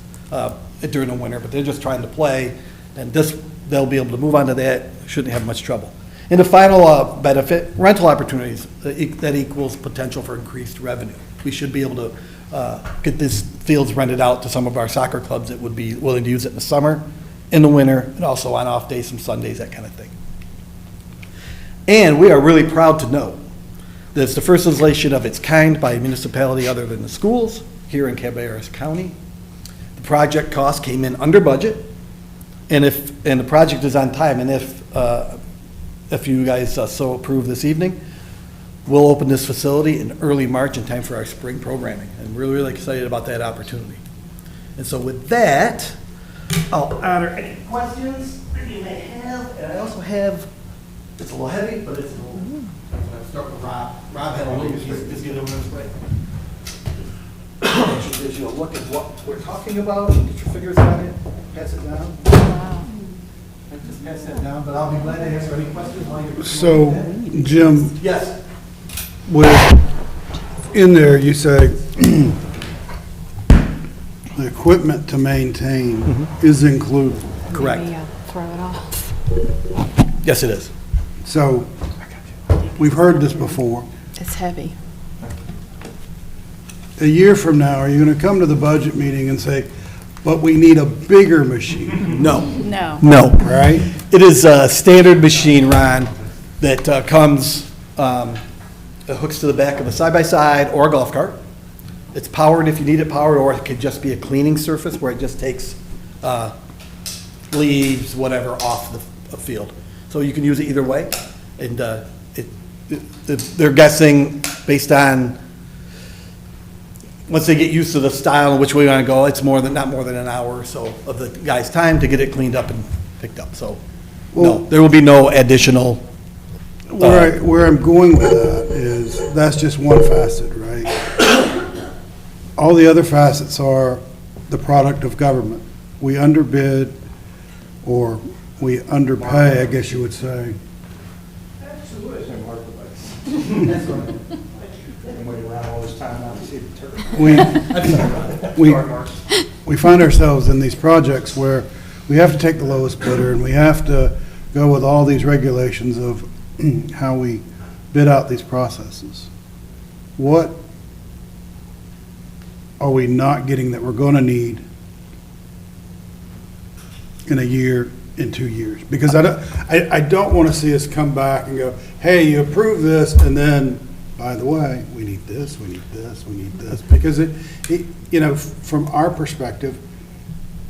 during the winter, but they're just trying to play. And they'll be able to move on to that. Shouldn't have much trouble. And the final benefit, rental opportunities. That equals potential for increased revenue. We should be able to get these fields rented out to some of our soccer clubs that would be willing to use it in the summer, in the winter, and also on off days, some Sundays, that kind of thing. And we are really proud to know that it's the first installation of its kind by a municipality other than the schools here in Cabarrus County. The project cost came in under budget, and the project is on time, and if you guys so approve this evening, we'll open this facility in early March in time for our spring programming. And we're really excited about that opportunity. And so with that, I'll honor any questions that you may have. And I also have, it's a little heavy, but it's a little, I'm going to start with Rob. Rob had a little, just get over this way. It gives you a look at what we're talking about, get your figures on it, pass it down. Wow. Just pass that down, but I'll be glad to answer any questions while you're. So, Jim. Yes. In there, you say the equipment to maintain is included. Correct. Throw it off. Yes, it is. So, we've heard this before. It's heavy. A year from now, are you going to come to the budget meeting and say, but we need a bigger machine, No. No. No. right? It is a standard machine, Ron, that comes, it hooks to the back of a side-by-side or a golf cart. It's powered if you need it powered, or it could just be a cleaning surface where it just takes leaves, whatever, off the field. So you can use it either way. And they're guessing based on, once they get used to the style and which way you want to go, it's not more than an hour or so of the guy's time to get it cleaned up and picked up. So, no, there will be no additional. Where I'm going with that is, that's just one facet, right? All the other facets are the product of government. We underbid, or we underpay, I guess you would say. We find ourselves in these projects where we have to take the lowest bidder, and we have to go with all these regulations of how we bid out these processes. What are we not getting that we're going to need in a year, in 2 years? Because I don't want to see us come back and go, hey, you approve this, and then, by the way, we need this, we need this, we need this. Because from our perspective,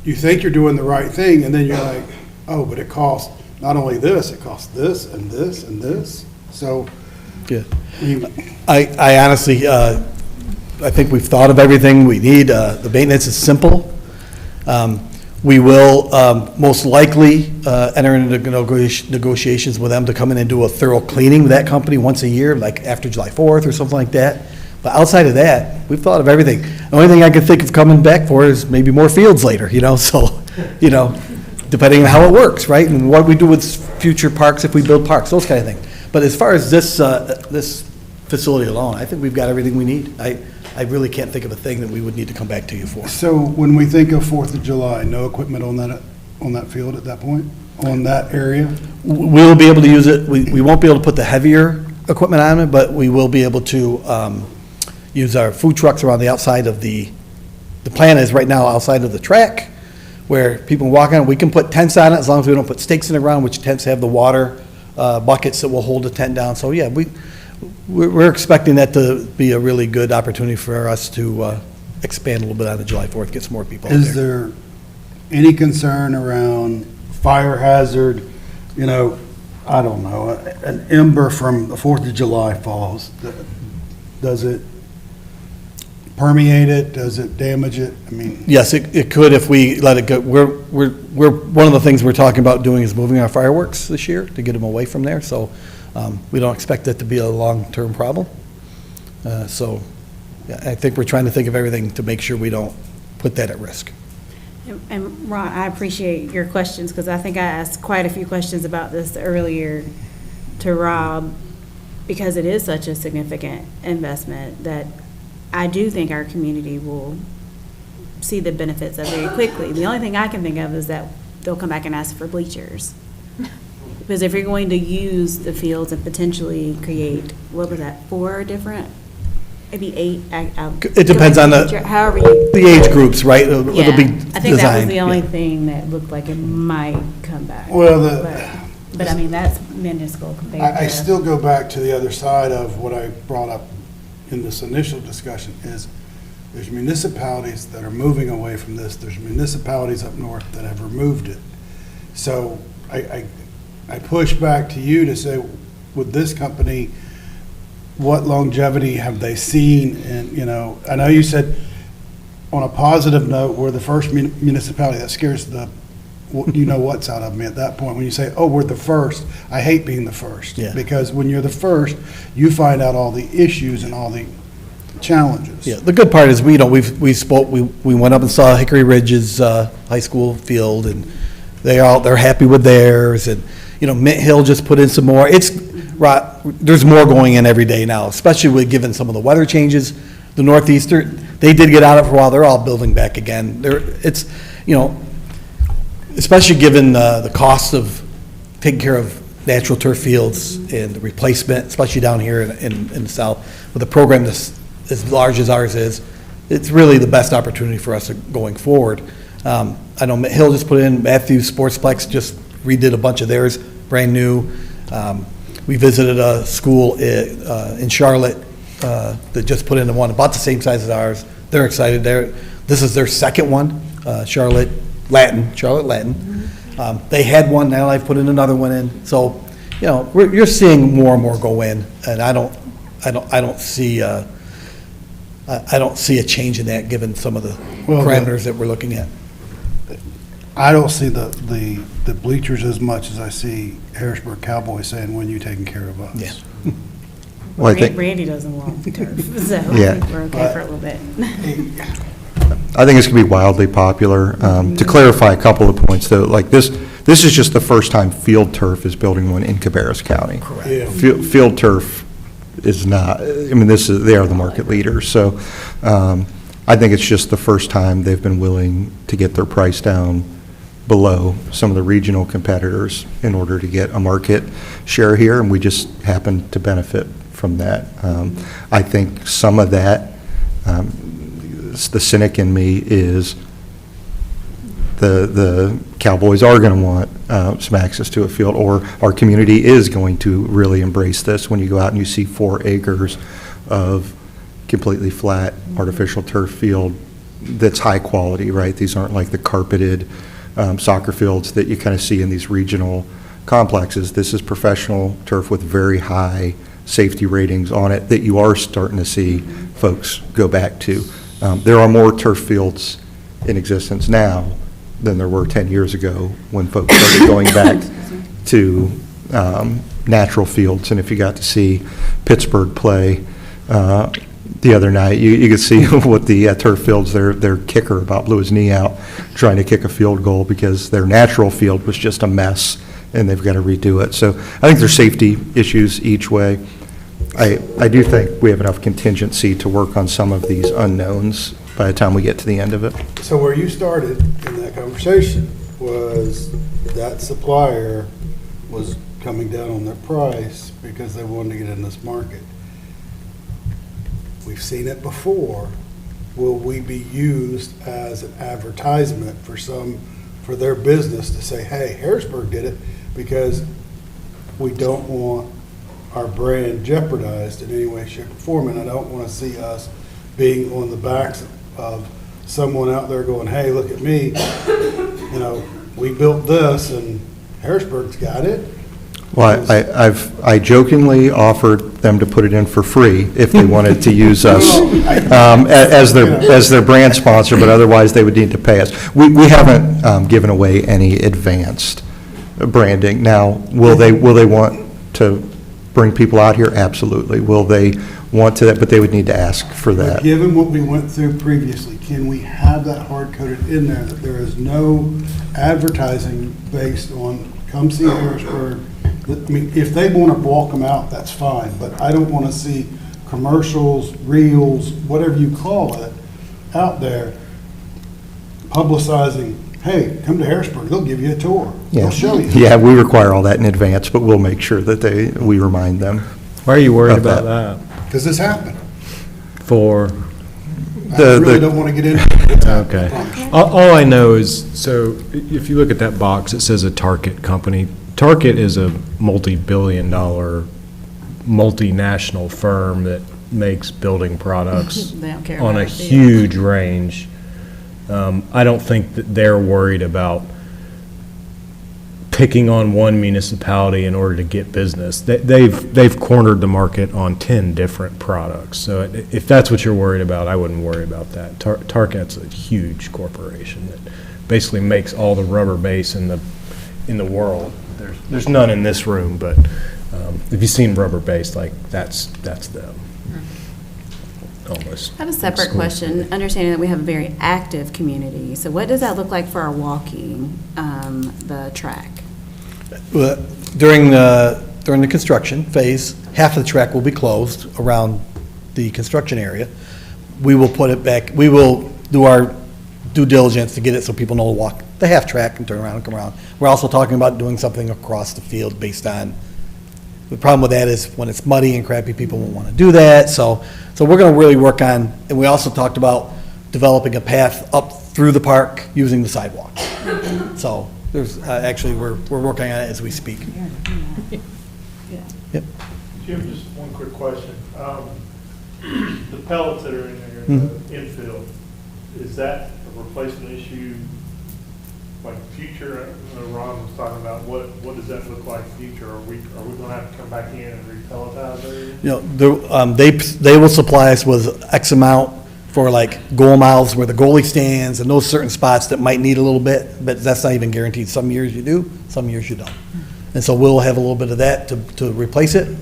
you think you're doing the right thing, and then you're like, oh, but it costs not only this, it costs this and this and this. So, yeah. I honestly, I think we've thought of everything we need. The maintenance is simple. We will most likely enter into negotiations with them to come in and do a thorough cleaning with that company once a year, like after July 4th or something like that. But outside of that, we've thought of everything. The only thing I can think of coming back for is maybe more fields later, so, depending on how it works, right? And what we do with future parks, if we build parks, those kind of things. But as far as this facility alone, I think we've got everything we need. I really can't think of a thing that we would need to come back to you for. So when we think of 4th of July, no equipment on that field at that point, on that area? We'll be able to use it. We won't be able to put the heavier equipment on it, but we will be able to use our food trucks around the outside of the plan is right now outside of the track, where people walk on. We can put tents on it as long as we don't put stakes in the ground, which tents have the water buckets that will hold the tent down. So yeah, we're expecting that to be a really good opportunity for us to expand a little bit on the July 4th, get some more people out there. Is there any concern around fire hazard? I don't know, an ember from the 4th of July falls. Does it permeate it? Does it damage it? I mean. Yes, it could if we let it go. We're one of the things we're talking about doing is moving our fireworks this year to get them away from there. So we don't expect that to be a long-term problem. So yeah, I think we're trying to think of everything to make sure we don't put that at risk. And Ron, I appreciate your questions, because I think I asked quite a few questions about this earlier to Rob, because it is such a significant investment that I do think our community will see the benefits of very quickly. The only thing I can think of is that they'll come back and ask for bleachers. Because if you're going to use the fields and potentially create, what was that, 4 different, maybe 8? It depends on however you. The age groups, right? It'll be I think that was designed, the only yeah. thing that looked like it might come back. Well, But I mean, that's minuscule compared to. I still go back to the other side of what I brought up in this initial discussion is there's municipalities that are moving away from this. There's municipalities up north that have removed it. So I push back to you to say, with this company, what longevity have they seen? And, I know you said on a positive note, we're the first municipality. That scares the what's out of me at that point. When you say, oh, we're the first, I hate being the first. Yeah. Because when you're the first, you find out all the issues and all the challenges. Yeah, the good part is we went up and saw Hickory Ridge's high school field, and they're happy with theirs, and Mint Hill just put in some more. There's more going in every day now, especially with given some of the weather changes. The Northeastern, they did get out of it for a while. They're all building back again. Especially given the cost of taking care of natural turf fields and the replacement, especially down here in the south, with a program that's as large as ours is, it's really the best opportunity for us going forward. I know Hill just put in, Matthews Sportsplex just redid a bunch of theirs, brand new. We visited a school in Charlotte that just put in one about the same size as ours. They're excited. This is their second one, Charlotte Latin. They had one, now they've put in another one in. So, you know, you're seeing more and more go in, and I don't see a change in that given some of the parameters that we're looking at. I don't see the bleachers as much as I see Harrisburg Cowboys saying, when you taking care of us? Yeah. Well, I think, Randy doesn't want turf, so Yeah. I think we're okay for a little bit. I think it's going to be wildly popular. To clarify a couple of points, though, like this is just the first time Field Turf is building one in Cabarrus County. Correct. Yeah. Field Turf is not, I mean, they are the market leader, so I think it's just the first time they've been willing to get their price down below some of the regional competitors in order to get a market share here, and we just happen to benefit from that. I think some of that, the cynic in me is the Cowboys are going to want some access to a field, or our community is going to really embrace this when you go out and you see 4 acres of completely flat artificial turf field that's high quality, right? These aren't like the carpeted soccer fields that you kind of see in these regional complexes. This is professional turf with very high safety ratings on it that you are starting to see folks go back to. There are more turf fields in existence now than there were 10 years ago when folks started going back to natural fields. And if you got to see Pittsburgh play the other night, you could see what the turf fields, their kicker about blew his knee out trying to kick a field goal because their natural field was just a mess and they've got to redo it. So I think there's safety issues each way. I do think we have enough contingency to work on some of these unknowns by the time we get to the end of it. So where you started in that conversation was that supplier was coming down on their price because they wanted to get in this market. We've seen it before. Will we be used as an advertisement for their business to say, hey, Harrisburg did it, because we don't want our brand jeopardized in any way, shape, or form, and I don't want to see us being on the backs of someone out there going, hey, look at me, you know, we built this and Harrisburg's got it. Well, I jokingly offered them to put it in for free if they wanted to use us as their brand sponsor, but otherwise they would need to pay us. We haven't given away any advanced branding. Now, will they want to bring people out here? Absolutely. Will they want to, but they would need to ask for that. Given what we went through previously, can we have that hard-coded in there, that there is no advertising based on, come see Harrisburg? I mean, if they want to walk them out, that's fine, but I don't want to see commercials, reels, whatever you call it, out there publicizing, hey, come to Harrisburg, they'll give you a tour. They'll show you. Yeah, we require all that in advance, but we'll make sure that we remind them. Why are you worried about that? Because this happened. For? I really don't want to get into it. Okay. All I know is, so if you look at that box, it says a Target company. Target is a multi-billion-dollar, multinational firm that makes building products They don't care on about a our field. huge range. I don't think that they're worried about picking on one municipality in order to get business. They've cornered the market on 10 different products. So if that's what you're worried about, I wouldn't worry about that. Target's a huge corporation that basically makes all the rubber base in the world. There's none in this room, but if you've seen rubber base, like that's them. Almost. I have a separate question, understanding that we have a very active community. So what does that look like for our walking, the track? Well, during the construction phase, half of the track will be closed around the construction area. We will put it back, we will do our due diligence to get it so people know to walk the half track and turn around and come around. We're also talking about doing something across the field based on, the problem with that is when it's muddy and crappy, people won't want to do that. So we're going to really work on, and we also talked about developing a path up through the park using the sidewalk. So there's, actually, we're working on it as we speak. Yep. Jim, just one quick question. The pellets that are in there, the infill, is that a replacement issue, like future? Ron was talking about what does that look like future? Are we going to have to come back in and repelletize areas? You know, they will supply us with X amount for like goal mouths where the goalie stands and those certain spots that might need a little bit, but that's not even guaranteed. Some years you do, some years you don't. And so we'll have a little bit of that to replace it.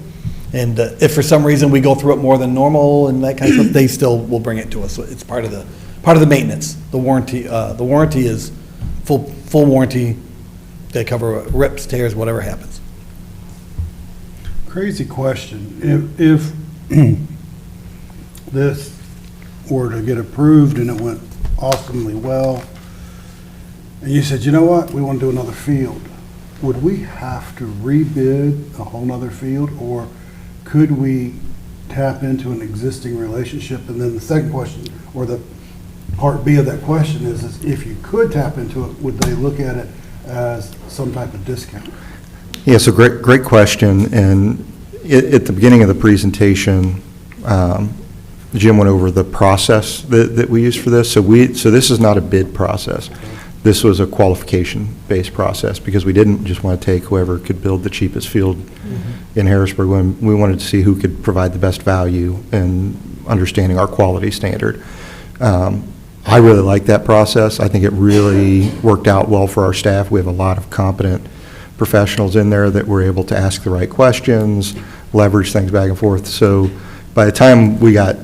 And if for some reason we go through it more than normal and that kind of stuff, they still will bring it to us. So it's part of the maintenance. The warranty is full warranty. They cover rips, tears, whatever happens. Crazy question. If this were to get approved and it went awesomely well, and you said, you know what, we want to do another field, would we have to rebid a whole nother field, or could we tap into an existing relationship? And then the second question, or the part B of that question is if you could tap into it, would they look at it as some type of discount? Yeah, so great question. And at the beginning of the presentation, Jim went over the process that we use for this. So this is not a bid process. This was a qualification-based process because we didn't just want to take whoever could build the cheapest field in Harrisburg. When we wanted to see who could provide the best value and understanding our quality standard. I really like that process. I think it really worked out well for our staff. We have a lot of competent professionals in there that were able to ask the right questions, leverage things back and forth. So by the time we got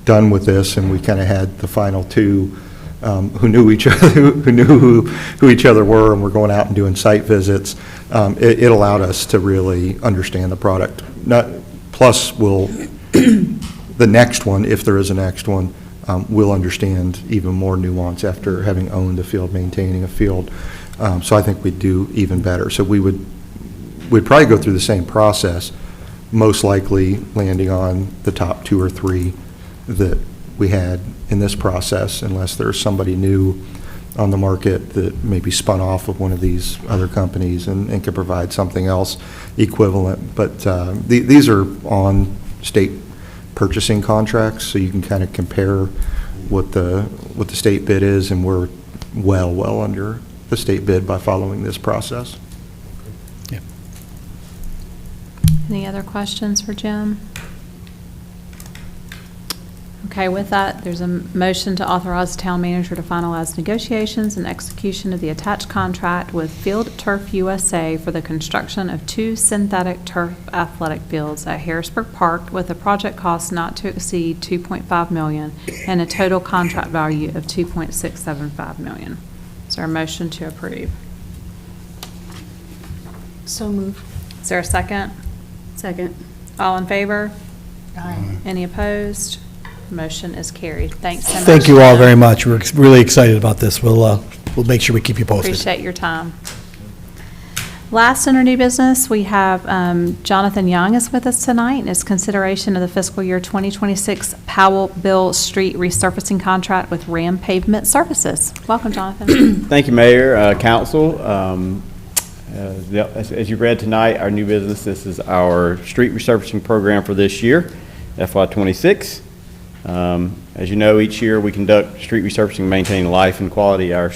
done with this and we kind of had the final two who knew each other, who knew who each other were, and we're going out and doing site visits, it allowed us to really understand the product. Plus, the next one, if there is a next one, we'll understand even more nuance after having owned a field, maintaining a field. So I think we'd do even better. So we'd probably go through the same process, most likely landing on the top 2 or 3 that we had in this process, unless there's somebody new on the market that maybe spun off of one of these other companies and could provide something else equivalent. But these are on state purchasing contracts, so you can kind of compare what the state bid is, and we're well under the state bid by following this process. Yeah. Any other questions for Jim? Okay, with that, there's a motion to authorize the town manager to finalize negotiations and execution of the attached contract with Field Turf USA for the construction of 2 synthetic turf athletic fields at Harrisburg Park with a project cost not to exceed $2.5 million and a total contract value of $2.675 million. Is there a motion to approve? So moved. Is there a second? Second. All in favor? Aye. Any opposed? Motion is carried. Thanks so much. Thank you all very much. We're really excited about this. We'll make sure we keep you posted. Appreciate your time. Last under new business, we have Jonathan Young is with us tonight, and it's consideration of the fiscal year 2026 Powell Bill Street resurfacing contract with Ram Pavement Services. Welcome, Jonathan. Thank you, Mayor, Council. As you read tonight, our new business, this is our street resurfacing program for this year, FY26. As you know, each year we conduct street resurfacing, maintaining the life and quality of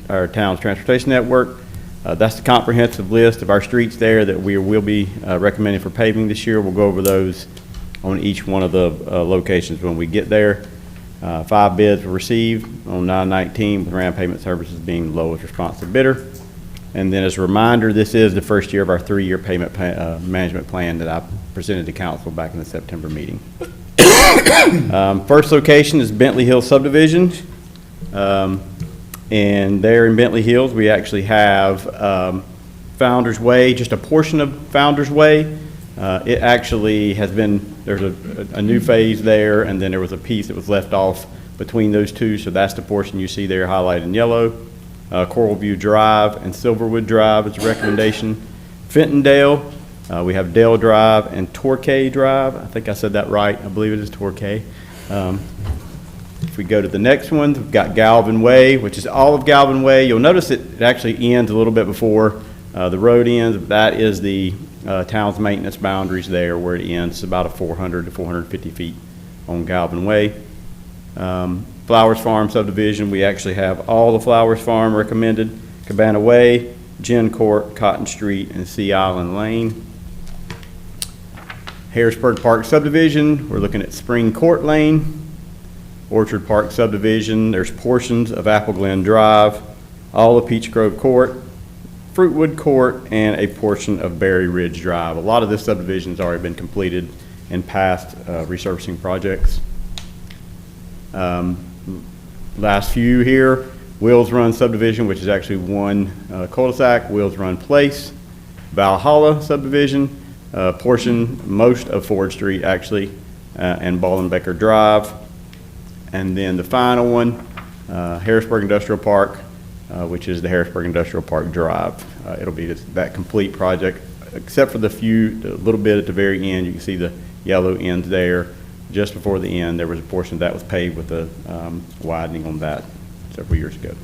our town's transportation network. That's the comprehensive list of our streets there that we will be recommending for paving this year. We'll go over those on each one of the locations when we get there. 5 bids were received on 9/19, with Ram Pavement Services being the lowest responsive bidder. And then as a reminder, this is the first year of our 3-year payment management plan that I presented to council back in the September meeting. First location is Bentley Hills Subdivision. And there in Bentley Hills, we actually have Founder's Way, just a portion of Founder's Way. It actually has been, there's a new phase there, and then there was a piece that was left off between those two, so that's the portion you see there highlighted in yellow. Coral View Drive and Silverwood Drive is a recommendation. Fentondale, we have Dale Drive and Torquay Drive. I think I said that right. I believe it is Torquay. If we go to the next one, we've got Galvin Way, which is all of Galvin Way. You'll notice it actually ends a little bit before the road ends. That is the town's maintenance boundaries there where it ends. It's about a 400 to 450 feet on Galvin Way. Flowers Farm subdivision, we actually have all the Flowers Farm recommended. Cabana Way, Gin Court, Cotton Street, and Sea Island Lane. Harrisburg Park subdivision, we're looking at Spring Court Lane. Orchard Park subdivision, there's portions of Apple Glen Drive, all of Peach Grove Court, Fruitwood Court, and a portion of Berry Ridge Drive. A lot of this subdivision has already been completed in past resurfacing projects. Last few here, Wills Run subdivision, which is actually one cul-de-sac, Wills Run Place, Valhalla subdivision, portion, most of Ford Street actually, and Ballenbecker Drive. And then the final one, Harrisburg Industrial Park, which is the Harrisburg Industrial Park Drive. It'll be that complete project, except for the little bit at the very end. You can see the yellow ends there. Just before the end, there was a portion that was paved with the widening on that several years ago.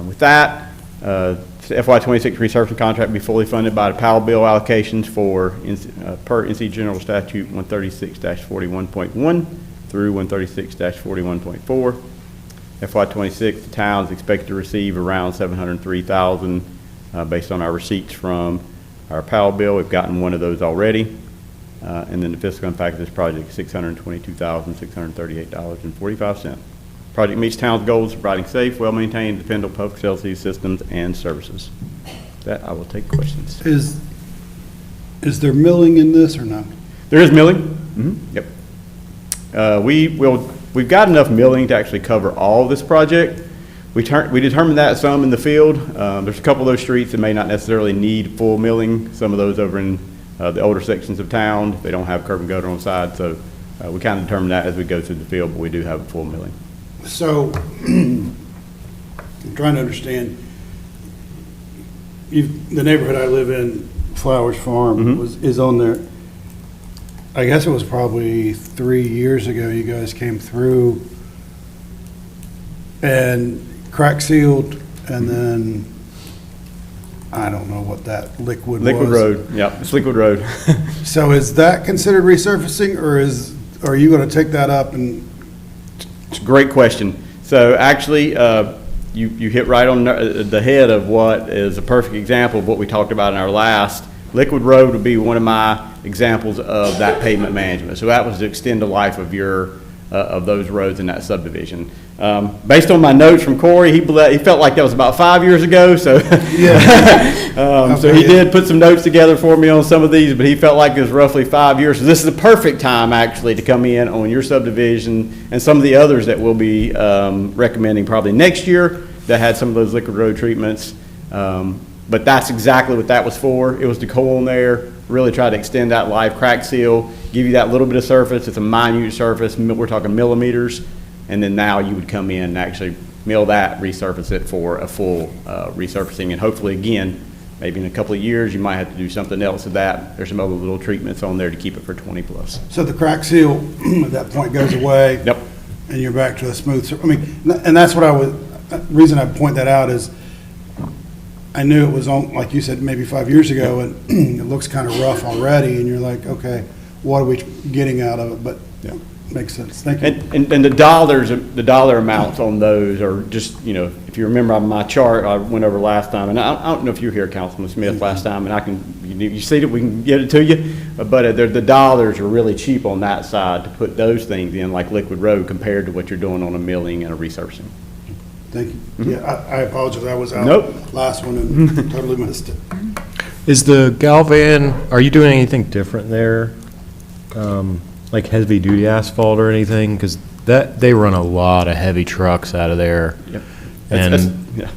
With that, the FY26 resurfacing contract will be fully funded by the Powell bill allocations for per NC General Statute 136-41.1 through 136-41.4. FY26, the town is expected to receive around $703,000 based on our receipts from our Powell bill. We've gotten one of those already. And then the fiscal impact of this project is $622,638.45. Project meets town's goals of providing safe, well-maintained, dependable public facilities, systems, and services. With that, I will take questions. Is there milling in this or no? There is milling. Mm-hmm. Yep. We've got enough milling to actually cover all of this project. We determined that some in the field. There's a couple of those streets that may not necessarily need full milling. Some of those over in the older sections of town, they don't have curb and gutter on the side, so we kind of determine that as we go through the field, but we do have a full milling. So, I'm trying to understand, the neighborhood I live in, Flowers Farm, is on there. I guess it was probably 3 years ago you guys came through and crack sealed, and then I don't know what that liquid was. Liquid road, yeah, it's liquid road. So is that considered resurfacing, or are you going to take that up and? It's a great question. So actually, you hit right on the head of what is a perfect example of what we talked about in our last. Liquid road would be one of my examples of that pavement management. So that was to extend the life of of those roads in that subdivision. Based on my notes from Corey, he felt like that was about 5 years ago. So, so he did put some notes together for me on some of these, but he felt like it was roughly 5 years. So this is the perfect time actually to come in on your subdivision and some of the others that we'll be recommending probably next year that had some of those liquid road treatments. But that's exactly what that was for. It was to go on there, really try to extend that life, crack seal, give you that little bit of surface. It's a minute surface. We're talking millimeters. And then now you would come in and actually mill that, resurface it for a full resurfacing. And hopefully, again, maybe in a couple of years, you might have to do something else with that. There's some other little treatments on there to keep it for 20 plus. So the crack seal at that point goes away. Yep. And you're back to a smooth, and that's what reason I point that out is I knew it was on, like you said, maybe 5 years ago, and it looks kind of rough already, and you're like, okay, what are we getting out of it? But yeah, makes sense. Thank you. And the dollar amounts on those are just, if you remember on my chart I went over last time, and I don't know if you were here, Councilman Smith, last time, and you see that we can get it to you, but the dollars are really cheap on that side to put those things in, like liquid road, compared to what you're doing on a milling and a resurfacing. Thank you. Yeah, I apologize. I was out last one and totally missed it. Is the Galvan, are you doing anything different there? Like heavy duty asphalt or anything? Because they run a lot of heavy trucks out of there. Yep.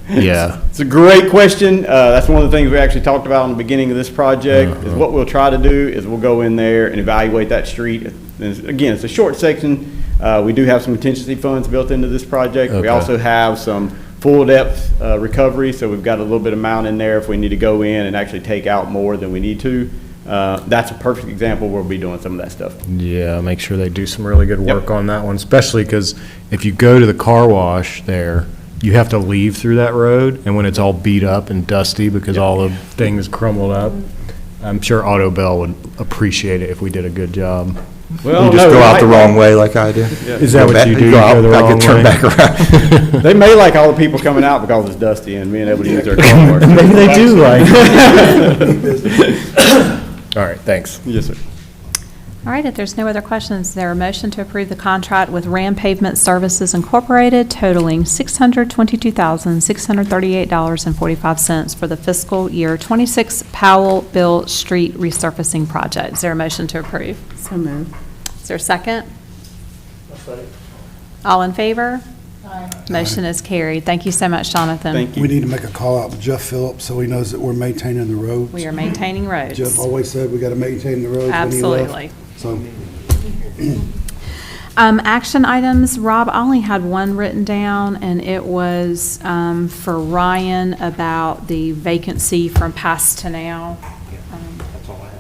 Yeah. It's a great question. That's one of the things we actually talked about in the beginning of this project. Is what we'll try to do is we'll go in there and evaluate that street. And again, it's a short section. We do have some contingency funds built into this project. Okay. We also have some full depth recovery, so we've got a little bit of amount in there if we need to go in and actually take out more than we need to. That's a perfect example where we'll be doing some of that stuff. Yeah, make sure they do some really good work on that one, especially because if you go to the car wash there, you have to leave through that road, and when it's all beat up and dusty because all the things crumbled up, I'm sure Auto Bell would appreciate it if we did a good job. Well, You just go out the wrong way like I do. Is that what you do? You Go go the out, I wrong get turned way? back around. They may like all the people coming out because it's dusty and being able to use their car more. Maybe they do like it. All right, thanks. Yes, sir. All right, if there's no other questions, is there a motion to approve the contract with Ram Pavement Services Incorporated totaling $622,638.45 for the fiscal year 26 Powellville Street resurfacing project? Is there a motion to approve? So moved. Is there a second? All in favor? Aye. Motion is carried. Thank you so much, Jonathan. Thank you. We need to make a call out to Jeff Phillips so he knows that we're maintaining the roads. We are maintaining roads. Jeff always said we got to maintain the roads when he Absolutely. left. So, Action items, Rob, I only had one written down, and it was for Ryan about the vacancy from past to now.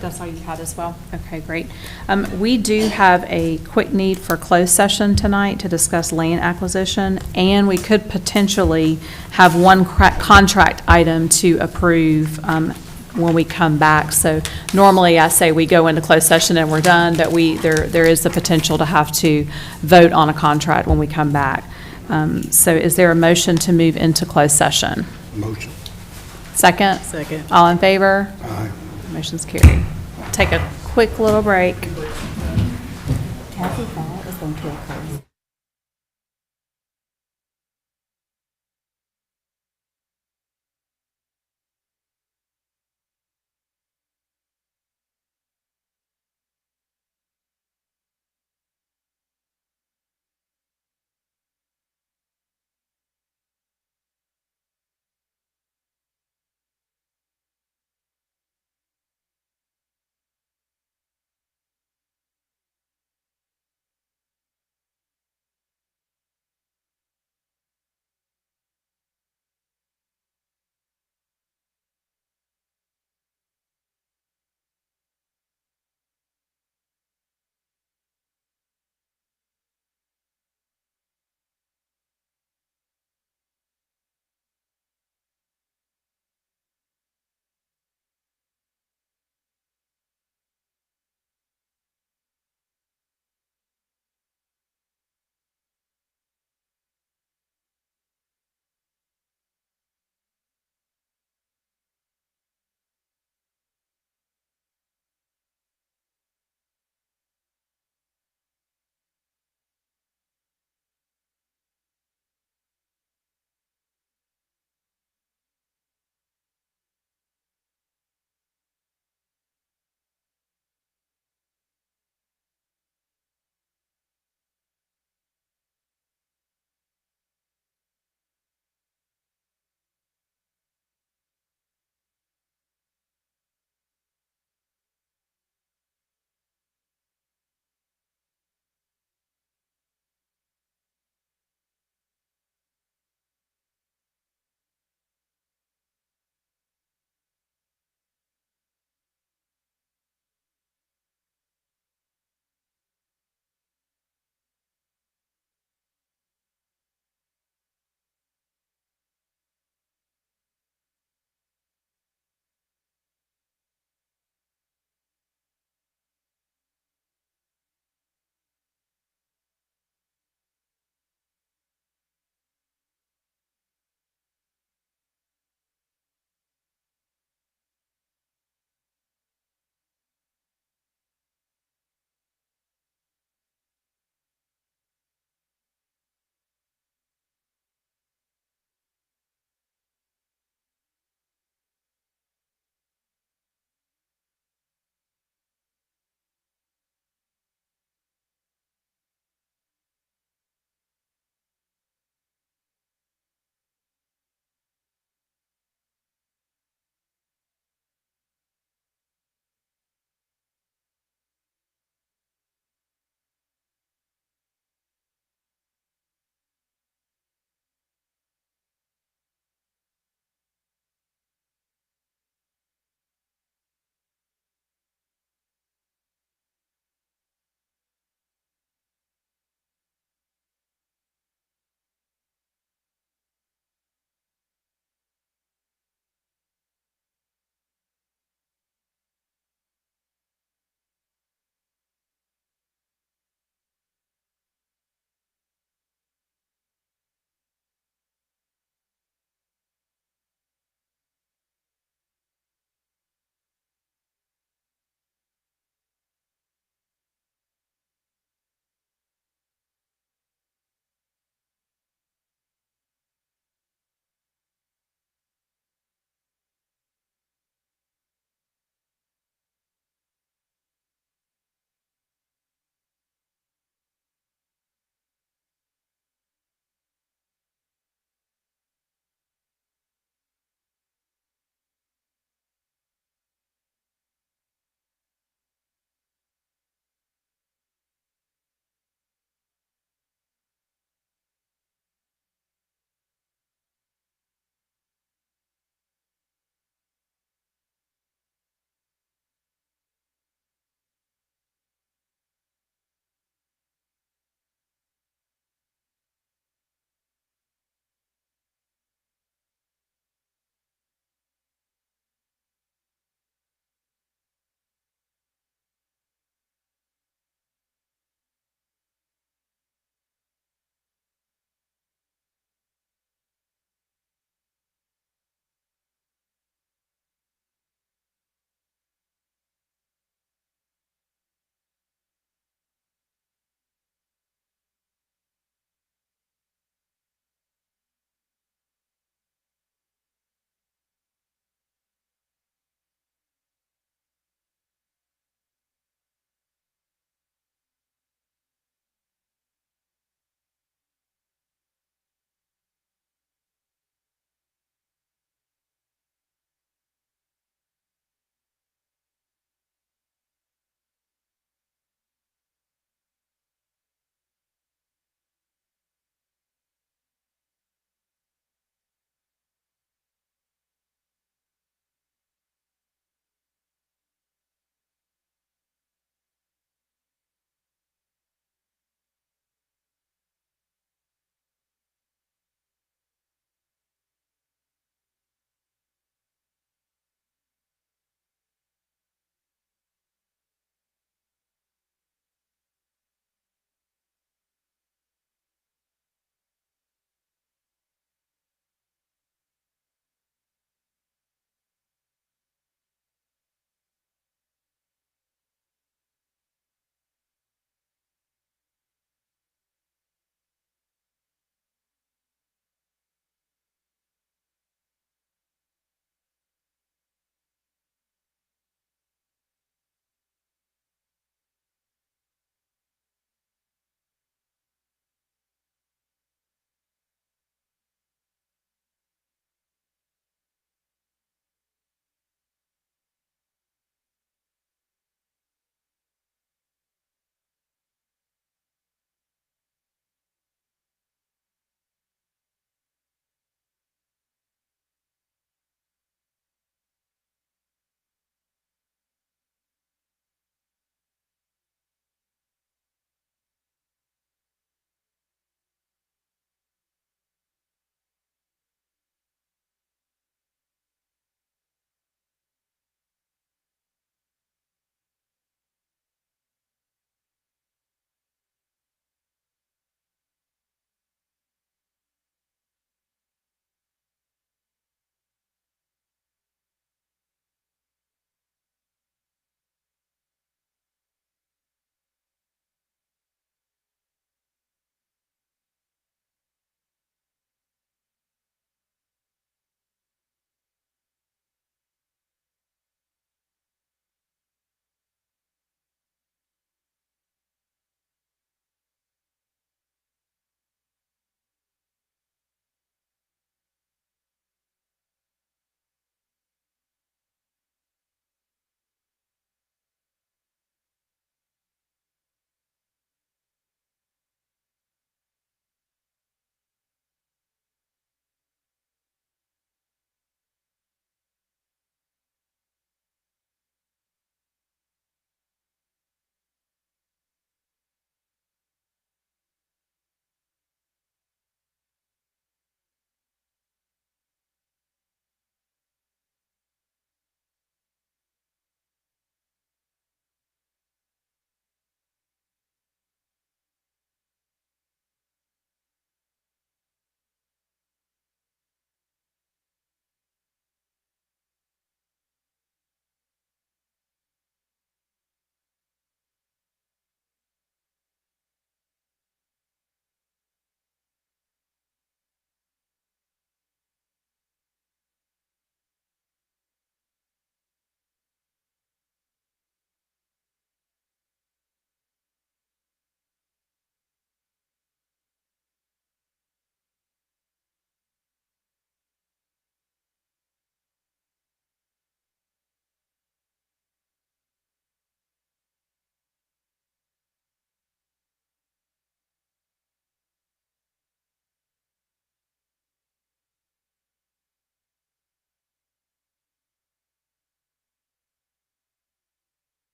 That's all you had as well? Okay, great. We do have a quick need for closed session tonight to discuss land acquisition, and we could potentially have one contract item to approve when we come back. So normally I say we go into closed session and we're done, but there is the potential to have to vote on a contract when we come back. So is there a motion to move into closed session? motion. Second? Second. All in favor? Aye. Motion's carried. Take a quick little break. Kathy thought it was going to occur.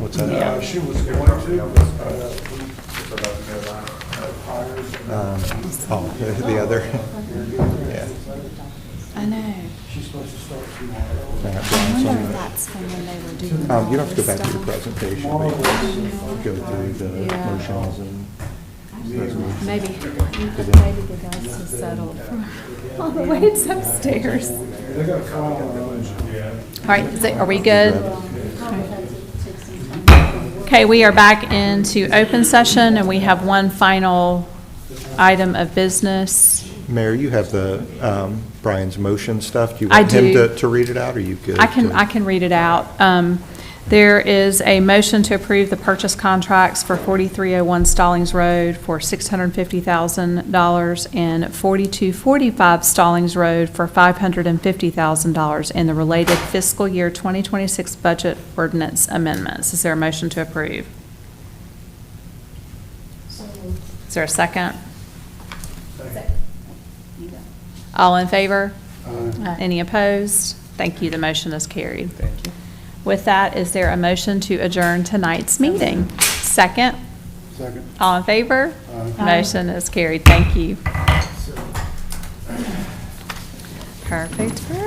What's that? She was going to, Oh, the other? Yeah. I know. she's supposed to start tomorrow. I wonder if that's from when they were doing. You don't have to go all back to your this presentation, but go through the Yeah. motions and resolutions. stuff. Maybe the dust has settled from all the way it's upstairs. They got a call on All right, are we good? Okay, we are back into open session, and we have one final item of business. Mayor, you have the, Brian's motion stuff. Do you I want him do. to read it out, or you good? I can read it out. There is a motion to approve the purchase contracts for 4301 Stallings Road for $650,000 and 4245 Stallings Road for $550,000 and the related fiscal year 2026 budget ordinance amendments. Is there a motion to approve? Is there a second? All in favor? Any opposed? Thank you. The motion is carried. Thank you. With that, is there a motion to adjourn tonight's meeting? Second? Second. All in favor? Aye. Motion is carried. Thank you. Perfect.